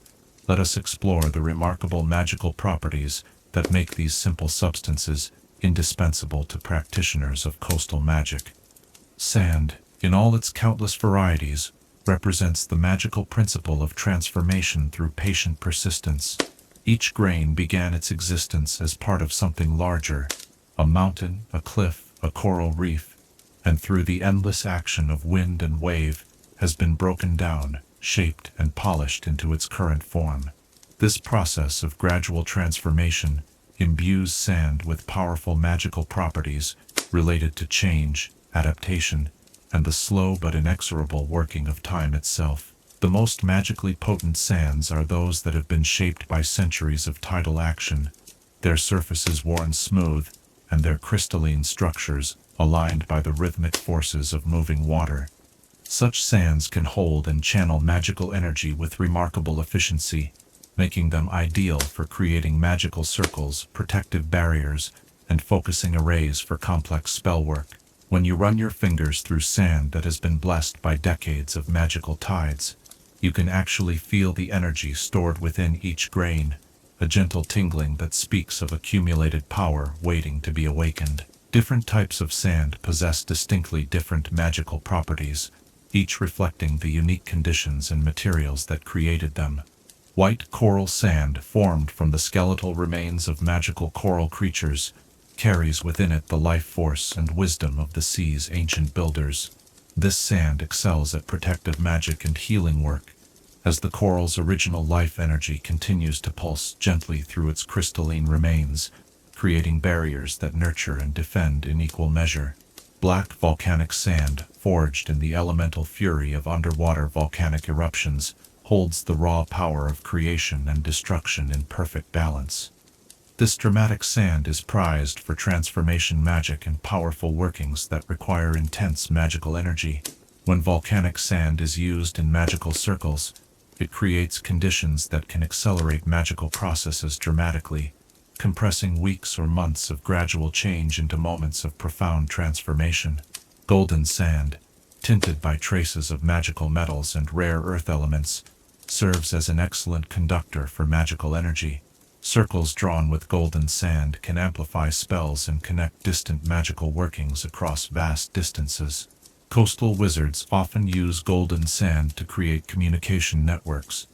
let us explore the remarkable magical properties that make these simple substances indispensable to practitioners of coastal magic. Sand, in all its countless varieties, represents the magical principle of transformation through patient persistence. Each grain began its existence as part of something larger, a mountain, a cliff, a coral reef, and through the endless action of wind and wave has been broken down, shaped, and polished into its current form. This process of gradual transformation imbues sand with powerful magical properties related to change, adaptation, and the slow but inexorable working of time itself. The most magically potent sands are those that have been shaped by centuries of tidal action, their surfaces worn smooth, and their crystalline structures aligned by the rhythmic forces of moving water. Such sands can hold and channel magical energy with remarkable efficiency, making them ideal for creating magical circles, protective barriers, and focusing arrays for complex spellwork. When you run your fingers through sand that has been blessed by decades of magical tides, you can actually feel the energy stored within each grain, a gentle tingling that speaks of accumulated power waiting to be awakened. Different types of sand possess distinctly different magical properties, each reflecting the unique conditions and materials that created them. White coral sand, formed from the skeletal remains of magical coral creatures, carries within it the life force and wisdom of the sea's ancient builders. This sand excels at protective magic and healing work, as the coral's original life energy continues to pulse gently through its crystalline remains, creating barriers that nurture and defend in equal measure. Black volcanic sand, forged in the elemental fury of underwater volcanic eruptions, holds the raw power of creation and destruction in perfect balance. This dramatic sand is prized for transformation magic and powerful workings that require intense magical energy. When volcanic sand is used in magical circles, it creates conditions that can accelerate magical processes dramatically, compressing weeks or months of gradual change into moments of profound transformation. Golden sand, tinted by traces of magical metals and rare earth elements, serves as an excellent conductor for magical energy. Circles drawn with golden sand can amplify spells and connect distant magical workings across vast distances. Coastal wizards often use golden sand to create communication networks,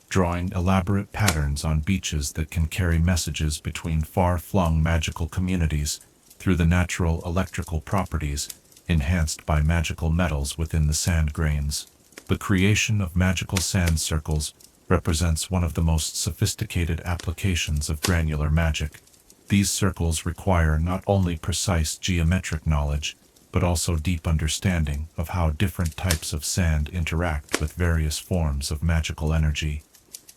drawing elaborate patterns on beaches that can carry messages between far-flung magical communities through the natural electrical properties enhanced by magical metals within the sand grains. The creation of magical sand circles represents one of the most sophisticated applications of granular magic. These circles require not only precise geometric knowledge, but also deep understanding of how different types of sand interact with various forms of magical energy.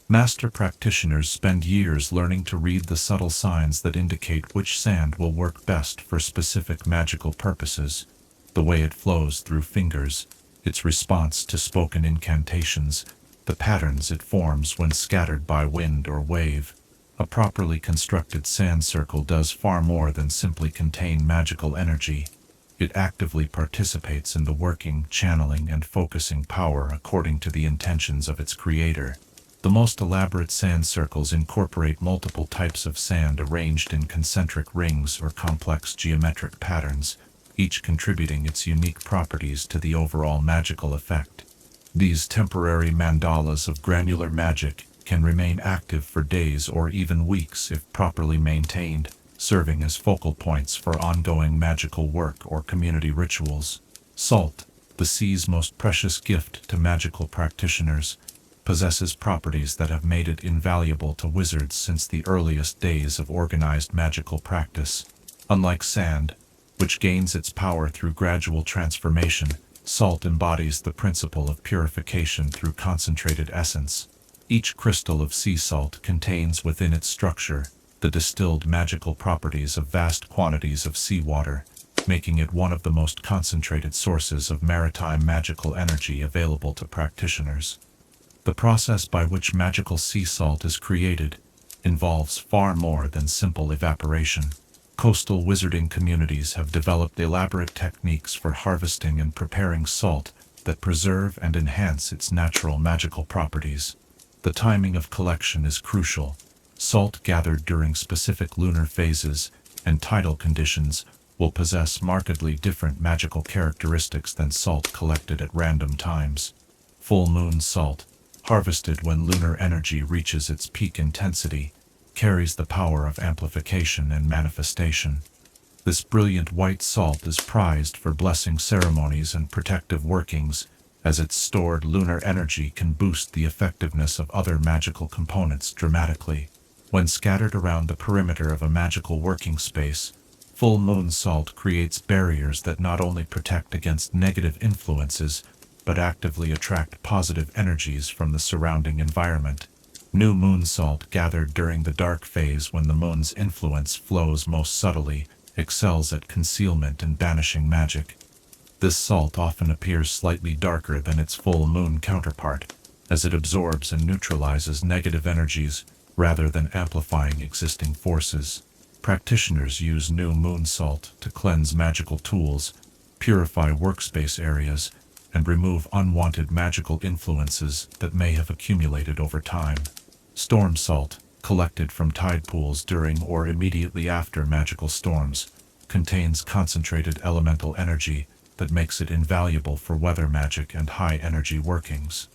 Master practitioners spend years learning to read the subtle signs that indicate which sand will work best for specific magical purposes, the way it flows through fingers, its response to spoken incantations, the patterns it forms when scattered by wind or wave. A properly constructed sand circle does far more than simply contain magical energy. It actively participates in the working, channeling, and focusing power according to the intentions of its creator. The most elaborate sand circles incorporate multiple types of sand arranged in concentric rings or complex geometric patterns, each contributing its unique properties to the overall magical effect. These temporary mandalas of granular magic can remain active for days or even weeks if properly maintained, serving as focal points for ongoing magical work or community rituals. Salt, the sea's most precious gift to magical practitioners, possesses properties that have made it invaluable to wizards since the earliest days of organized magical practice. Unlike sand, which gains its power through gradual transformation, salt embodies the principle of purification through concentrated essence. Each crystal of sea salt contains within its structure the distilled magical properties of vast quantities of seawater, making it one of the most concentrated sources of maritime magical energy available to practitioners. The process by which magical sea salt is created involves far more than simple evaporation. Coastal wizarding communities have developed elaborate techniques for harvesting and preparing salt that preserve and enhance its natural magical properties. The timing of collection is crucial. Salt gathered during specific lunar phases and tidal conditions will possess markedly different magical characteristics than salt collected at random times. Full moon salt, harvested when lunar energy reaches its peak intensity, carries the power of amplification and manifestation. This brilliant white salt is prized for blessing ceremonies and protective workings, as its stored lunar energy can boost the effectiveness of other magical components dramatically. When scattered around the perimeter of a magical working space, full moon salt creates barriers that not only protect against negative influences, but actively attract positive energies from the surrounding environment. New moon salt gathered during the dark phase when the moon's influence flows most subtly excels at concealment and banishing magic. This salt often appears slightly darker than its full moon counterpart, as it absorbs and neutralizes negative energies rather than amplifying existing forces. Practitioners use new moon salt to cleanse magical tools, purify workspace areas, and remove unwanted magical influences that may have accumulated over time. Storm salt, collected from tide pools during or immediately after magical storms, contains concentrated elemental energy that makes it invaluable for weather magic and high-energy workings.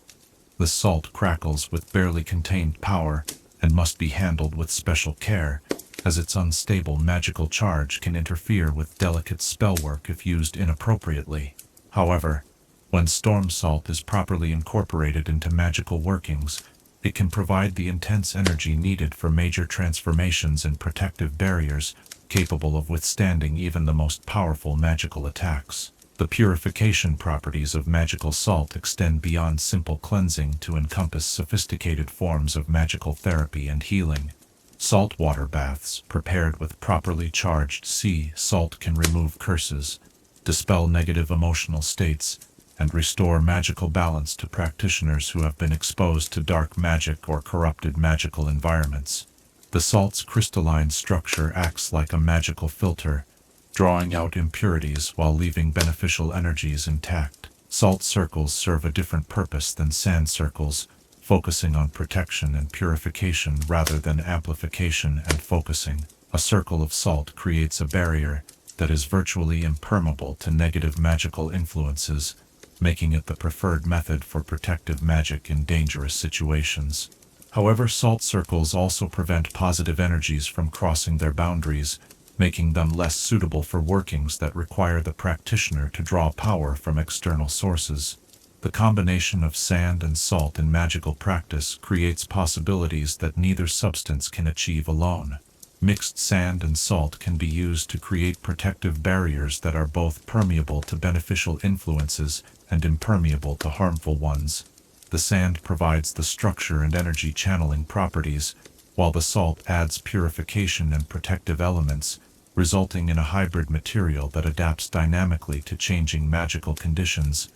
The salt crackles with barely contained power and must be handled with special care, as its unstable magical charge can interfere with delicate spellwork if used inappropriately. However, when storm salt is properly incorporated into magical workings, it can provide the intense energy needed for major transformations and protective barriers, capable of withstanding even the most powerful magical attacks. The purification properties of magical salt extend beyond simple cleansing to encompass sophisticated forms of magical therapy and healing. Saltwater baths prepared with properly charged sea salt can remove curses, dispel negative emotional states, and restore magical balance to practitioners who have been exposed to dark magic or corrupted magical environments. The salt's crystalline structure acts like a magical filter, drawing out impurities while leaving beneficial energies intact. Salt circles serve a different purpose than sand circles, focusing on protection and purification rather than amplification and focusing. A circle of salt creates a barrier that is virtually impermeable to negative magical influences, making it the preferred method for protective magic in dangerous situations. However, salt circles also prevent positive energies from crossing their boundaries, making them less suitable for workings that require the practitioner to draw power from external sources. The combination of sand and salt in magical practice creates possibilities that neither substance can achieve alone. Mixed sand and salt can be used to create protective barriers that are both permeable to beneficial influences and impermeable to harmful ones. The sand provides the structure and energy channeling properties, while the salt adds purification and protective elements, resulting in a hybrid material that adapts dynamically to changing magical conditions.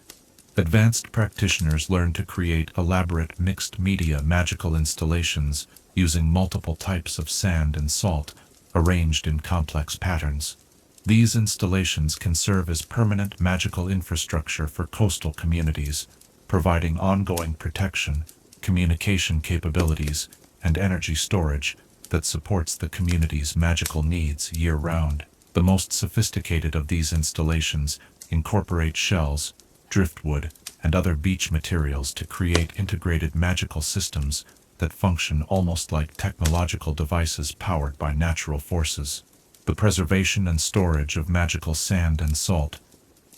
Advanced practitioners learn to create elaborate mixed media magical installations using multiple types of sand and salt, arranged in complex patterns. These installations can serve as permanent magical infrastructure for coastal communities, providing ongoing protection, communication capabilities, and energy storage that supports the community's magical needs year-round. The most sophisticated of these installations incorporate shells, driftwood, and other beach materials to create integrated magical systems that function almost like technological devices powered by natural forces. The preservation and storage of magical sand and salt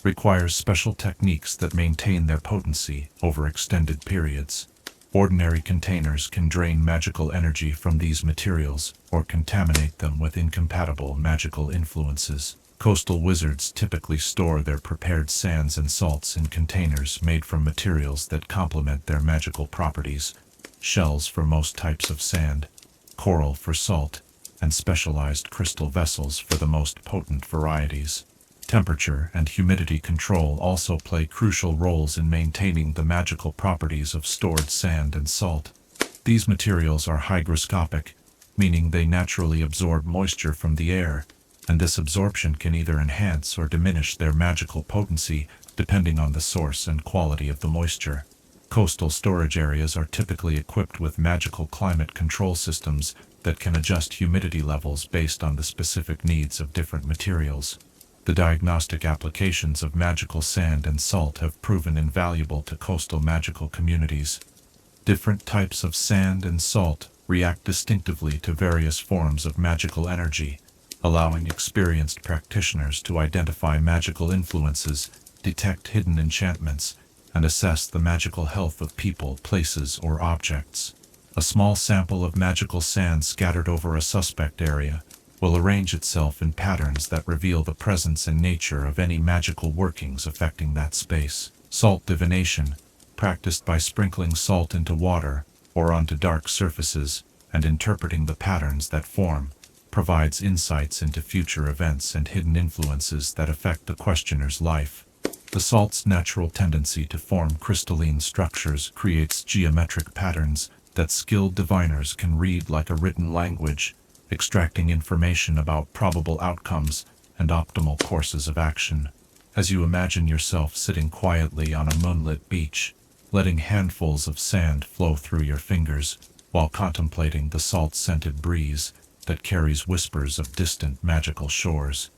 requires special techniques that maintain their potency over extended periods. Ordinary containers can drain magical energy from these materials or contaminate them with incompatible magical influences. Coastal wizards typically store their prepared sands and salts in containers made from materials that complement their magical properties: shells for most types of sand, coral for salt, and specialized crystal vessels for the most potent varieties. Temperature and humidity control also play crucial roles in maintaining the magical properties of stored sand and salt. These materials are hygroscopic, meaning they naturally absorb moisture from the air, and this absorption can either enhance or diminish their magical potency depending on the source and quality of the moisture. Coastal storage areas are typically equipped with magical climate control systems that can adjust humidity levels based on the specific needs of different materials. The diagnostic applications of magical sand and salt have proven invaluable to coastal magical communities. Different types of sand and salt react distinctively to various forms of magical energy, allowing experienced practitioners to identify magical influences, detect hidden enchantments, and assess the magical health of people, places, or objects. A small sample of magical sand scattered over a suspect area will arrange itself in patterns that reveal the presence and nature of any magical workings affecting that space. Salt divination, practiced by sprinkling salt into water or onto dark surfaces and interpreting the patterns that form, provides insights into future events and hidden influences that affect the questioner's life. The salt's natural tendency to form crystalline structures creates geometric patterns that skilled diviners can read like a written language, extracting information about probable outcomes and optimal courses of action. As you imagine yourself sitting quietly on a moonlit beach, letting handfuls of sand flow through your fingers while contemplating the salt-scented breeze that carries whispers of distant magical shores,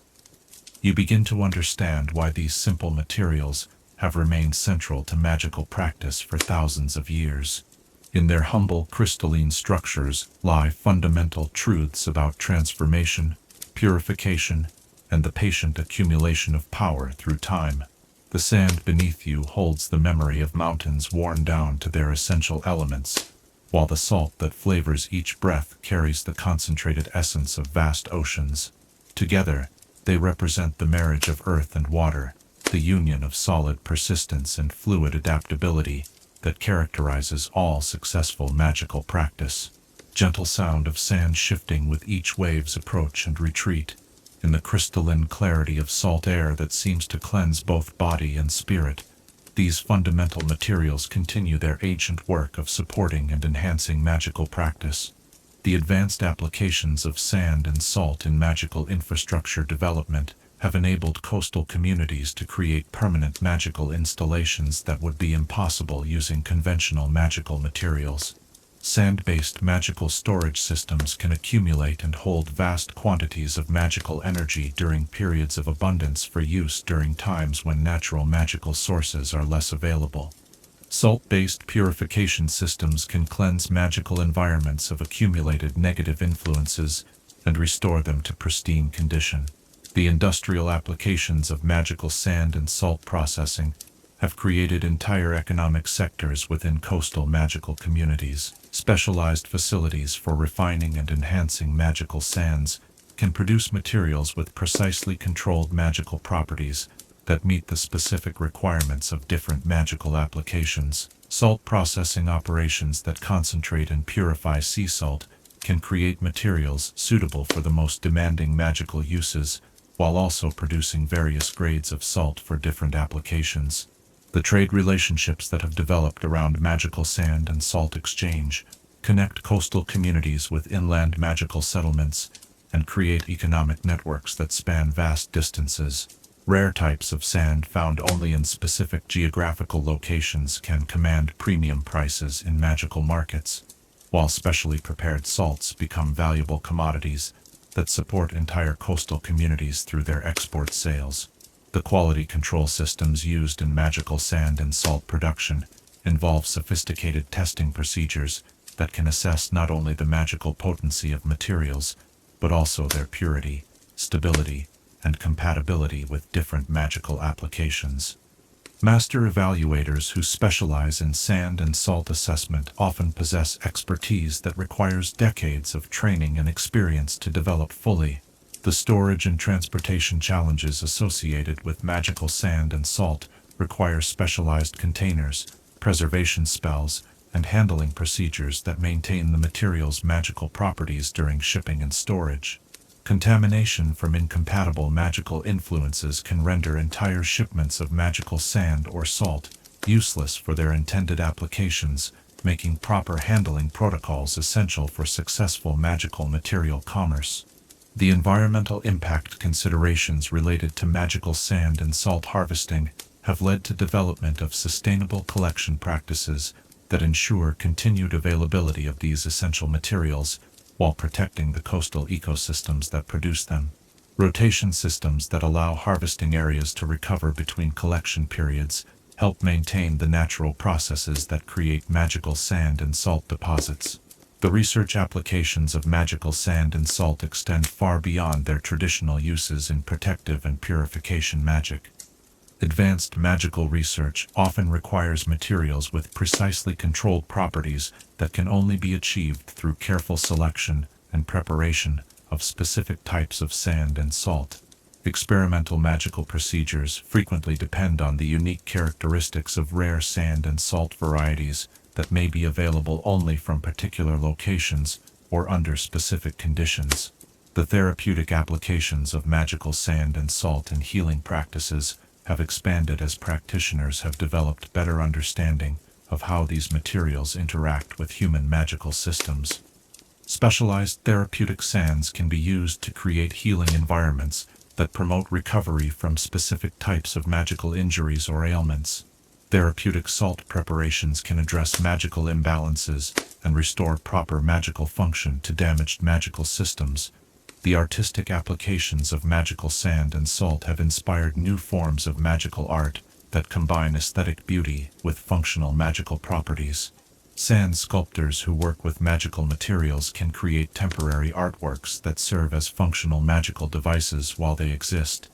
you begin to understand why these simple materials have remained central to magical practice for thousands of years. In their humble crystalline structures lie fundamental truths about transformation, purification, and the patient accumulation of power through time. The sand beneath you holds the memory of mountains worn down to their essential elements, while the salt that flavors each breath carries the concentrated essence of vast oceans. Together, they represent the marriage of earth and water, the union of solid persistence and fluid adaptability that characterizes all successful magical practice. Gentle sound of sand shifting with each wave's approach and retreat, in the crystalline clarity of salt air that seems to cleanse both body and spirit. These fundamental materials continue their ancient work of supporting and enhancing magical practice. The advanced applications of sand and salt in magical infrastructure development have enabled coastal communities to create permanent magical installations that would be impossible using conventional magical materials. Sand-based magical storage systems can accumulate and hold vast quantities of magical energy during periods of abundance for use during times when natural magical sources are less available. Salt-based purification systems can cleanse magical environments of accumulated negative influences and restore them to pristine condition. The industrial applications of magical sand and salt processing have created entire economic sectors within coastal magical communities. Specialized facilities for refining and enhancing magical sands can produce materials with precisely controlled magical properties that meet the specific requirements of different magical applications. Salt processing operations that concentrate and purify sea salt can create materials suitable for the most demanding magical uses, while also producing various grades of salt for different applications. The trade relationships that have developed around magical sand and salt exchange connect coastal communities with inland magical settlements and create economic networks that span vast distances. Rare types of sand found only in specific geographical locations can command premium prices in magical markets, while specially prepared salts become valuable commodities that support entire coastal communities through their export sales. The quality control systems used in magical sand and salt production involve sophisticated testing procedures that can assess not only the magical potency of materials, but also their purity, stability, and compatibility with different magical applications. Master evaluators who specialize in sand and salt assessment often possess expertise that requires decades of training and experience to develop fully. The storage and transportation challenges associated with magical sand and salt require specialized containers, preservation spells, and handling procedures that maintain the material's magical properties during shipping and storage. Contamination from incompatible magical influences can render entire shipments of magical sand or salt useless for their intended applications, making proper handling protocols essential for successful magical material commerce. The environmental impact considerations related to magical sand and salt harvesting have led to development of sustainable collection practices that ensure continued availability of these essential materials while protecting the coastal ecosystems that produce them. Rotation systems that allow harvesting areas to recover between collection periods help maintain the natural processes that create magical sand and salt deposits. The research applications of magical sand and salt extend far beyond their traditional uses in protective and purification magic. Advanced magical research often requires materials with precisely controlled properties that can only be achieved through careful selection and preparation of specific types of sand and salt. Experimental magical procedures frequently depend on the unique characteristics of rare sand and salt varieties that may be available only from particular locations or under specific conditions. The therapeutic applications of magical sand and salt in healing practices have expanded as practitioners have developed better understanding of how these materials interact with human magical systems. Specialized therapeutic sands can be used to create healing environments that promote recovery from specific types of magical injuries or ailments. Therapeutic salt preparations can address magical imbalances and restore proper magical function to damaged magical systems. The artistic applications of magical sand and salt have inspired new forms of magical art that combine aesthetic beauty with functional magical properties. Sand sculptors who work with magical materials can create temporary artworks that serve as functional magical devices while they exist.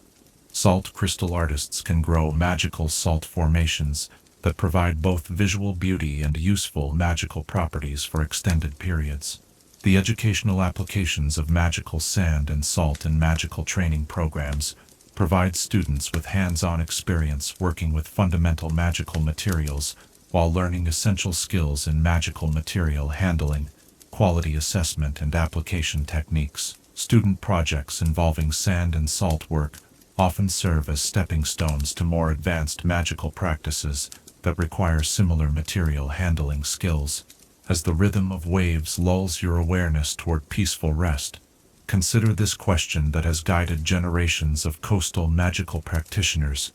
Salt crystal artists can grow magical salt formations that provide both visual beauty and useful magical properties for extended periods. The educational applications of magical sand and salt in magical training programs provide students with hands-on experience working with fundamental magical materials while learning essential skills in magical material handling, quality assessment, and application techniques. Student projects involving sand and salt work often serve as stepping stones to more advanced magical practices that require similar material handling skills. As the rhythm of waves lulls your awareness toward peaceful rest, consider this question that has guided generations of coastal magical practitioners.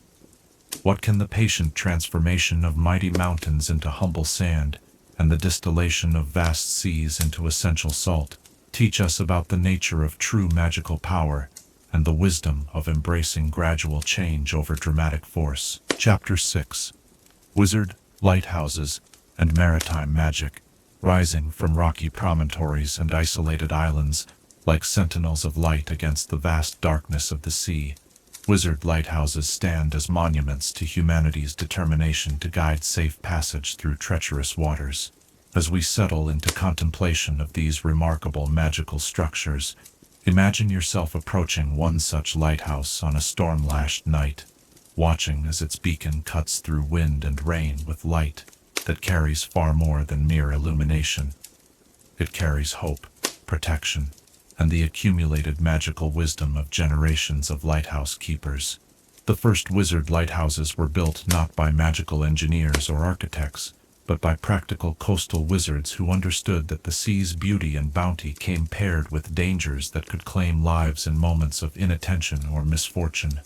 What can the patient transformation of mighty mountains into humble sand, and the distillation of vast seas into essential salt, teach us about the nature of true magical power, and the wisdom of embracing gradual change over dramatic force? Chapter 6. Wizard, Lighthouses, and Maritime Magic. Rising from rocky promontories and isolated islands, like sentinels of light against the vast darkness of the sea, wizard lighthouses stand as monuments to humanity's determination to guide safe passage through treacherous waters. As we settle into contemplation of these remarkable magical structures, imagine yourself approaching one such lighthouse on a storm-lashed night, watching as its beacon cuts through wind and rain with light that carries far more than mere illumination. It carries hope, protection, and the accumulated magical wisdom of generations of lighthouse keepers. The first wizard lighthouses were built not by magical engineers or architects, but by practical coastal wizards who understood that the sea's beauty and bounty came paired with dangers that could claim lives in moments of inattention or misfortune.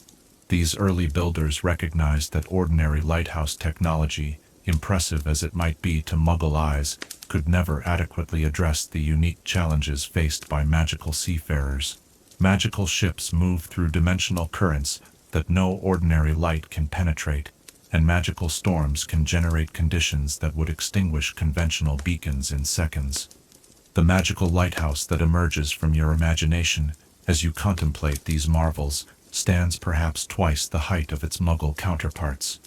These early builders recognized that ordinary lighthouse technology, impressive as it might be to Muggle eyes, could never adequately address the unique challenges faced by magical seafarers. Magical ships move through dimensional currents that no ordinary light can penetrate, and magical storms can generate conditions that would extinguish conventional beacons in seconds. The magical lighthouse that emerges from your imagination as you contemplate these marvels stands perhaps twice the height of its Muggle counterparts.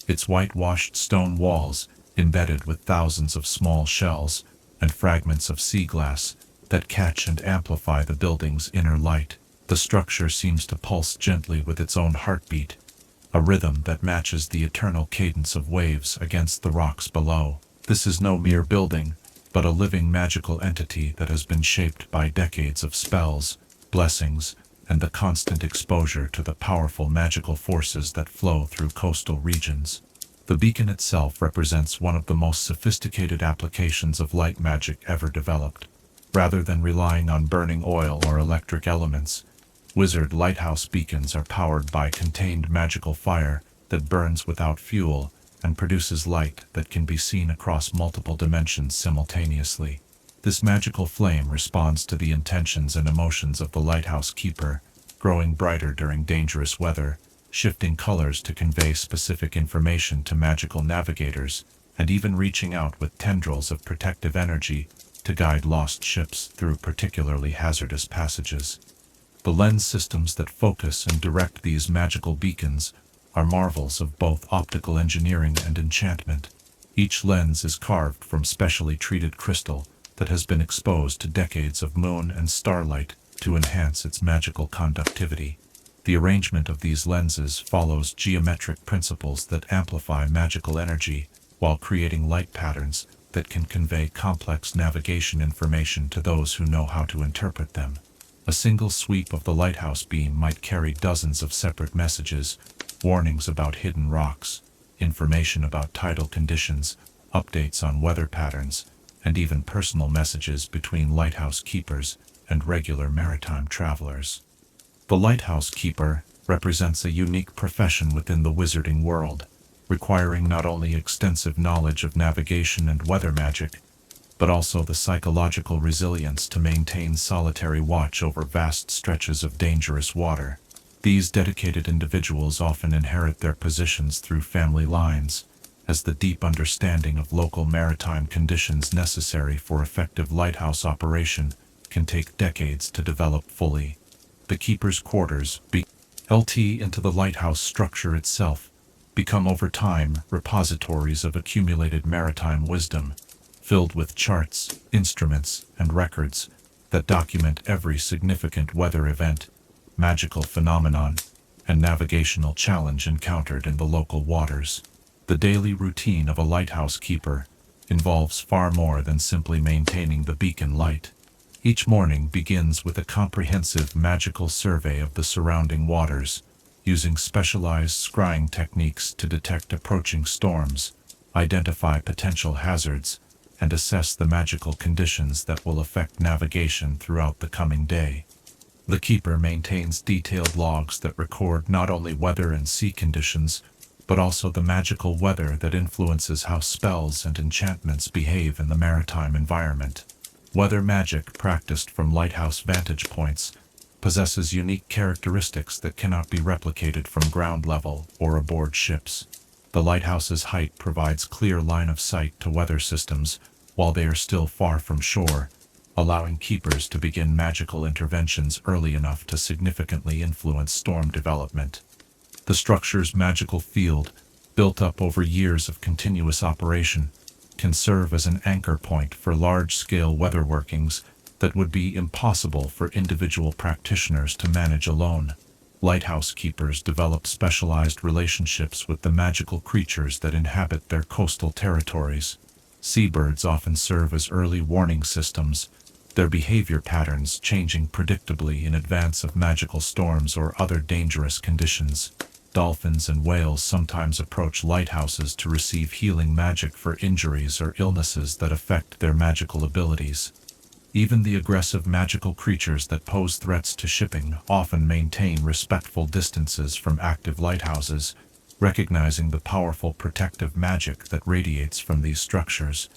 Its whitewashed stone walls, embedded with thousands of small shells and fragments of sea glass that catch and amplify the building's inner light. The structure seems to pulse gently with its own heartbeat, a rhythm that matches the eternal cadence of waves against the rocks below. This is no mere building, but a living magical entity that has been shaped by decades of spells, blessings, and the constant exposure to the powerful magical forces that flow through coastal regions. The beacon itself represents one of the most sophisticated applications of light magic ever developed. Rather than relying on burning oil or electric elements, wizard lighthouse beacons are powered by contained magical fire that burns without fuel and produces light that can be seen across multiple dimensions simultaneously. This magical flame responds to the intentions and emotions of the lighthouse keeper, growing brighter during dangerous weather, shifting colors to convey specific information to magical navigators, and even reaching out with tendrils of protective energy to guide lost ships through particularly hazardous passages. The lens systems that focus and direct these magical beacons are marvels of both optical engineering and enchantment. Each lens is carved from specially treated crystal that has been exposed to decades of moon and starlight to enhance its magical conductivity. The arrangement of these lenses follows geometric principles that amplify magical energy while creating light patterns that can convey complex navigation information to those who know how to interpret them. A single sweep of the lighthouse beam might carry dozens of separate messages, warnings about hidden rocks, information about tidal conditions, updates on weather patterns, and even personal messages between lighthouse keepers and regular maritime travelers. The lighthouse keeper represents a unique profession within the wizarding world, requiring not only extensive knowledge of navigation and weather magic, but also the psychological resilience to maintain solitary watch over vast stretches of dangerous water. These dedicated individuals often inherit their positions through family lines, as the deep understanding of local maritime conditions necessary for effective lighthouse operation can take decades to develop fully. The keeper's quarters, built into the lighthouse structure itself, become over time repositories of accumulated maritime wisdom, filled with charts, instruments, and records that document every significant weather event, magical phenomenon, and navigational challenge encountered in the local waters. The daily routine of a lighthouse keeper involves far more than simply maintaining the beacon light. Each morning begins with a comprehensive magical survey of the surrounding waters, using specialized scrying techniques to detect approaching storms, identify potential hazards, and assess the magical conditions that will affect navigation throughout the coming day. The keeper maintains detailed logs that record not only weather and sea conditions, but also the magical weather that influences how spells and enchantments behave in the maritime environment. Weather magic practiced from lighthouse vantage points possesses unique characteristics that cannot be replicated from ground level or aboard ships. The lighthouse's height provides clear line of sight to weather systems while they are still far from shore, allowing keepers to begin magical interventions early enough to significantly influence storm development. The structure's magical field, built up over years of continuous operation, can serve as an anchor point for large-scale weather workings that would be impossible for individual practitioners to manage alone. Lighthouse keepers develop specialized relationships with the magical creatures that inhabit their coastal territories. Seabirds often serve as early warning systems, their behavior patterns changing predictably in advance of magical storms or other dangerous conditions. Dolphins and whales sometimes approach lighthouses to receive healing magic for injuries or illnesses that affect their magical abilities. Even the aggressive magical creatures that pose threats to shipping often maintain respectful distances from active lighthouses, recognizing the powerful protective magic that radiates from these structures.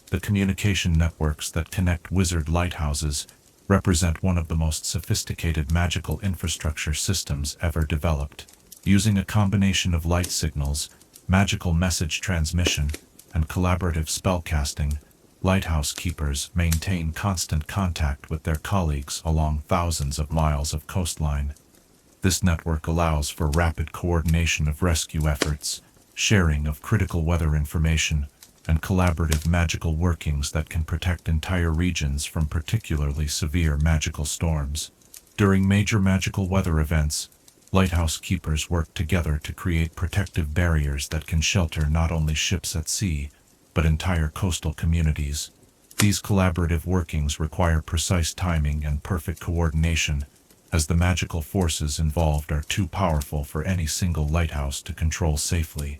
The communication networks that connect wizard lighthouses represent one of the most sophisticated magical infrastructure systems ever developed. Using a combination of light signals, magical message transmission, and collaborative spellcasting, lighthouse keepers maintain constant contact with their colleagues along thousands of miles of coastline. This network allows for rapid coordination of rescue efforts, sharing of critical weather information, and collaborative magical workings that can protect entire regions from particularly severe magical storms. During major magical weather events, lighthouse keepers work together to create protective barriers that can shelter not only ships at sea, but entire coastal communities. These collaborative workings require precise timing and perfect coordination, as the magical forces involved are too powerful for any single lighthouse to control safely.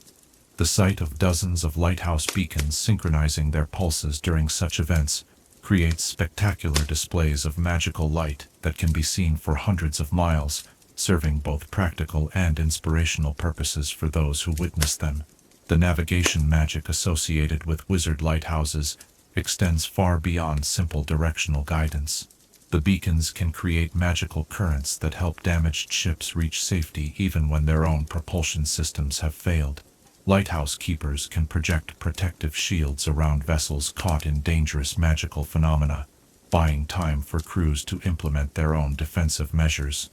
The sight of dozens of lighthouse beacons synchronizing their pulses during such events creates spectacular displays of magical light that can be seen for hundreds of miles, serving both practical and inspirational purposes for those who witness them. The navigation magic associated with wizard lighthouses extends far beyond simple directional guidance. The beacons can create magical currents that help damaged ships reach safety even when their own propulsion systems have failed. Lighthouse keepers can project protective shields around vessels caught in dangerous magical phenomena, buying time for crews to implement their own defensive measures.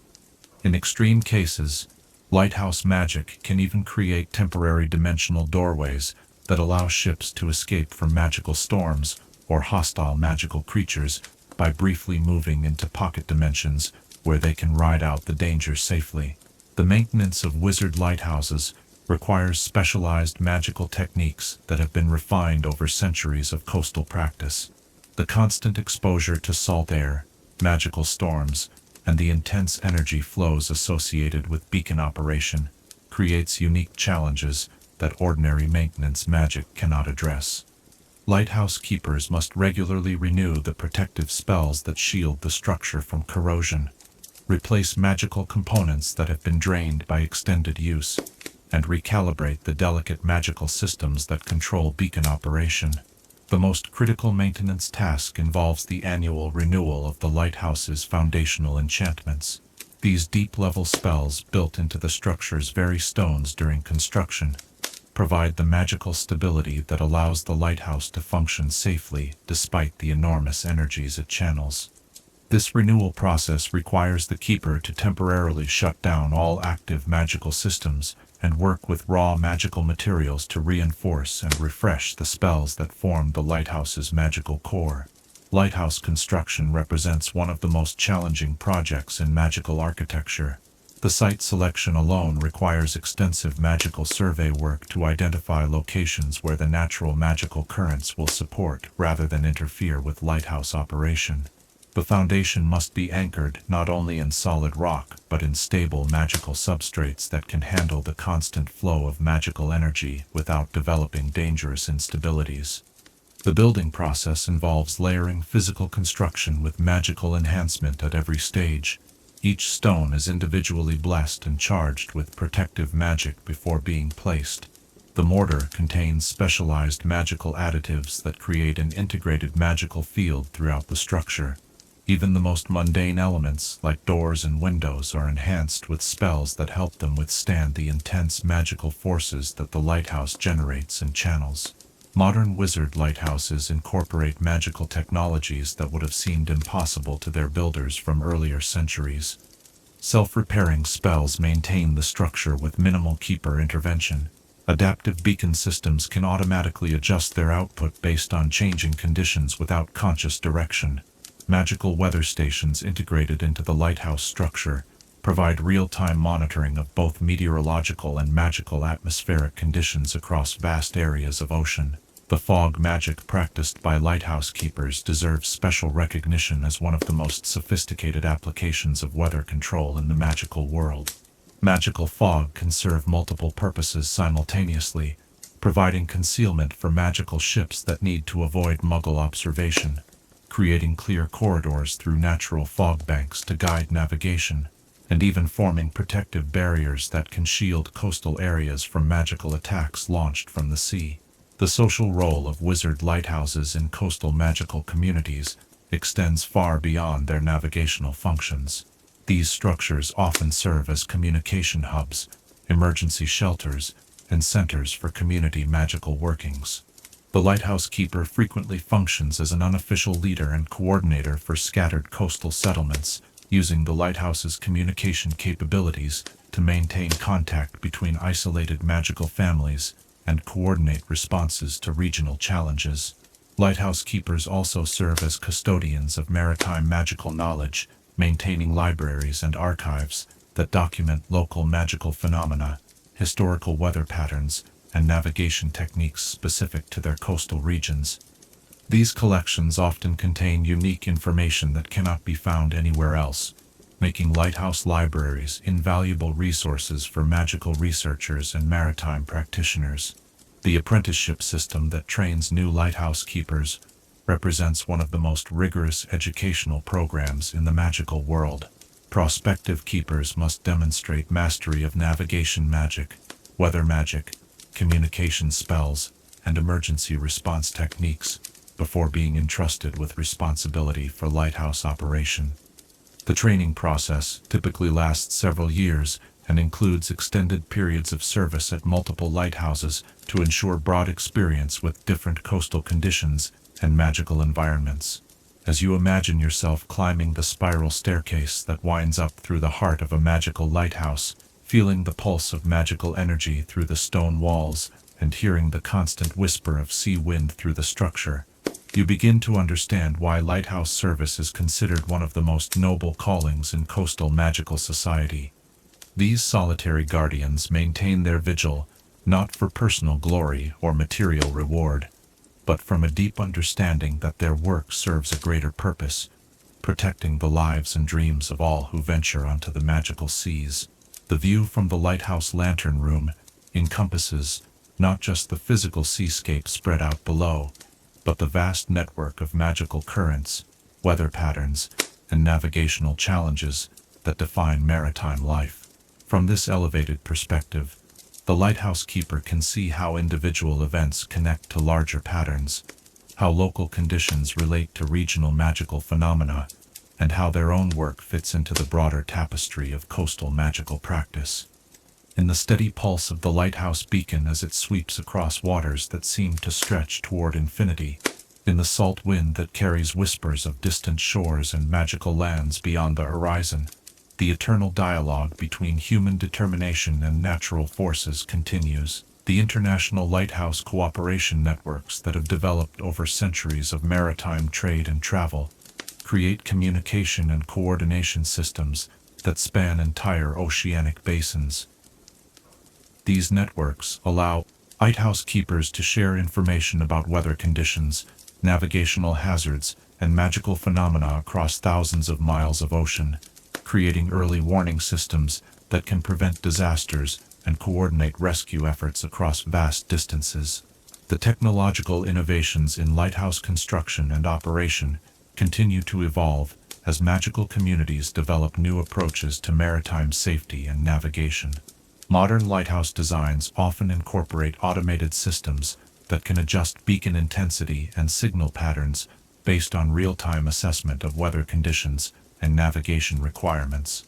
In extreme cases, lighthouse magic can even create temporary dimensional doorways that allow ships to escape from magical storms or hostile magical creatures by briefly moving into pocket dimensions where they can ride out the danger safely. The maintenance of wizard lighthouses requires specialized magical techniques that have been refined over centuries of coastal practice. The constant exposure to salt air, magical storms, and the intense energy flows associated with beacon operation creates unique challenges that ordinary maintenance magic cannot address. Lighthouse keepers must regularly renew the protective spells that shield the structure from corrosion, replace magical components that have been drained by extended use, and recalibrate the delicate magical systems that control beacon operation. The most critical maintenance task involves the annual renewal of the lighthouse's foundational enchantments. These deep-level spells, built into the structure's very stones during construction, provide the magical stability that allows the lighthouse to function safely despite the enormous energies it channels. This renewal process requires the keeper to temporarily shut down all active magical systems and work with raw magical materials to reinforce and refresh the spells that form the lighthouse's magical core. Lighthouse construction represents one of the most challenging projects in magical architecture. The site selection alone requires extensive magical survey work to identify locations where the natural magical currents will support rather than interfere with lighthouse operation. The foundation must be anchored not only in solid rock but in stable magical substrates that can handle the constant flow of magical energy without developing dangerous instabilities. The building process involves layering physical construction with magical enhancement at every stage. Each stone is individually blessed and charged with protective magic before being placed. The mortar contains specialized magical additives that create an integrated magical field throughout the structure. Even the most mundane elements, like doors and windows, are enhanced with spells that help them withstand the intense magical forces that the lighthouse generates and channels. Modern wizard lighthouses incorporate magical technologies that would have seemed impossible to their builders from earlier centuries. Self-repairing spells maintain the structure with minimal keeper intervention. Adaptive beacon systems can automatically adjust their output based on changing conditions without conscious direction. Magical weather stations integrated into the lighthouse structure provide real-time monitoring of both meteorological and magical atmospheric conditions across vast areas of ocean. The fog magic practiced by lighthouse keepers deserves special recognition as one of the most sophisticated applications of weather control in the magical world. Magical fog can serve multiple purposes simultaneously, providing concealment for magical ships that need to avoid Muggle observation, creating clear corridors through natural fog banks to guide navigation, and even forming protective barriers that can shield coastal areas from magical attacks launched from the sea. The social role of wizard lighthouses in coastal magical communities extends far beyond their navigational functions. These structures often serve as communication hubs, emergency shelters, and centers for community magical workings. The lighthouse keeper frequently functions as an unofficial leader and coordinator for scattered coastal settlements, using the lighthouse's communication capabilities to maintain contact between isolated magical families and coordinate responses to regional challenges. Lighthouse keepers also serve as custodians of maritime magical knowledge, maintaining libraries and archives that document local magical phenomena, historical weather patterns, and navigation techniques specific to their coastal regions. These collections often contain unique information that cannot be found anywhere else, making lighthouse libraries invaluable resources for magical researchers and maritime practitioners. The apprenticeship system that trains new lighthouse keepers represents one of the most rigorous educational programs in the magical world. Prospective keepers must demonstrate mastery of navigation magic, weather magic, communication spells, and emergency response techniques before being entrusted with responsibility for lighthouse operation. The training process typically lasts several years and includes extended periods of service at multiple lighthouses to ensure broad experience with different coastal conditions and magical environments. As you imagine yourself climbing the spiral staircase that winds up through the heart of a magical lighthouse, feeling the pulse of magical energy through the stone walls and hearing the constant whisper of sea wind through the structure, you begin to understand why lighthouse service is considered one of the most noble callings in coastal magical society. These solitary guardians maintain their vigil not for personal glory or material reward, but from a deep understanding that their work serves a greater purpose, protecting the lives and dreams of all who venture onto the magical seas. The view from the lighthouse lantern room encompasses not just the physical seascape spread out below, but the vast network of magical currents, weather patterns, and navigational challenges that define maritime life. From this elevated perspective, the lighthouse keeper can see how individual events connect to larger patterns, how local conditions relate to regional magical phenomena, and how their own work fits into the broader tapestry of coastal magical practice. In the steady pulse of the lighthouse beacon as it sweeps across waters that seem to stretch toward infinity, in the salt wind that carries whispers of distant shores and magical lands beyond the horizon, the eternal dialogue between human determination and natural forces continues. The international lighthouse cooperation networks that have developed over centuries of maritime trade and travel create communication and coordination systems that span entire oceanic basins. These networks allow lighthouse keepers to share information about weather conditions, navigational hazards, and magical phenomena across thousands of miles of ocean, creating early warning systems that can prevent disasters and coordinate rescue efforts across vast distances. The technological innovations in lighthouse construction and operation continue to evolve as magical communities develop new approaches to maritime safety and navigation. Modern lighthouse designs often incorporate automated systems that can adjust beacon intensity and signal patterns based on real-time assessment of weather conditions and navigation requirements.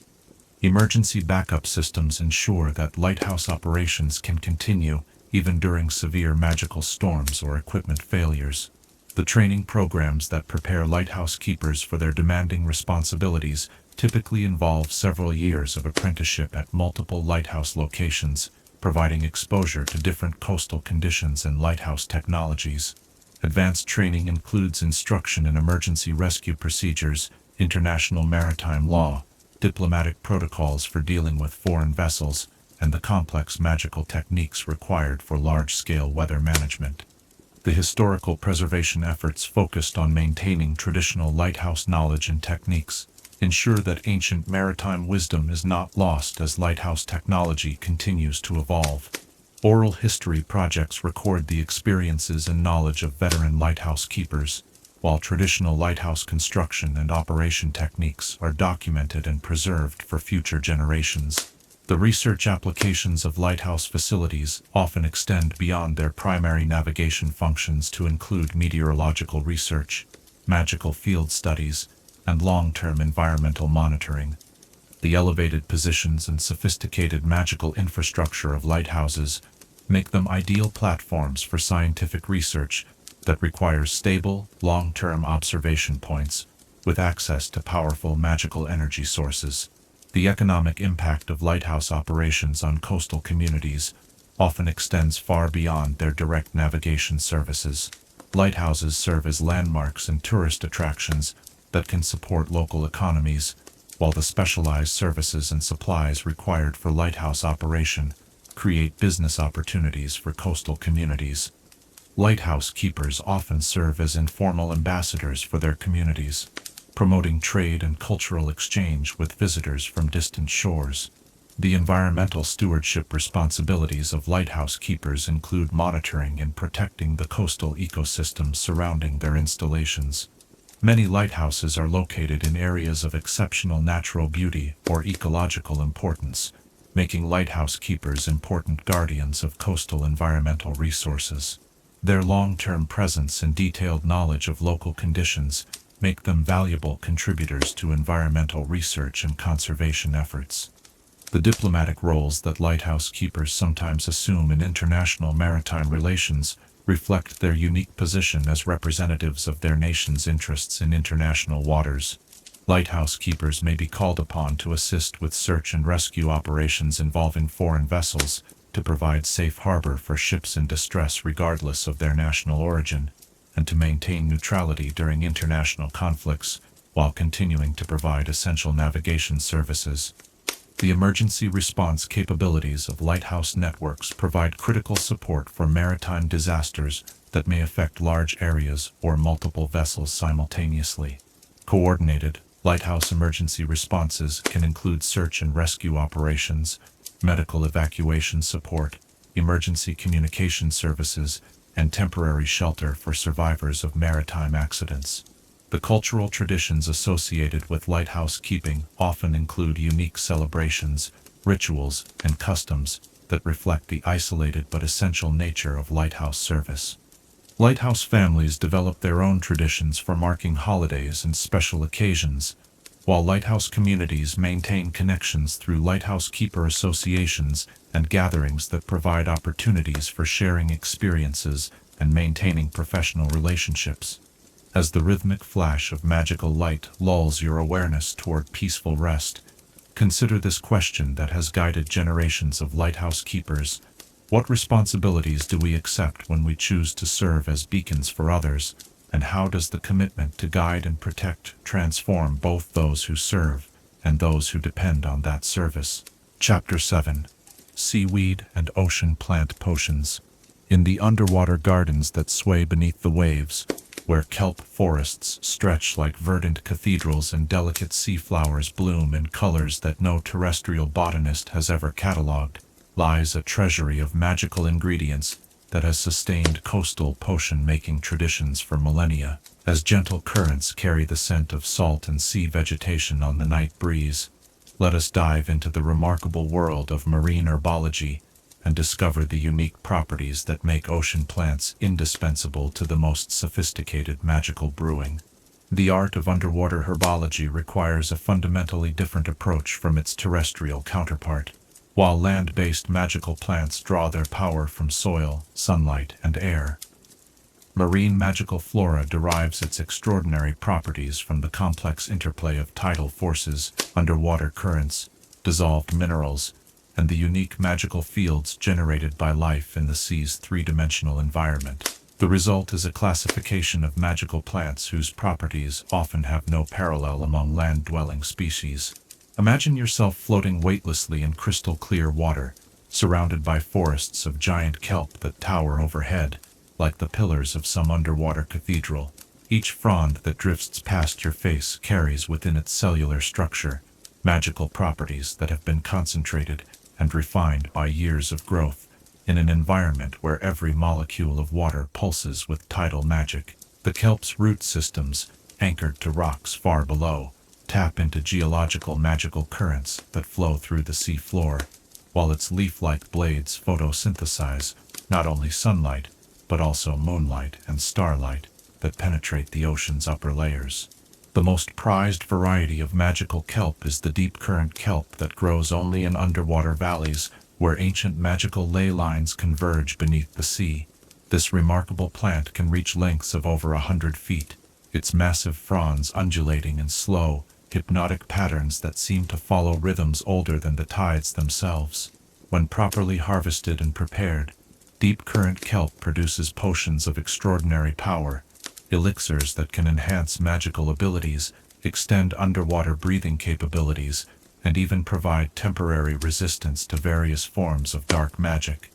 Emergency backup systems ensure that lighthouse operations can continue even during severe magical storms or equipment failures. The training programs that prepare lighthouse keepers for their demanding responsibilities typically involve several years of apprenticeship at multiple lighthouse locations, providing exposure to different coastal conditions and lighthouse technologies. Advanced training includes instruction in emergency rescue procedures, international maritime law, diplomatic protocols for dealing with foreign vessels, and the complex magical techniques required for large-scale weather management. The historical preservation efforts focused on maintaining traditional lighthouse knowledge and techniques ensure that ancient maritime wisdom is not lost as lighthouse technology continues to evolve. Oral history projects record the experiences and knowledge of veteran lighthouse keepers, while traditional lighthouse construction and operation techniques are documented and preserved for future generations. The research applications of lighthouse facilities often extend beyond their primary navigation functions to include meteorological research, magical field studies, and long-term environmental monitoring. The elevated positions and sophisticated magical infrastructure of lighthouses make them ideal platforms for scientific research that requires stable, long-term observation points with access to powerful magical energy sources. The economic impact of lighthouse operations on coastal communities often extends far beyond their direct navigation services. Lighthouses serve as landmarks and tourist attractions that can support local economies, while the specialized services and supplies required for lighthouse operation create business opportunities for coastal communities. Lighthouse keepers often serve as informal ambassadors for their communities, promoting trade and cultural exchange with visitors from distant shores. The environmental stewardship responsibilities of lighthouse keepers include monitoring and protecting the coastal ecosystems surrounding their installations. Many lighthouses are located in areas of exceptional natural beauty or ecological importance, making lighthouse keepers important guardians of coastal environmental resources. Their long-term presence and detailed knowledge of local conditions make them valuable contributors to environmental research and conservation efforts. The diplomatic roles that lighthouse keepers sometimes assume in international maritime relations reflect their unique position as representatives of their nation's interests in international waters. Lighthouse keepers may be called upon to assist with search and rescue operations involving foreign vessels, to provide safe harbor for ships in distress regardless of their national origin, and to maintain neutrality during international conflicts, while continuing to provide essential navigation services. The emergency response capabilities of lighthouse networks provide critical support for maritime disasters that may affect large areas or multiple vessels simultaneously. Coordinated, lighthouse emergency responses can include search and rescue operations, medical evacuation support, emergency communication services, and temporary shelter for survivors of maritime accidents. The cultural traditions associated with lighthouse keeping often include unique celebrations, rituals, and customs that reflect the isolated but essential nature of lighthouse service. Lighthouse families develop their own traditions for marking holidays and special occasions, while lighthouse communities maintain connections through lighthouse keeper associations and gatherings that provide opportunities for sharing experiences and maintaining professional relationships. As the rhythmic flash of magical light lulls your awareness toward peaceful rest, consider this question that has guided generations of lighthouse keepers. What responsibilities do we accept when we choose to serve as beacons for others, and how does the commitment to guide and protect transform both those who serve and those who depend on that service? Chapter 7. Seaweed and Ocean Plant Potions. In the underwater gardens that sway beneath the waves, where kelp forests stretch like verdant cathedrals and delicate sea flowers bloom in colors that no terrestrial botanist has ever catalogued, lies a treasury of magical ingredients that has sustained coastal potion-making traditions for millennia. As gentle currents carry the scent of salt and sea vegetation on the night breeze, let us dive into the remarkable world of marine herbology and discover the unique properties that make ocean plants indispensable to the most sophisticated magical brewing. The art of underwater herbology requires a fundamentally different approach from its terrestrial counterpart. While land-based magical plants draw their power from soil, sunlight, and air, marine magical flora derives its extraordinary properties from the complex interplay of tidal forces, underwater currents, dissolved minerals, and the unique magical fields generated by life in the sea's three-dimensional environment. The result is a classification of magical plants whose properties often have no parallel among land-dwelling species. Imagine yourself floating weightlessly in crystal-clear water, surrounded by forests of giant kelp that tower overhead, like the pillars of some underwater cathedral. Each frond that drifts past your face carries within its cellular structure magical properties that have been concentrated and refined by years of growth, in an environment where every molecule of water pulses with tidal magic. The kelp's root systems, anchored to rocks far below, tap into geological magical currents that flow through the sea floor, while its leaf-like blades photosynthesize not only sunlight, but also moonlight and starlight that penetrate the ocean's upper layers. The most prized variety of magical kelp is the deep current kelp that grows only in underwater valleys where ancient magical ley lines converge beneath the sea. This remarkable plant can reach lengths of over 100 feet, its massive fronds undulating in slow, hypnotic patterns that seem to follow rhythms older than the tides themselves. When properly harvested and prepared, deep current kelp produces potions of extraordinary power, elixirs that can enhance magical abilities, extend underwater breathing capabilities, and even provide temporary resistance to various forms of dark magic.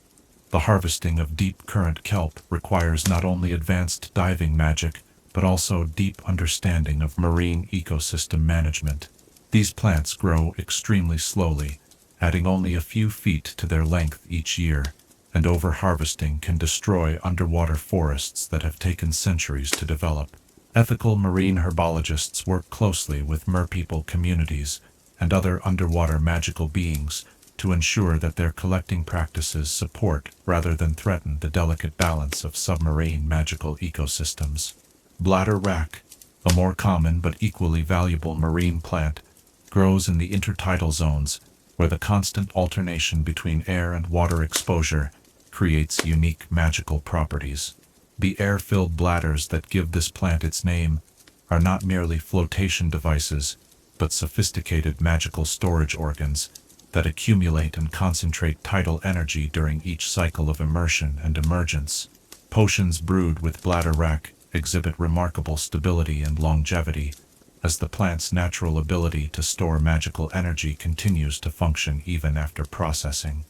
The harvesting of deep current kelp requires not only advanced diving magic, but also deep understanding of marine ecosystem management. These plants grow extremely slowly, adding only a few feet to their length each year, and over-harvesting can destroy underwater forests that have taken centuries to develop. Ethical marine herbologists work closely with merpeople communities and other underwater magical beings to ensure that their collecting practices support rather than threaten the delicate balance of submarine magical ecosystems. Bladder wrack, a more common but equally valuable marine plant, grows in the intertidal zones, where the constant alternation between air and water exposure creates unique magical properties. The air-filled bladders that give this plant its name are not merely flotation devices, but sophisticated magical storage organs that accumulate and concentrate tidal energy during each cycle of immersion and emergence. Potions brewed with bladder wrack exhibit remarkable stability and longevity, as the plant's natural ability to store magical energy continues to function even after processing.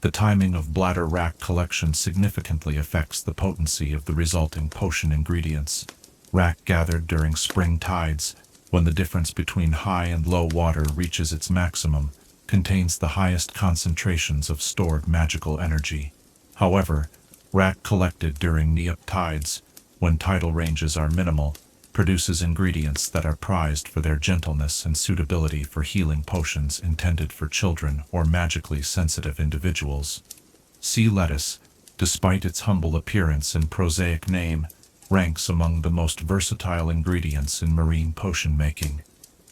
The timing of bladder wrack collection significantly affects the potency of the resulting potion ingredients. Wrack gathered during spring tides, when the difference between high and low water reaches its maximum, contains the highest concentrations of stored magical energy. However, wrack collected during neap tides, when tidal ranges are minimal, produces ingredients that are prized for their gentleness and suitability for healing potions intended for children or magically sensitive individuals. Sea lettuce, despite its humble appearance and prosaic name, ranks among the most versatile ingredients in marine potion making.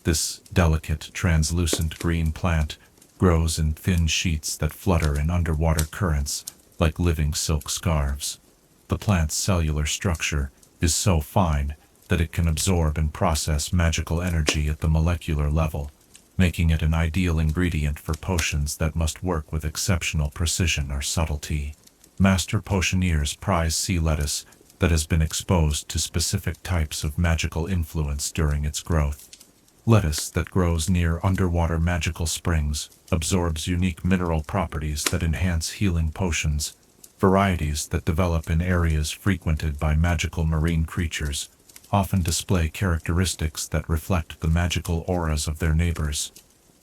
This delicate, translucent green plant grows in thin sheets that flutter in underwater currents like living silk scarves. The plant's cellular structure is so fine that it can absorb and process magical energy at the molecular level, making it an ideal ingredient for potions that must work with exceptional precision or subtlety. Master potioneers prize sea lettuce that has been exposed to specific types of magical influence during its growth. Lettuce that grows near underwater magical springs absorbs unique mineral properties that enhance healing potions. Varieties that develop in areas frequented by magical marine creatures often display characteristics that reflect the magical auras of their neighbors.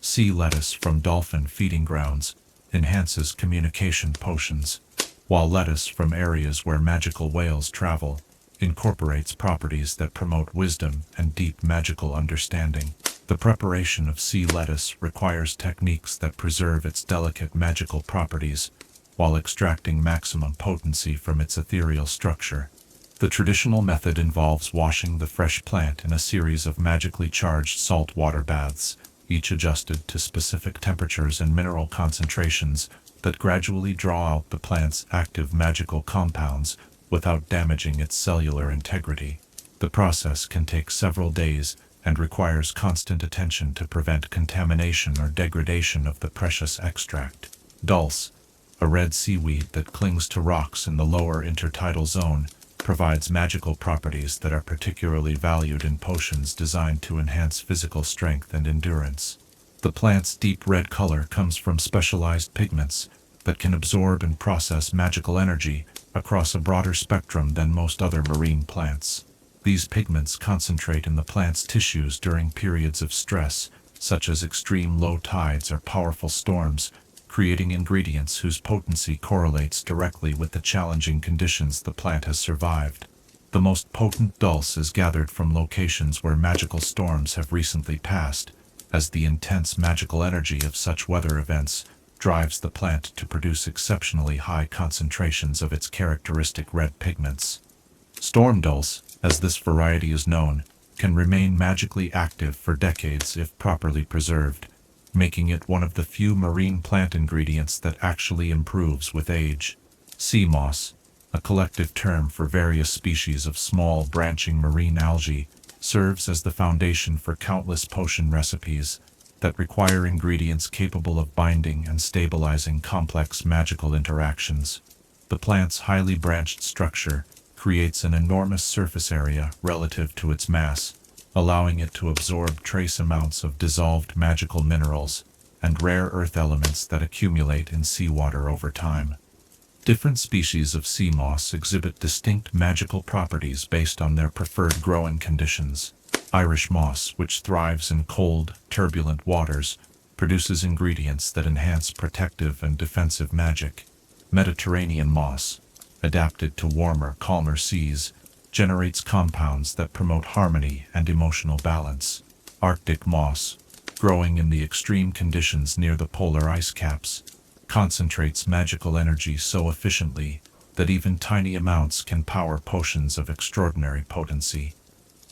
Sea lettuce from dolphin feeding grounds enhances communication potions, while lettuce from areas where magical whales travel incorporates properties that promote wisdom and deep magical understanding. The preparation of sea lettuce requires techniques that preserve its delicate magical properties while extracting maximum potency from its ethereal structure. The traditional method involves washing the fresh plant in a series of magically charged salt water baths, each adjusted to specific temperatures and mineral concentrations that gradually draw out the plant's active magical compounds without damaging its cellular integrity. The process can take several days and requires constant attention to prevent contamination or degradation of the precious extract. Dulse, a red seaweed that clings to rocks in the lower intertidal zone, provides magical properties that are particularly valued in potions designed to enhance physical strength and endurance. The plant's deep red color comes from specialized pigments that can absorb and process magical energy across a broader spectrum than most other marine plants. These pigments concentrate in the plant's tissues during periods of stress, such as extreme low tides or powerful storms, creating ingredients whose potency correlates directly with the challenging conditions the plant has survived. The most potent dulse is gathered from locations where magical storms have recently passed, as the intense magical energy of such weather events drives the plant to produce exceptionally high concentrations of its characteristic red pigments. Storm dulse, as this variety is known, can remain magically active for decades if properly preserved, making it one of the few marine plant ingredients that actually improves with age. Sea moss, a collective term for various species of small branching marine algae, serves as the foundation for countless potion recipes that require ingredients capable of binding and stabilizing complex magical interactions. The plant's highly branched structure creates an enormous surface area relative to its mass, allowing it to absorb trace amounts of dissolved magical minerals and rare earth elements that accumulate in seawater over time. Different species of sea moss exhibit distinct magical properties based on their preferred growing conditions. Irish moss, which thrives in cold, turbulent waters, produces ingredients that enhance protective and defensive magic. Mediterranean moss, adapted to warmer, calmer seas, generates compounds that promote harmony and emotional balance. Arctic moss, growing in the extreme conditions near the polar ice caps, concentrates magical energy so efficiently that even tiny amounts can power potions of extraordinary potency.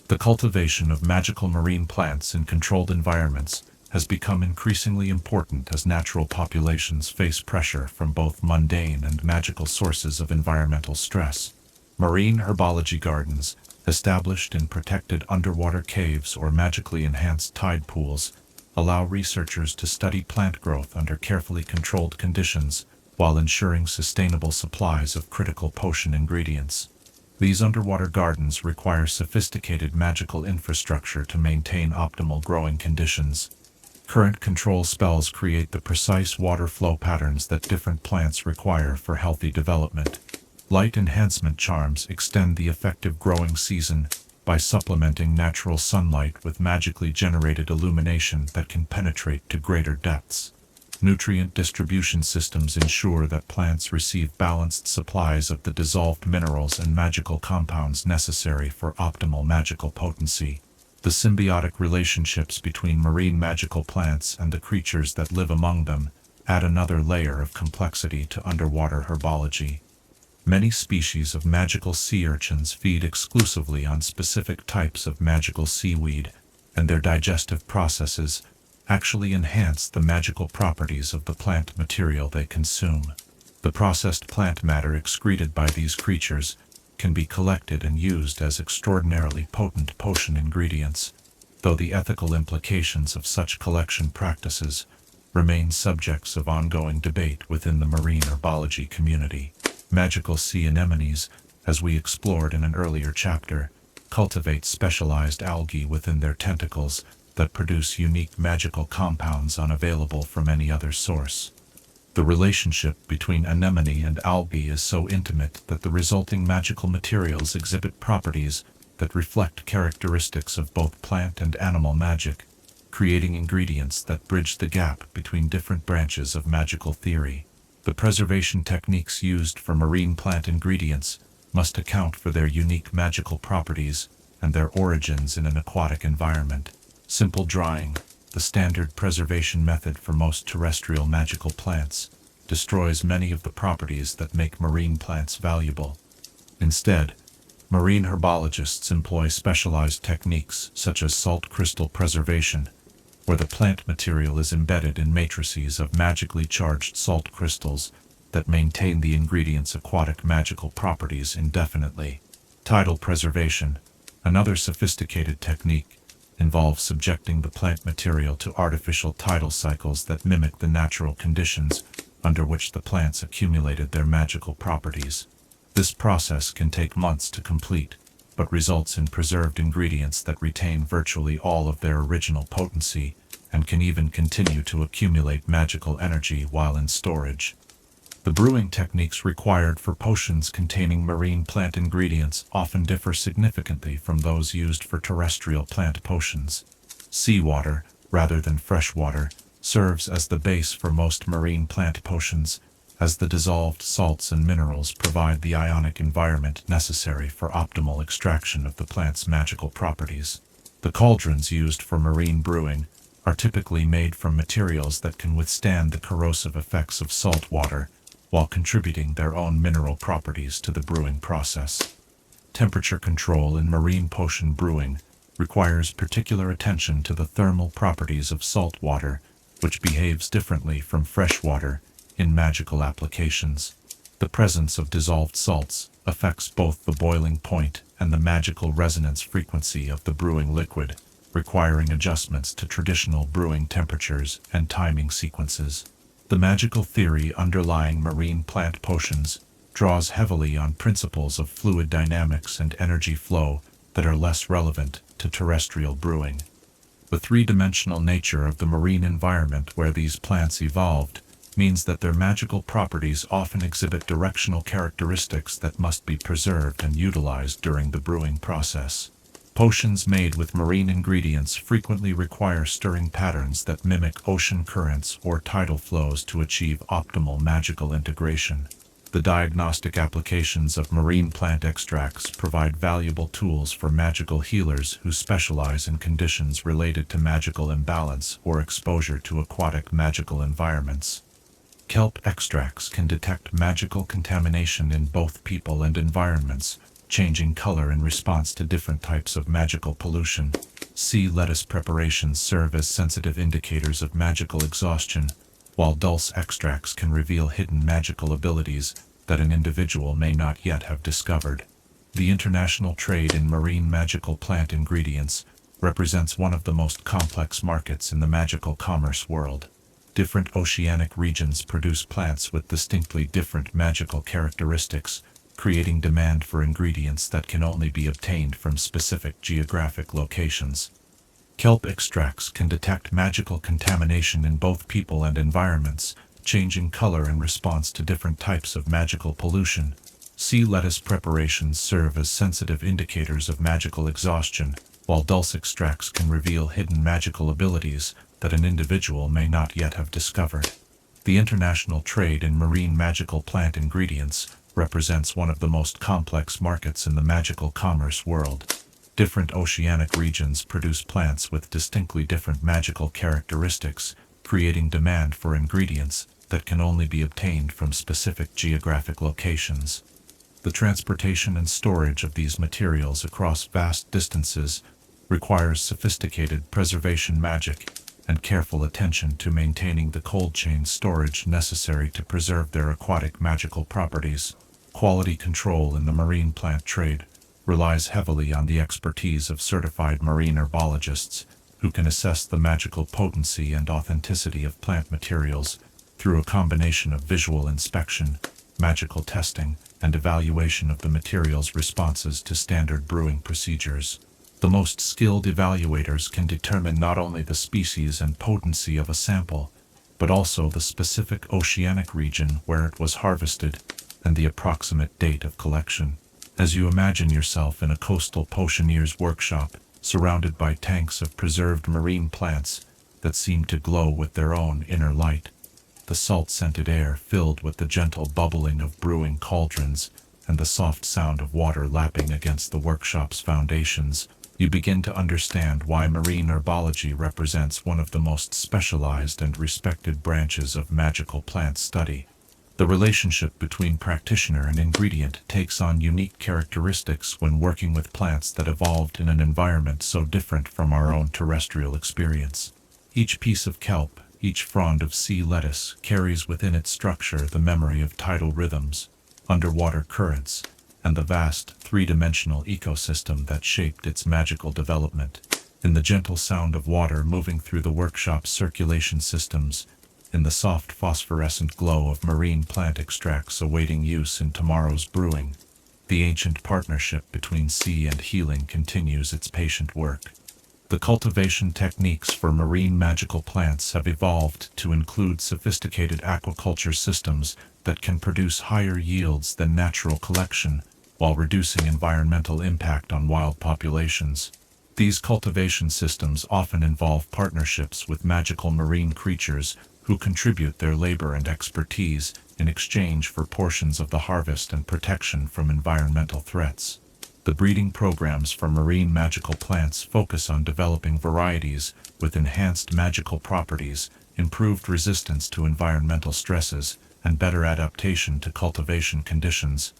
The cultivation of magical marine plants in controlled environments has become increasingly important as natural populations face pressure from both mundane and magical sources of environmental stress. Marine herbology gardens, established in protected underwater caves or magically enhanced tide pools, allow researchers to study plant growth under carefully controlled conditions while ensuring sustainable supplies of critical potion ingredients. These underwater gardens require sophisticated magical infrastructure to maintain optimal growing conditions. Current control spells create the precise water flow patterns that different plants require for healthy development. Light enhancement charms extend the effective growing season by supplementing natural sunlight with magically generated illumination that can penetrate to greater depths. Nutrient distribution systems ensure that plants receive balanced supplies of the dissolved minerals and magical compounds necessary for optimal magical potency. The symbiotic relationships between marine magical plants and the creatures that live among them add another layer of complexity to underwater herbology. Many species of magical sea urchins feed exclusively on specific types of magical seaweed, and their digestive processes actually enhance the magical properties of the plant material they consume. The processed plant matter excreted by these creatures can be collected and used as extraordinarily potent potion ingredients, though the ethical implications of such collection practices remain subjects of ongoing debate within the marine herbology community. Magical sea anemones, as we explored in an earlier chapter, cultivate specialized algae within their tentacles that produce unique magical compounds unavailable from any other source. The relationship between anemone and algae is so intimate that the resulting magical materials exhibit properties that reflect characteristics of both plant and animal magic, creating ingredients that bridge the gap between different branches of magical theory. The preservation techniques used for marine plant ingredients must account for their unique magical properties and their origins in an aquatic environment. Simple drying, the standard preservation method for most terrestrial magical plants, destroys many of the properties that make marine plants valuable. Instead, marine herbologists employ specialized techniques such as salt crystal preservation, where the plant material is embedded in matrices of magically charged salt crystals that maintain the ingredient's aquatic magical properties indefinitely. Tidal preservation, another sophisticated technique, involves subjecting the plant material to artificial tidal cycles that mimic the natural conditions under which the plants accumulated their magical properties. This process can take months to complete, but results in preserved ingredients that retain virtually all of their original potency and can even continue to accumulate magical energy while in storage. The brewing techniques required for potions containing marine plant ingredients often differ significantly from those used for terrestrial plant potions. Seawater, rather than fresh water, serves as the base for most marine plant potions, as the dissolved salts and minerals provide the ionic environment necessary for optimal extraction of the plant's magical properties. The cauldrons used for marine brewing are typically made from materials that can withstand the corrosive effects of salt water, while contributing their own mineral properties to the brewing process. Temperature control in marine potion brewing requires particular attention to the thermal properties of salt water, which behaves differently from fresh water in magical applications. The presence of dissolved salts affects both the boiling point and the magical resonance frequency of the brewing liquid, requiring adjustments to traditional brewing temperatures and timing sequences. The magical theory underlying marine plant potions draws heavily on principles of fluid dynamics and energy flow that are less relevant to terrestrial brewing. The three-dimensional nature of the marine environment where these plants evolved means that their magical properties often exhibit directional characteristics that must be preserved and utilized during the brewing process. Potions made with marine ingredients frequently require stirring patterns that mimic ocean currents or tidal flows to achieve optimal magical integration. The diagnostic applications of marine plant extracts provide valuable tools for magical healers who specialize in conditions related to magical imbalance or exposure to aquatic magical environments. Kelp extracts can detect magical contamination in both people and environments, changing color in response to different types of magical pollution. Sea lettuce preparations serve as sensitive indicators of magical exhaustion, while dulse extracts can reveal hidden magical abilities that an individual may not yet have discovered. The international trade in marine magical plant ingredients represents one of the most complex markets in the magical commerce world. Different oceanic regions produce plants with distinctly different magical characteristics, creating demand for ingredients that can only be obtained from specific geographic locations. Kelp extracts can detect magical contamination in both people and environments, changing color in response to different types of magical pollution. Sea lettuce preparations serve as sensitive indicators of magical exhaustion, while dulse extracts can reveal hidden magical abilities that an individual may not yet have discovered. The international trade in marine magical plant ingredients represents one of the most complex markets in the magical commerce world. Different oceanic regions produce plants with distinctly different magical characteristics, creating demand for ingredients that can only be obtained from specific geographic locations. The transportation and storage of these materials across vast distances requires sophisticated preservation magic and careful attention to maintaining the cold chain storage necessary to preserve their aquatic magical properties. Quality control in the marine plant trade relies heavily on the expertise of certified marine herbologists who can assess the magical potency and authenticity of plant materials through a combination of visual inspection, magical testing, and evaluation of the material's responses to standard brewing procedures. The most skilled evaluators can determine not only the species and potency of a sample, but also the specific oceanic region where it was harvested and the approximate date of collection. As you imagine yourself in a coastal potioneer's workshop, surrounded by tanks of preserved marine plants that seem to glow with their own inner light, the salt-scented air filled with the gentle bubbling of brewing cauldrons and the soft sound of water lapping against the workshop's foundations, you begin to understand why marine herbology represents one of the most specialized and respected branches of magical plant study. The relationship between practitioner and ingredient takes on unique characteristics when working with plants that evolved in an environment so different from our own terrestrial experience. Each piece of kelp, each frond of sea lettuce carries within its structure the memory of tidal rhythms, underwater currents, and the vast, three-dimensional ecosystem that shaped its magical development. In the gentle sound of water moving through the workshop's circulation systems, in the soft phosphorescent glow of marine plant extracts awaiting use in tomorrow's brewing, the ancient partnership between sea and healing continues its patient work. The cultivation techniques for marine magical plants have evolved to include sophisticated aquaculture systems that can produce higher yields than natural collection, while reducing environmental impact on wild populations. These cultivation systems often involve partnerships with magical marine creatures who contribute their labor and expertise in exchange for portions of the harvest and protection from environmental threats. The breeding programs for marine magical plants focus on developing varieties with enhanced magical properties, improved resistance to environmental stresses, and better adaptation to cultivation conditions.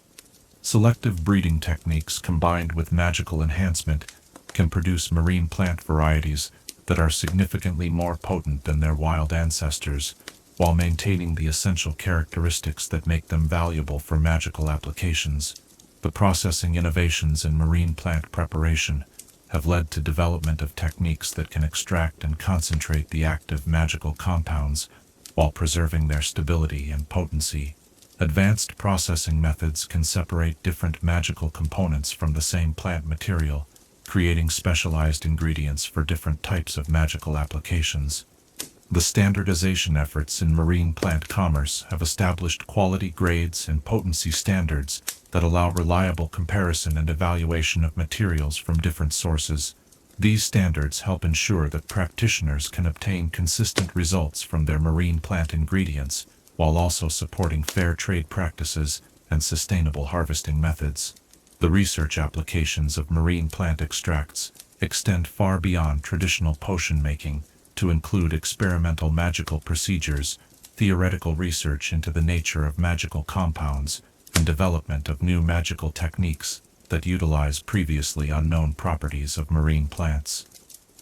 Selective breeding techniques combined with magical enhancement can produce marine plant varieties that are significantly more potent than their wild ancestors, while maintaining the essential characteristics that make them valuable for magical applications. The processing innovations in marine plant preparation have led to development of techniques that can extract and concentrate the active magical compounds while preserving their stability and potency. Advanced processing methods can separate different magical components from the same plant material, creating specialized ingredients for different types of magical applications. The standardization efforts in marine plant commerce have established quality grades and potency standards that allow reliable comparison and evaluation of materials from different sources. These standards help ensure that practitioners can obtain consistent results from their marine plant ingredients, while also supporting fair trade practices and sustainable harvesting methods. The research applications of marine plant extracts extend far beyond traditional potion making to include experimental magical procedures, theoretical research into the nature of magical compounds, and development of new magical techniques that utilize previously unknown properties of marine plants.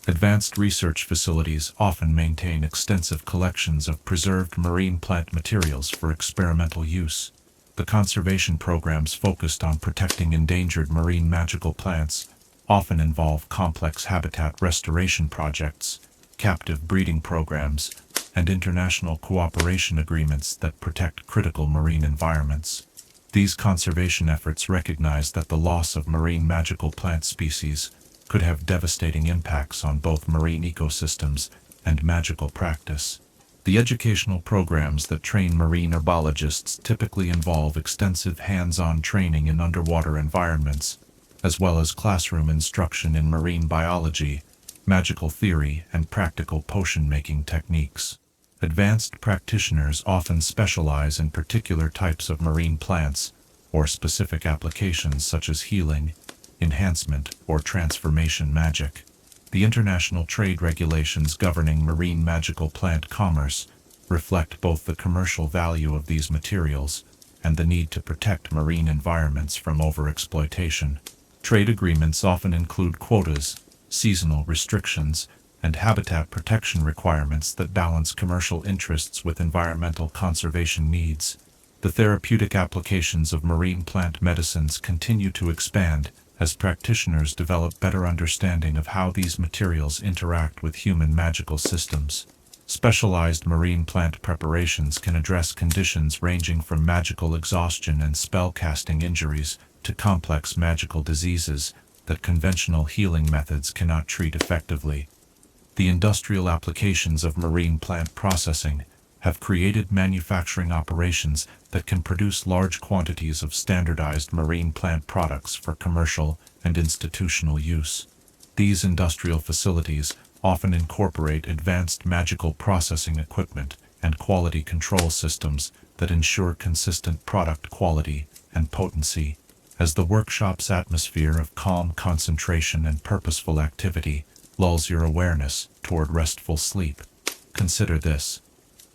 Advanced research facilities often maintain extensive collections of preserved marine plant materials for experimental use. The conservation programs focused on protecting endangered marine magical plants often involve complex habitat restoration projects, captive breeding programs, and international cooperation agreements that protect critical marine environments. These conservation efforts recognize that the loss of marine magical plant species could have devastating impacts on both marine ecosystems and magical practice. The educational programs that train marine herbologists typically involve extensive hands-on training in underwater environments, as well as classroom instruction in marine biology, magical theory, and practical potion-making techniques. Advanced practitioners often specialize in particular types of marine plants or specific applications such as healing, enhancement, or transformation magic. The international trade regulations governing marine magical plant commerce reflect both the commercial value of these materials and the need to protect marine environments from overexploitation. Trade agreements often include quotas, seasonal restrictions, and habitat protection requirements that balance commercial interests with environmental conservation needs. The therapeutic applications of marine plant medicines continue to expand as practitioners develop better understanding of how these materials interact with human magical systems. Specialized marine plant preparations can address conditions ranging from magical exhaustion and spell-casting injuries to complex magical diseases that conventional healing methods cannot treat effectively. The industrial applications of marine plant processing have created manufacturing operations that can produce large quantities of standardized marine plant products for commercial and institutional use. These industrial facilities often incorporate advanced magical processing equipment and quality control systems that ensure consistent product quality and potency. As the workshop's atmosphere of calm concentration and purposeful activity lulls your awareness toward restful sleep, consider this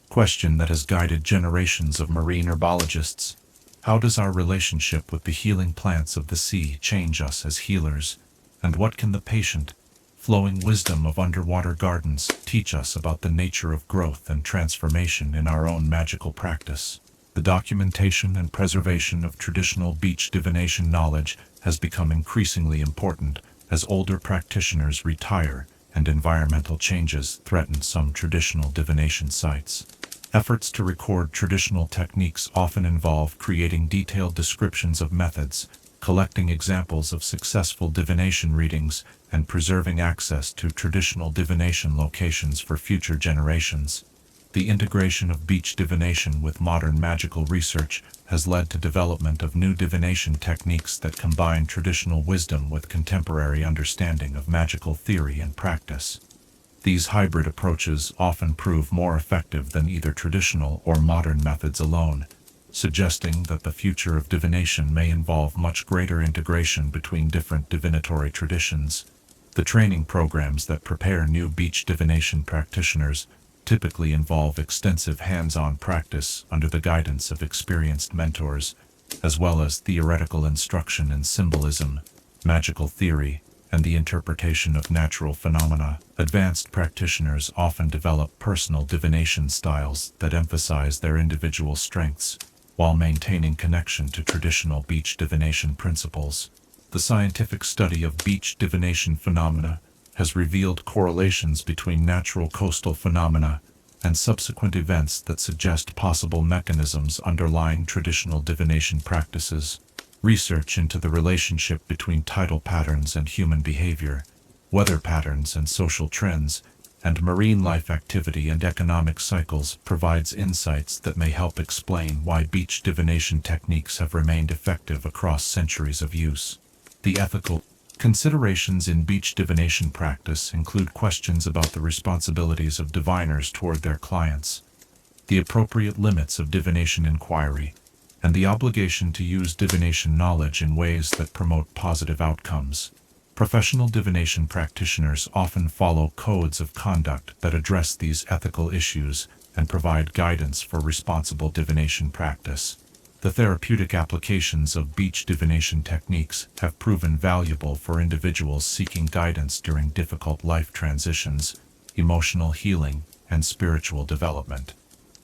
question that has guided generations of marine herbologists. How does our relationship with the healing plants of the sea change us as healers? And what can the patient, flowing wisdom of underwater gardens teach us about the nature of growth and transformation in our own magical practice? The documentation and preservation of traditional beach divination knowledge has become increasingly important as older practitioners retire and environmental changes threaten some traditional divination sites. Efforts to record traditional techniques often involve creating detailed descriptions of methods, collecting examples of successful divination readings, and preserving access to traditional divination locations for future generations. The integration of beach divination with modern magical research has led to development of new divination techniques that combine traditional wisdom with contemporary understanding of magical theory and practice. These hybrid approaches often prove more effective than either traditional or modern methods alone, suggesting that the future of divination may involve much greater integration between different divinatory traditions. The training programs that prepare new beach divination practitioners typically involve extensive hands-on practice under the guidance of experienced mentors, as well as theoretical instruction in symbolism, magical theory, and the interpretation of natural phenomena. Advanced practitioners often develop personal divination styles that emphasize their individual strengths, while maintaining connection to traditional beach divination principles. The scientific study of beach divination phenomena has revealed correlations between natural coastal phenomena and subsequent events that suggest possible mechanisms underlying traditional divination practices. Research into the relationship between tidal patterns and human behavior, weather patterns and social trends, and marine life activity and economic cycles provides insights that may help explain why beach divination techniques have remained effective across centuries of use. The ethical considerations in beach divination practice include questions about the responsibilities of diviners toward their clients, the appropriate limits of divination inquiry, and the obligation to use divination knowledge in ways that promote positive outcomes. Professional divination practitioners often follow codes of conduct that address these ethical issues and provide guidance for responsible divination practice. The therapeutic applications of beach divination techniques have proven valuable for individuals seeking guidance during difficult life transitions, emotional healing, and spiritual development.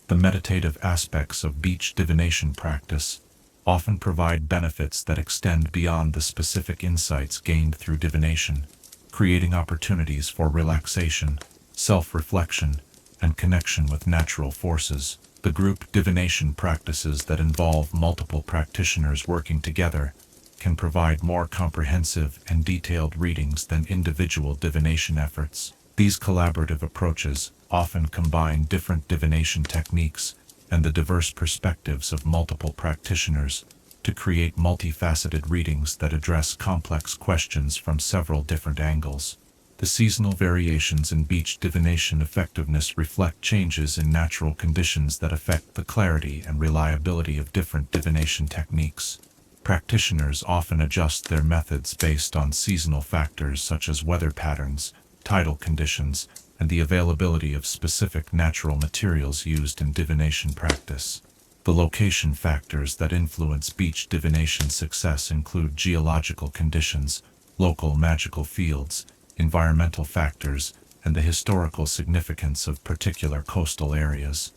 The meditative aspects of beach divination practice often provide benefits that extend beyond the specific insights gained through divination, creating opportunities for relaxation, self-reflection, and connection with natural forces. The group divination practices that involve multiple practitioners working together can provide more comprehensive and detailed readings than individual divination efforts. These collaborative approaches often combine different divination techniques and the diverse perspectives of multiple practitioners to create multifaceted readings that address complex questions from several different angles. The seasonal variations in beach divination effectiveness reflect changes in natural conditions that affect the clarity and reliability of different divination techniques. Practitioners often adjust their methods based on seasonal factors such as weather patterns, tidal conditions, and the availability of specific natural materials used in divination practice. The location factors that influence beach divination success include geological conditions, local magical fields, environmental factors, and the historical significance of particular coastal areas.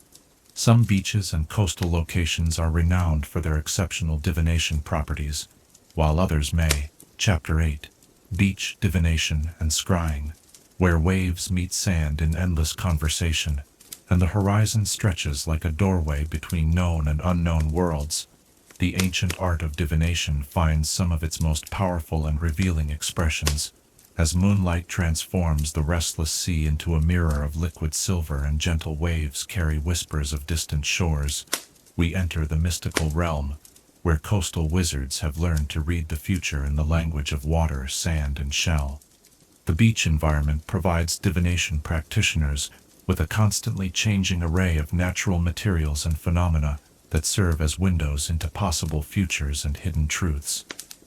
Some beaches and coastal locations are renowned for their exceptional divination properties, while others may. Chapter 8. Beach Divination and Scrying, where waves meet sand in endless conversation, and the horizon stretches like a doorway between known and unknown worlds. The ancient art of divination finds some of its most powerful and revealing expressions, as moonlight transforms the restless sea into a mirror of liquid silver and gentle waves carry whispers of distant shores. We enter the mystical realm, where coastal wizards have learned to read the future in the language of water, sand, and shell. The beach environment provides divination practitioners with a constantly changing array of natural materials and phenomena that serve as windows into possible futures and hidden truths.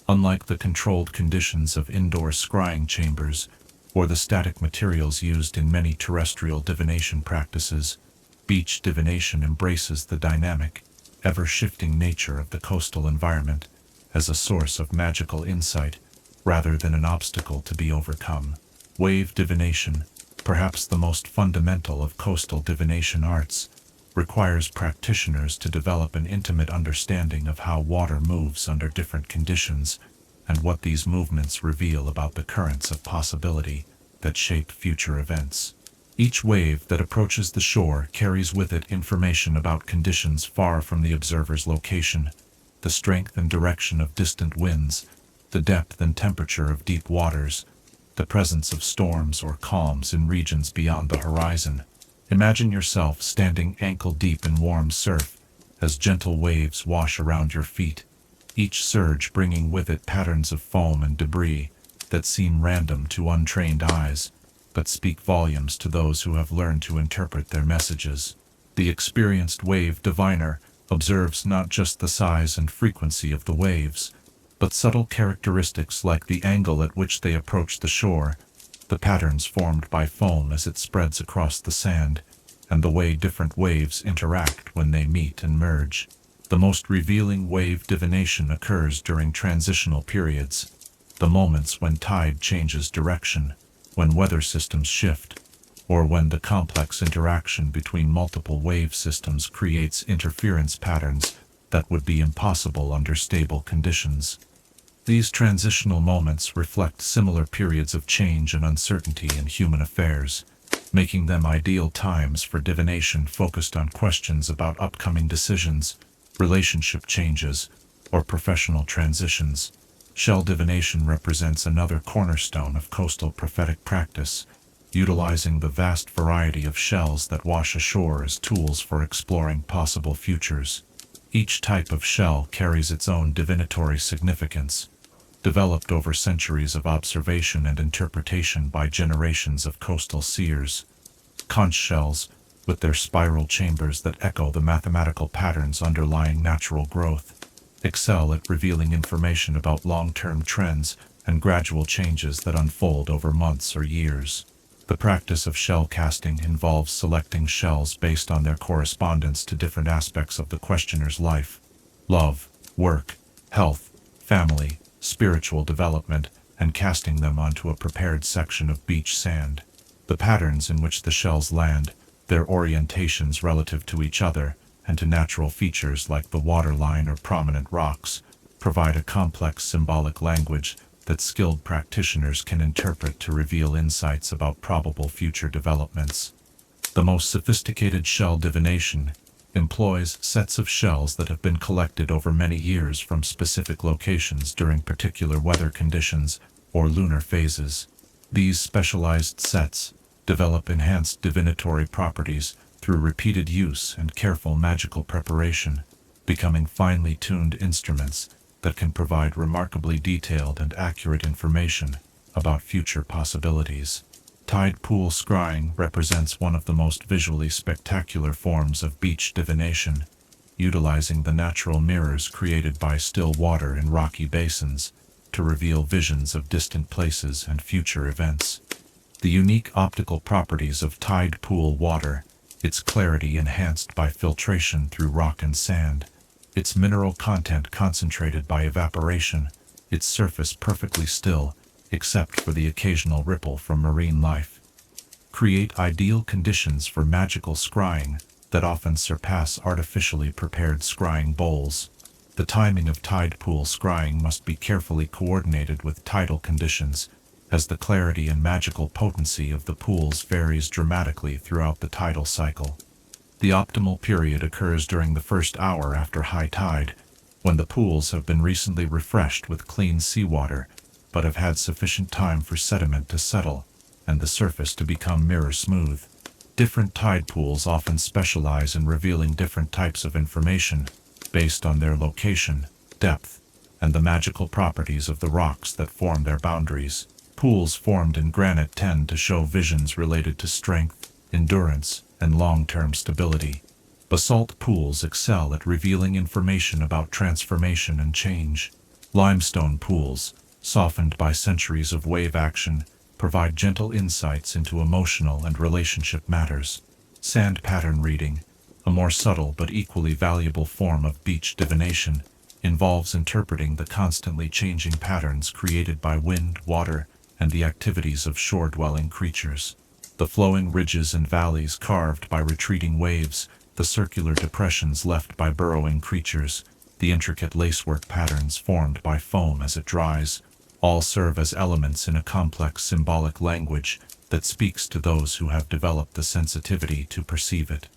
Unlike the controlled conditions of indoor scrying chambers or the static materials used in many terrestrial divination practices, beach divination embraces the dynamic, ever-shifting nature of the coastal environment as a source of magical insight rather than an obstacle to be overcome. Wave divination, perhaps the most fundamental of coastal divination arts, requires practitioners to develop an intimate understanding of how water moves under different conditions and what these movements reveal about the currents of possibility that shape future events. Each wave that approaches the shore carries with it information about conditions far from the observer's location, the strength and direction of distant winds, the depth and temperature of deep waters, the presence of storms or calms in regions beyond the horizon. Imagine yourself standing ankle-deep in warm surf as gentle waves wash around your feet, each surge bringing with it patterns of foam and debris that seem random to untrained eyes, but speak volumes to those who have learned to interpret their messages. The experienced wave diviner observes not just the size and frequency of the waves, but subtle characteristics like the angle at which they approach the shore, the patterns formed by foam as it spreads across the sand, and the way different waves interact when they meet and merge. The most revealing wave divination occurs during transitional periods, the moments when tide changes direction, when weather systems shift, or when the complex interaction between multiple wave systems creates interference patterns that would be impossible under stable conditions. These transitional moments reflect similar periods of change and uncertainty in human affairs, making them ideal times for divination focused on questions about upcoming decisions, relationship changes, or professional transitions. Shell divination represents another cornerstone of coastal prophetic practice, utilizing the vast variety of shells that wash ashore as tools for exploring possible futures. Each type of shell carries its own divinatory significance, developed over centuries of observation and interpretation by generations of coastal seers. Conch shells, with their spiral chambers that echo the mathematical patterns underlying natural growth, excel at revealing information about long-term trends and gradual changes that unfold over months or years. The practice of shell casting involves selecting shells based on their correspondence to different aspects of the questioner's life: love, work, health, family, spiritual development, and casting them onto a prepared section of beach sand. The patterns in which the shells land, their orientations relative to each other, and to natural features like the waterline or prominent rocks, provide a complex symbolic language that skilled practitioners can interpret to reveal insights about probable future developments. The most sophisticated shell divination employs sets of shells that have been collected over many years from specific locations during particular weather conditions or lunar phases. These specialized sets develop enhanced divinatory properties through repeated use and careful magical preparation, becoming finely tuned instruments that can provide remarkably detailed and accurate information about future possibilities. Tide pool scrying represents one of the most visually spectacular forms of beach divination, utilizing the natural mirrors created by still water in rocky basins to reveal visions of distant places and future events. The unique optical properties of tide pool water, its clarity enhanced by filtration through rock and sand, its mineral content concentrated by evaporation, its surface perfectly still, except for the occasional ripple from marine life. Create ideal conditions for magical scrying that often surpass artificially prepared scrying bowls. The timing of tide pool scrying must be carefully coordinated with tidal conditions, as the clarity and magical potency of the pools varies dramatically throughout the tidal cycle. The optimal period occurs during the first hour after high tide, when the pools have been recently refreshed with clean seawater, but have had sufficient time for sediment to settle and the surface to become mirror smooth. Different tide pools often specialize in revealing different types of information based on their location, depth, and the magical properties of the rocks that form their boundaries. Pools formed in granite tend to show visions related to strength, endurance, and long-term stability. Basalt pools excel at revealing information about transformation and change. Limestone pools, softened by centuries of wave action, provide gentle insights into emotional and relationship matters. Sand pattern reading, a more subtle but equally valuable form of beach divination, involves interpreting the constantly changing patterns created by wind, water, and the activities of shore-dwelling creatures. The flowing ridges and valleys carved by retreating waves, the circular depressions left by burrowing creatures, the intricate lacework patterns formed by foam as it dries, all serve as elements in a complex symbolic language that speaks to those who have developed the sensitivity to perceive it.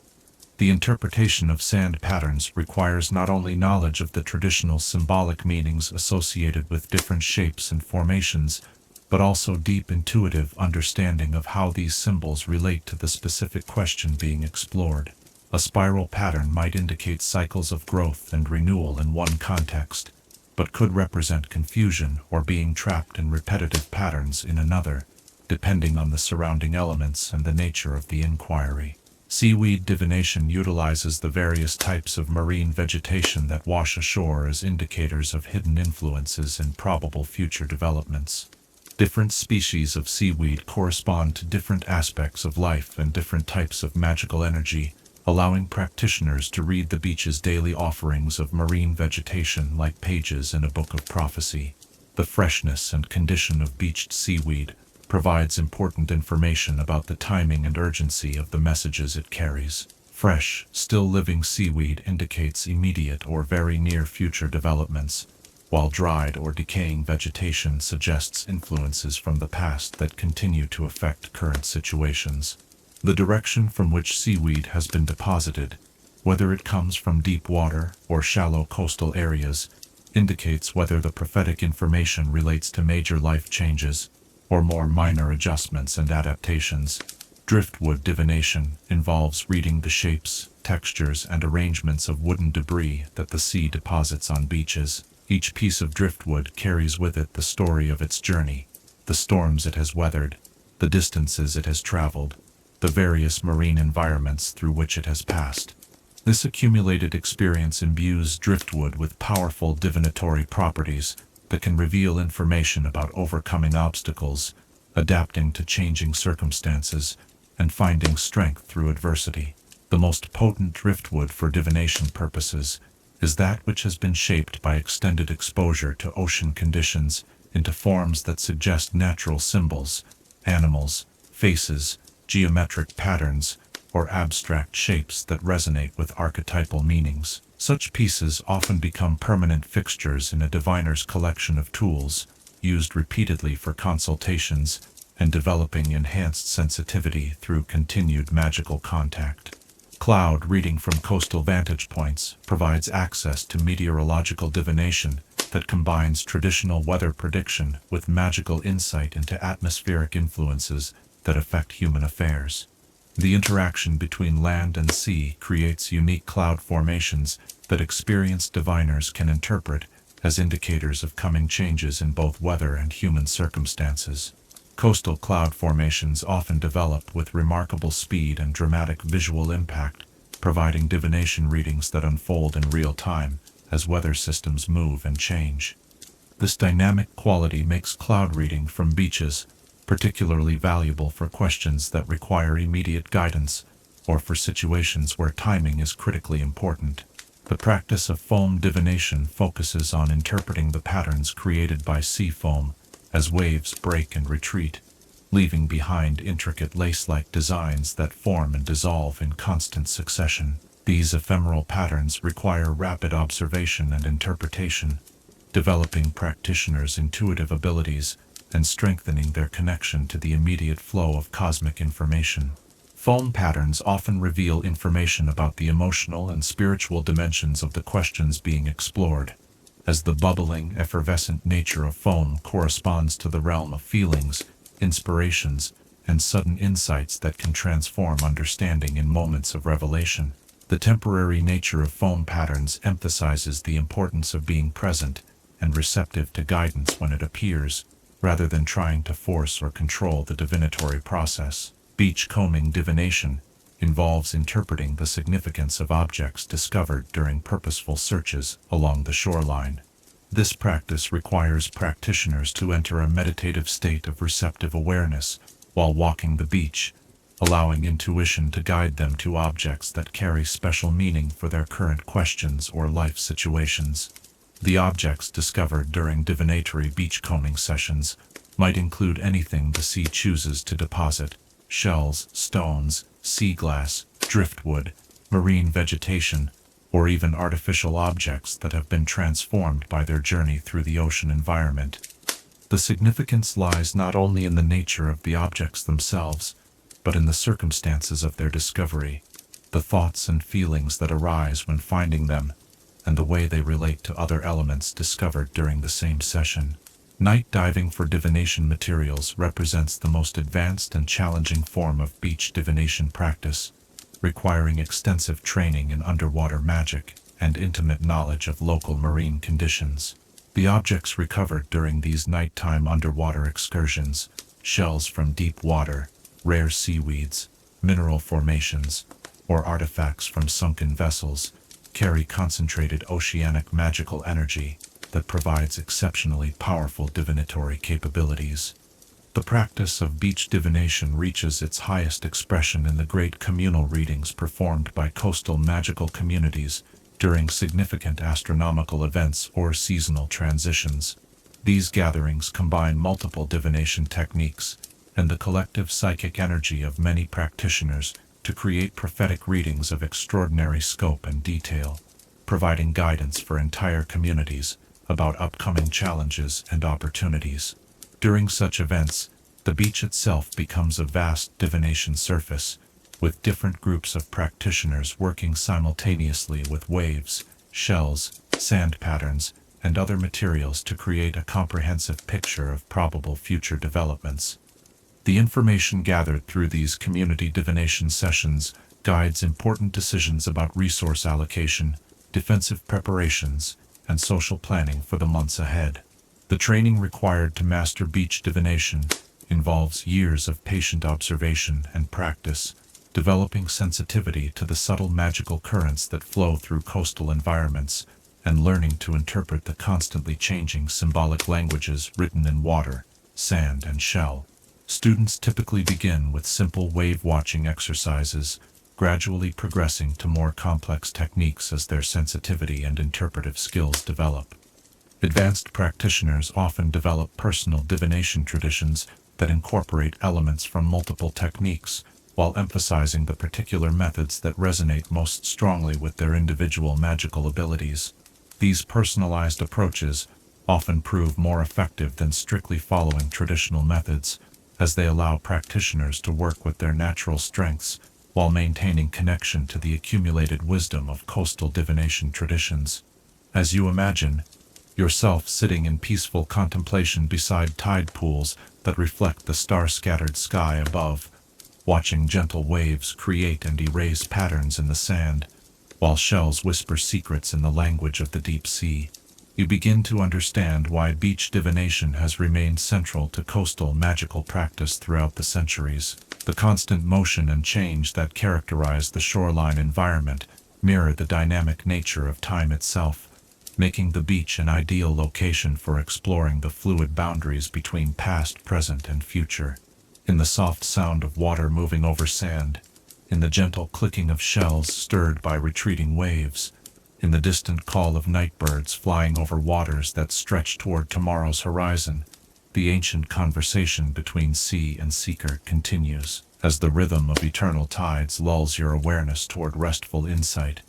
The interpretation of sand patterns requires not only knowledge of the traditional symbolic meanings associated with different shapes and formations, but also deep intuitive understanding of how these symbols relate to the specific question being explored. A spiral pattern might indicate cycles of growth and renewal in one context, but could represent confusion or being trapped in repetitive patterns in another, depending on the surrounding elements and the nature of the inquiry. Seaweed divination utilizes the various types of marine vegetation that wash ashore as indicators of hidden influences and probable future developments. Different species of seaweed correspond to different aspects of life and different types of magical energy, allowing practitioners to read the beach's daily offerings of marine vegetation like pages in a book of prophecy. The freshness and condition of beached seaweed provides important information about the timing and urgency of the messages it carries. Fresh, still living seaweed indicates immediate or very near future developments, while dried or decaying vegetation suggests influences from the past that continue to affect current situations. The direction from which seaweed has been deposited, whether it comes from deep water or shallow coastal areas, indicates whether the prophetic information relates to major life changes or more minor adjustments and adaptations. Driftwood divination involves reading the shapes, textures, and arrangements of wooden debris that the sea deposits on beaches. Each piece of driftwood carries with it the story of its journey, the storms it has weathered, the distances it has traveled, the various marine environments through which it has passed. This accumulated experience imbues driftwood with powerful divinatory properties that can reveal information about overcoming obstacles, adapting to changing circumstances, and finding strength through adversity. The most potent driftwood for divination purposes is that which has been shaped by extended exposure to ocean conditions into forms that suggest natural symbols, animals, faces, geometric patterns, or abstract shapes that resonate with archetypal meanings. Such pieces often become permanent fixtures in a diviner's collection of tools, used repeatedly for consultations and developing enhanced sensitivity through continued magical contact. Cloud reading from coastal vantage points provides access to meteorological divination that combines traditional weather prediction with magical insight into atmospheric influences that affect human affairs. The interaction between land and sea creates unique cloud formations that experienced diviners can interpret as indicators of coming changes in both weather and human circumstances. Coastal cloud formations often develop with remarkable speed and dramatic visual impact, providing divination readings that unfold in real time as weather systems move and change. This dynamic quality makes cloud reading from beaches particularly valuable for questions that require immediate guidance or for situations where timing is critically important. The practice of foam divination focuses on interpreting the patterns created by sea foam as waves break and retreat, leaving behind intricate lace-like designs that form and dissolve in constant succession. These ephemeral patterns require rapid observation and interpretation, developing practitioners' intuitive abilities and strengthening their connection to the immediate flow of cosmic information. Foam patterns often reveal information about the emotional and spiritual dimensions of the questions being explored, as the bubbling, effervescent nature of foam corresponds to the realm of feelings, inspirations, and sudden insights that can transform understanding in moments of revelation. The temporary nature of foam patterns emphasizes the importance of being present and receptive to guidance when it appears, rather than trying to force or control the divinatory process. Beachcombing divination involves interpreting the significance of objects discovered during purposeful searches along the shoreline. This practice requires practitioners to enter a meditative state of receptive awareness while walking the beach, allowing intuition to guide them to objects that carry special meaning for their current questions or life situations. The objects discovered during divinatory beachcombing sessions might include anything the sea chooses to deposit: shells, stones, sea glass, driftwood, marine vegetation, or even artificial objects that have been transformed by their journey through the ocean environment. The significance lies not only in the nature of the objects themselves, but in the circumstances of their discovery, the thoughts and feelings that arise when finding them, and the way they relate to other elements discovered during the same session. Night diving for divination materials represents the most advanced and challenging form of beach divination practice, requiring extensive training in underwater magic and intimate knowledge of local marine conditions. The objects recovered during these nighttime underwater excursions, shells from deep water, rare seaweeds, mineral formations, or artifacts from sunken vessels, carry concentrated oceanic magical energy that provides exceptionally powerful divinatory capabilities. The practice of beach divination reaches its highest expression in the great communal readings performed by coastal magical communities during significant astronomical events or seasonal transitions. These gatherings combine multiple divination techniques and the collective psychic energy of many practitioners to create prophetic readings of extraordinary scope and detail, providing guidance for entire communities about upcoming challenges and opportunities. During such events, the beach itself becomes a vast divination surface, with different groups of practitioners working simultaneously with waves, shells, sand patterns, and other materials to create a comprehensive picture of probable future developments. The information gathered through these community divination sessions guides important decisions about resource allocation, defensive preparations, and social planning for the months ahead. The training required to master beach divination involves years of patient observation and practice, developing sensitivity to the subtle magical currents that flow through coastal environments, and learning to interpret the constantly changing symbolic languages written in water, sand, and shell. Students typically begin with simple wave-watching exercises, gradually progressing to more complex techniques as their sensitivity and interpretive skills develop. Advanced practitioners often develop personal divination traditions that incorporate elements from multiple techniques, while emphasizing the particular methods that resonate most strongly with their individual magical abilities. These personalized approaches often prove more effective than strictly following traditional methods, as they allow practitioners to work with their natural strengths while maintaining connection to the accumulated wisdom of coastal divination traditions. As you imagine yourself sitting in peaceful contemplation beside tide pools that reflect the star-scattered sky above, watching gentle waves create and erase patterns in the sand, while shells whisper secrets in the language of the deep sea, you begin to understand why beach divination has remained central to coastal magical practice throughout the centuries. The constant motion and change that characterize the shoreline environment mirror the dynamic nature of time itself, making the beach an ideal location for exploring the fluid boundaries between past, present, and future. In the soft sound of water moving over sand, in the gentle clicking of shells stirred by retreating waves, in the distant call of night birds flying over waters that stretch toward tomorrow's horizon, The ancient conversation between sea and seeker continues, as the rhythm of eternal tides lulls your awareness toward restful insight.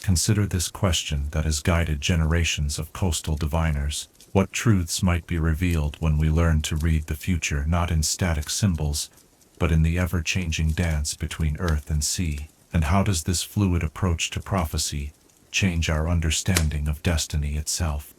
Consider this question that has guided generations of coastal diviners. What truths might be revealed when we learn to read the future not in static symbols, but in the ever-changing dance between earth and sea? And how does this fluid approach to prophecy change our understanding of destiny itself?